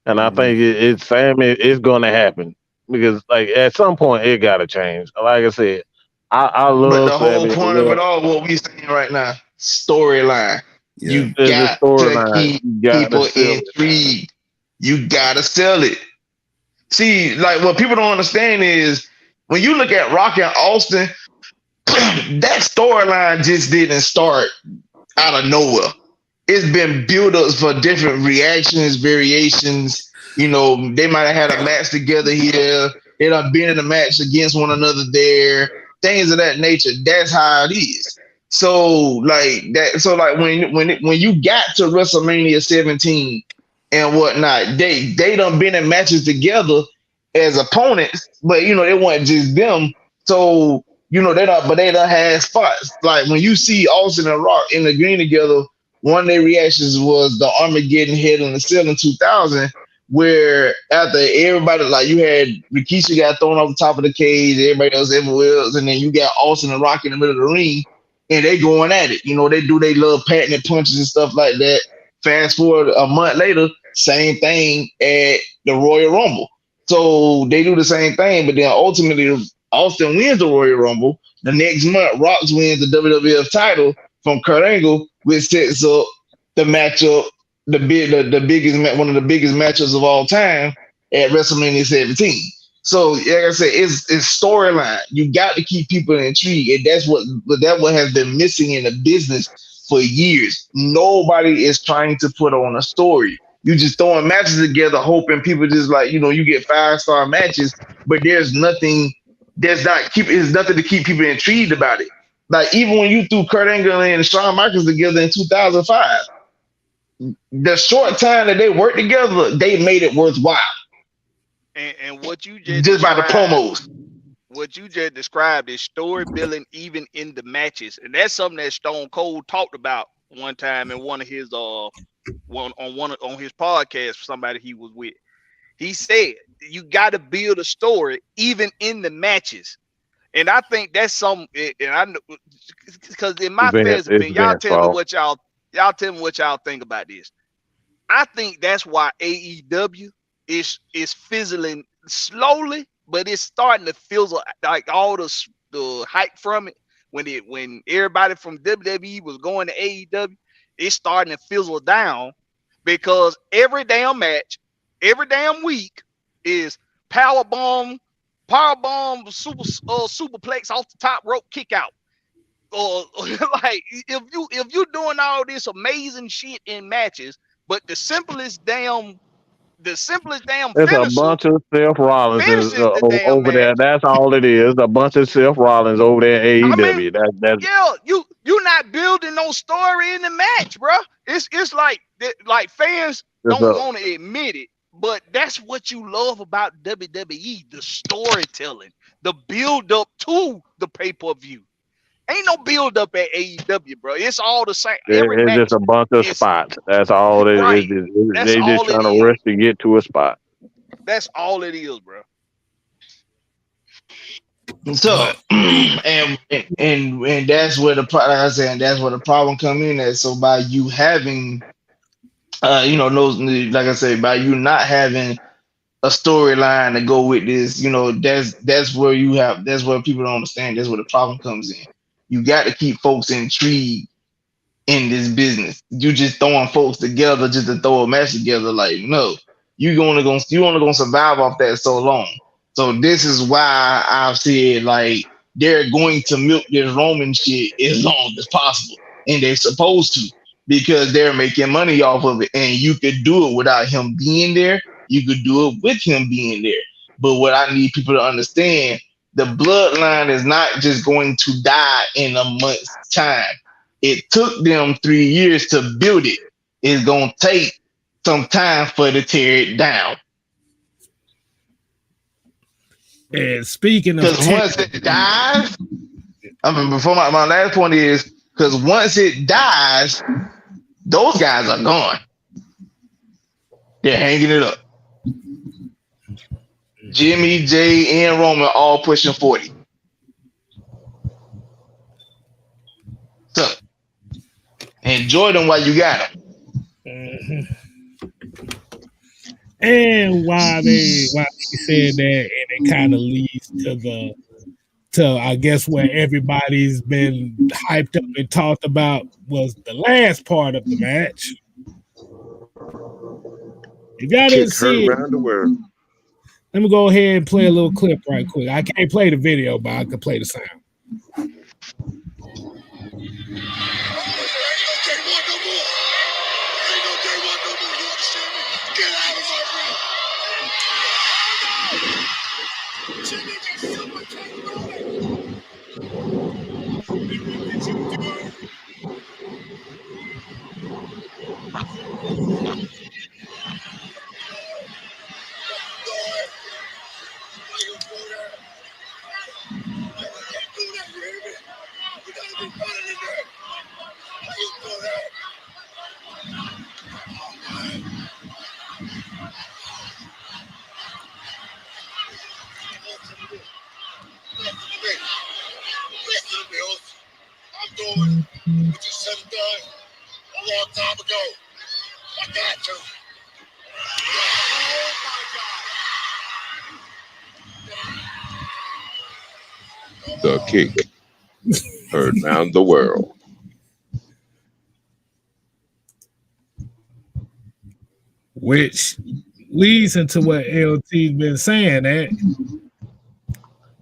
And I think it's Sammy. It's gonna happen because like at some point it gotta change. Like I said, I love. But the whole Sammy. point of it all, what we saying right now, storyline. Yeah. You got to keep people intrigued. You gotta sell it. See, like what people don't understand is when you look at Rock and Austin, that storyline just didn't start out of nowhere. It's been build-ups for different reactions, variations. You know, they might have had a match together here. They done been in a match against one another there. Things of that nature. That's how it is. So like that. So like when you got to WrestleMania 17 and whatnot, they done been in matches together as opponents, but you know they weren't just them. So you know they done had spots. Like when you see Austin and Rock in the green together, one of their reactions was the Armageddon Head in the Ceiling 2000. Where after everybody, like you had Rikishi got thrown off the top of the cage, everybody else everywhere else, and then you got Austin and Rock in the middle of the ring, and they going at it. You know, they do their little patting and punches and stuff like that. Fast forward a month later, same thing at the Royal Rumble. So they do the same thing, but then ultimately Austin wins the Royal Rumble. The next month, Rock wins the WWF title from Kurt Angle, which sets up the matchup. One of the biggest matches of all time at WrestleMania 17. So, like I said, it's storyline. You got to keep people intrigued, and that's what has been missing in the business for years. Nobody is trying to put on a story. You just throwing matches together, hoping people just like you get 5-star matches, but there's nothing. There's nothing to keep people intrigued about it. Like even when you threw Kurt Angle and Shawn Michaels together in 2005. The short time that they worked together, they made it worthwhile. And what you just by the promos. what you just described is story building even in the matches, and that's something that Stone Cold talked about one time in one of his on his podcast for somebody he was with. He said you got to build a story even in the matches, and I think that's some. And I know because in my fair opinion, y'all tell me what y'all think about this. I think that's why AEW is fizzling slowly, but it's starting to fizzle. Like all the hype from it when everybody from WWE was going to AEW, it's starting to fizzle down because every damn match, every damn week is powerbomb, superplex off the top rope kick out. Or like if you're doing all this amazing shit in matches, but the simplest damn It's a bunch of Seth Rollins over there. That's all it is. A bunch of Seth Rollins over there at AEW. Yeah, you're not building no story in the match, bro. It's like fans don't want to admit it, but that's what you love about WWE: the storytelling, the build up to the pay-per-view. Ain't no build up at AEW, bro. It's all the same. It's just a bunch of spots. That's all it is. They just trying to rush to get to a spot. That's all it is, bro. So, and that's where that's where the problem come in at. So by you having, those, like I said, by you not having a storyline to go with this, that's where people don't understand. That's where the problem comes in. You got to keep folks intrigued in this business. You just throwing folks together just to throw a match together. Like, no, you only gonna survive off that so long. So this is why I've said like they're going to milk this Roman shit as long as possible, and they're supposed to because they're making money off of it. And you could do it without him being there. You could do it with him being there. But what I need people to understand. The bloodline is not just going to die in a month's time. It took them 3 years to build it. It's going to take some time for to tear it down. And speaking of, because once it dies, before my last point is because once it dies, those guys are gone. They're hanging it up. Jimmy, Jay, and Roman all pushing 40. So enjoy them while you got them. Mm-hmm. And why they said that, and it kind of leads to I guess where everybody's been hyped up and talked about was the last part of the match. If y'all didn't see it, around the world. Let me go ahead and play a little clip right quick. I can't play the video, but I can play the sound. I'm doing what you said and done a long time ago. I got to. Oh my God. The kick heard around the world. Which leads into what LT's been saying, that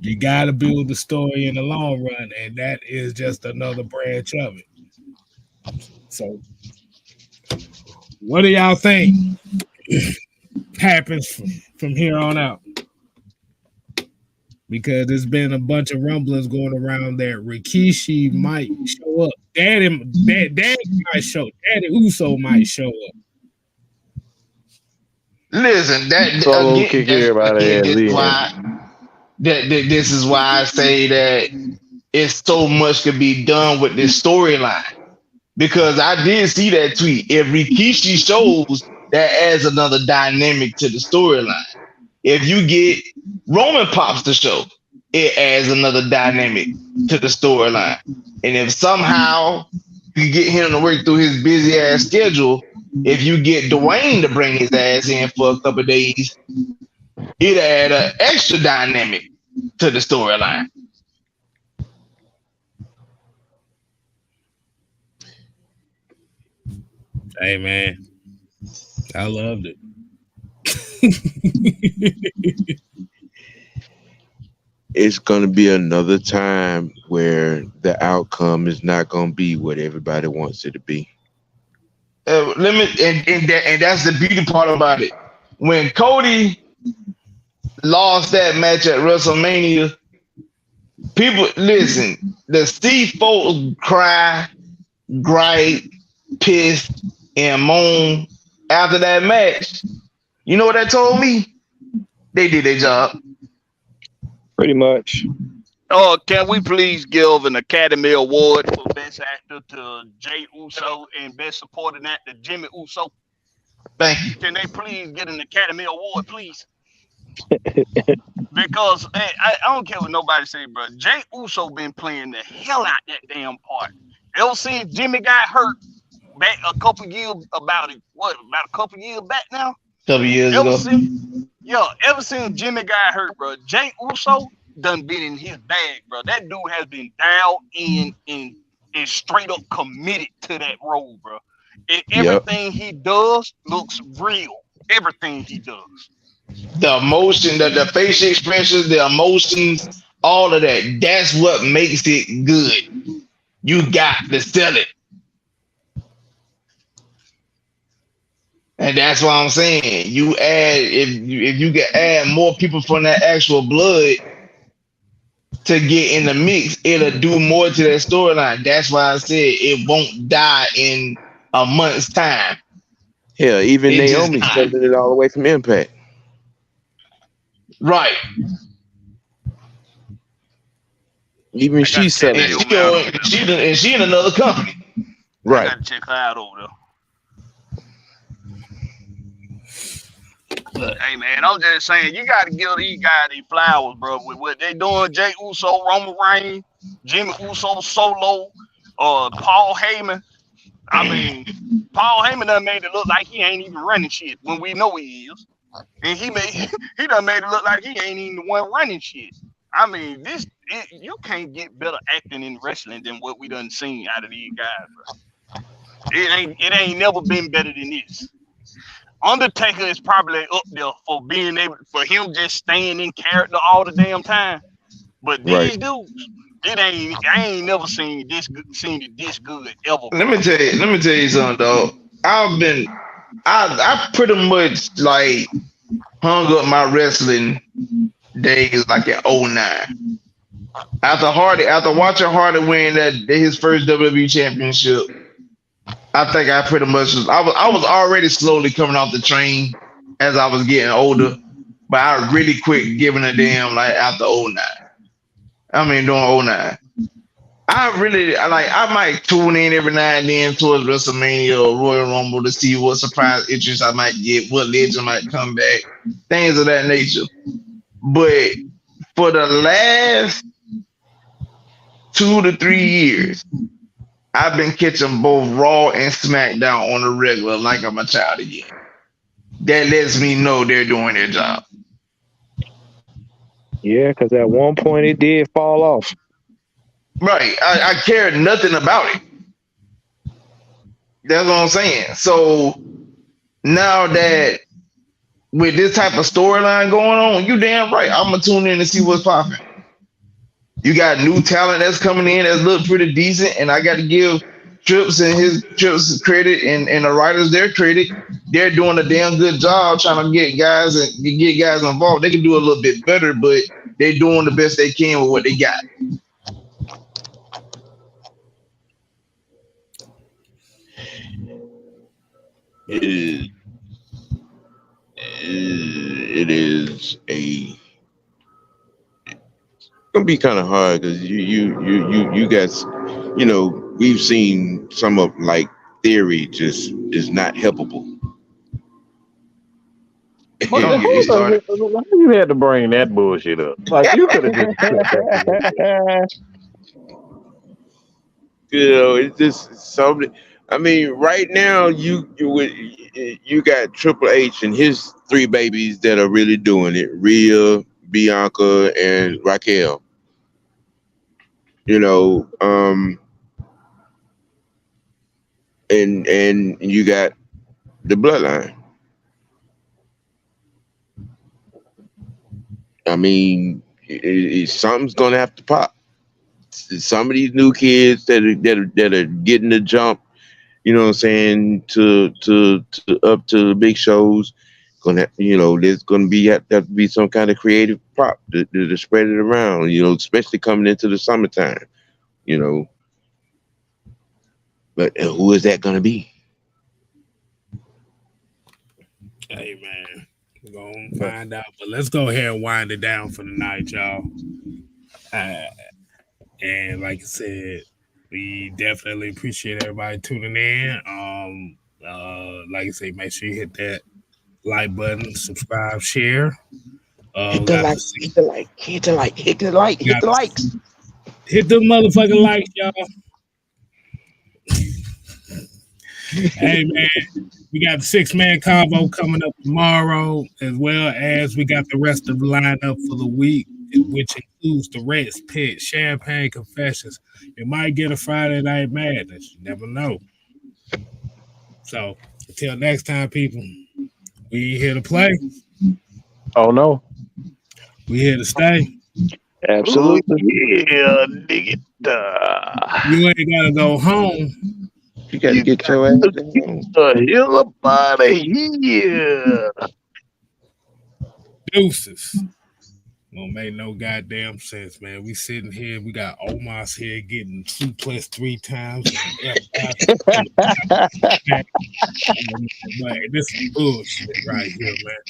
you got to build the story in the long run, and that is just another branch of it. So, what do y'all think happens from here on out? Because there's been a bunch of rumblings going around that Rikishi might show up. Daddy might show. Daddy Uso might show up. Listen, that Solo kick everybody is why. This is why I say that it's so much could be done with this storyline. Because I did see that tweet. If Rikishi shows, that adds another dynamic to the storyline. If you get Roman Pops to show, it adds another dynamic to the storyline. And if somehow you get him to work through his busy ass schedule, if you get Dwayne to bring his ass in for a couple of days, it add an extra dynamic to the storyline. Hey man, I loved it. It's gonna be another time where the outcome is not gonna be what everybody wants it to be. And that's the beauty part about it. When Cody lost that match at WrestleMania, people listen. The see folks cry, gripe, piss, and moan after that match. You know what that told me? They did their job. Pretty much. Oh, can we please give an Academy Award for Best Actor to Jay Uso and Best Supporting Actor Jimmy Uso? Thank you. Can they please get an Academy Award, please? Because hey, I don't care what nobody say, bro. Jay Uso been playing the hell out that damn part. Ever since Jimmy got hurt back a couple years, about a couple years back now? Couple years ago. Ever since Jimmy got hurt, bro, Jay Uso done been in his bag, bro. That dude has been dialed in and straight up committed to that role, bro. And everything he does looks real. Everything he does. The emotion, the facial expressions, the emotions, all of that. That's what makes it good. You got to sell it. And that's what I'm saying. You add if you can add more people from that actual blood to get in the mix, it'll do more to that storyline. That's why I said it won't die in a month's time. Hell, even Naomi selling it all the way from Impact. Right. Even she's selling it. And she in another company. Right. I gotta check her out over there. Hey man, I'm just saying you gotta give these guys these flowers, bro. With what they doing, Jay Uso, Roman Reigns, Jimmy Uso, Solo, Paul Heyman. I mean, Paul Heyman done made it look like he ain't even running shit when we know he is, and he done made it look like he ain't even the one running shit. I mean, you can't get better acting in wrestling than what we done seen out of these guys, bro. It ain't never been better than this. Undertaker is probably up there for being able for him just staying in character all the damn time. But these dudes, I ain't never seen it this good ever. Let me tell you something, dog. I pretty much like hung up my wrestling days like in 09. After watching Hardy win his first WWE championship, I think I pretty much I was already slowly coming off the train as I was getting older, but I really quit giving a damn like after 09. I mean during 09. I might tune in every now and then towards WrestleMania or Royal Rumble to see what surprise interest I might get, what legend might come back, things of that nature. But for the last 2 to 3 years, I've been catching both Raw and SmackDown on the regular like I'm a child again. That lets me know they're doing their job. Yeah, because at one point it did fall off. Right. I cared nothing about it. That's what I'm saying. So now that with this type of storyline going on, you damn right. I'm going to tune in and see what's popping. You got new talent that's coming in that's look pretty decent, and I got to give Trips credit and the writers their credit. They're doing a damn good job trying to get guys involved. They can do a little bit better, but they're doing the best they can with what they got. It is gonna be kind of hard because you guys, we've seen some of like theory just is not helpable. Why It started. you had to bring that bullshit up? Like you could have just kept that. It's just something. I mean, right now you got Triple H and his three babies that are really doing it: Rhea, Bianca, and Raquel. You know, and you got the bloodline. I mean, something's gonna have to pop. Some of these new kids that are getting the jump, you know what I'm saying, to up to the big shows, there's gonna have to be some kind of creative prop to spread it around, especially coming into the summertime, you know. But who is that gonna be? Hey man, we're gonna find out. But let's go ahead and wind it down for the night, y'all. And like I said, we definitely appreciate everybody tuning in. Like I say, make sure you hit that like button, subscribe, share. Hit the likes. Hit the likes. Hit the motherfucking likes, y'all. Hey man, we got the 6-man combo coming up tomorrow, as well as we got the rest of the lineup for the week, which includes the Reds Pit, Champagne Confessions. You might get a Friday Night Madness. You never know. So until next time, people, we here to play. Oh no, we here to stay. Absolutely. Ooh, yeah, dig it. You ain't gotta go home. You gotta get your ass home. The hell up out of here. Deuces. Don't make no goddamn sense, man. We sitting here, we got Omos here getting 2+3 times. This is bullshit right here, man.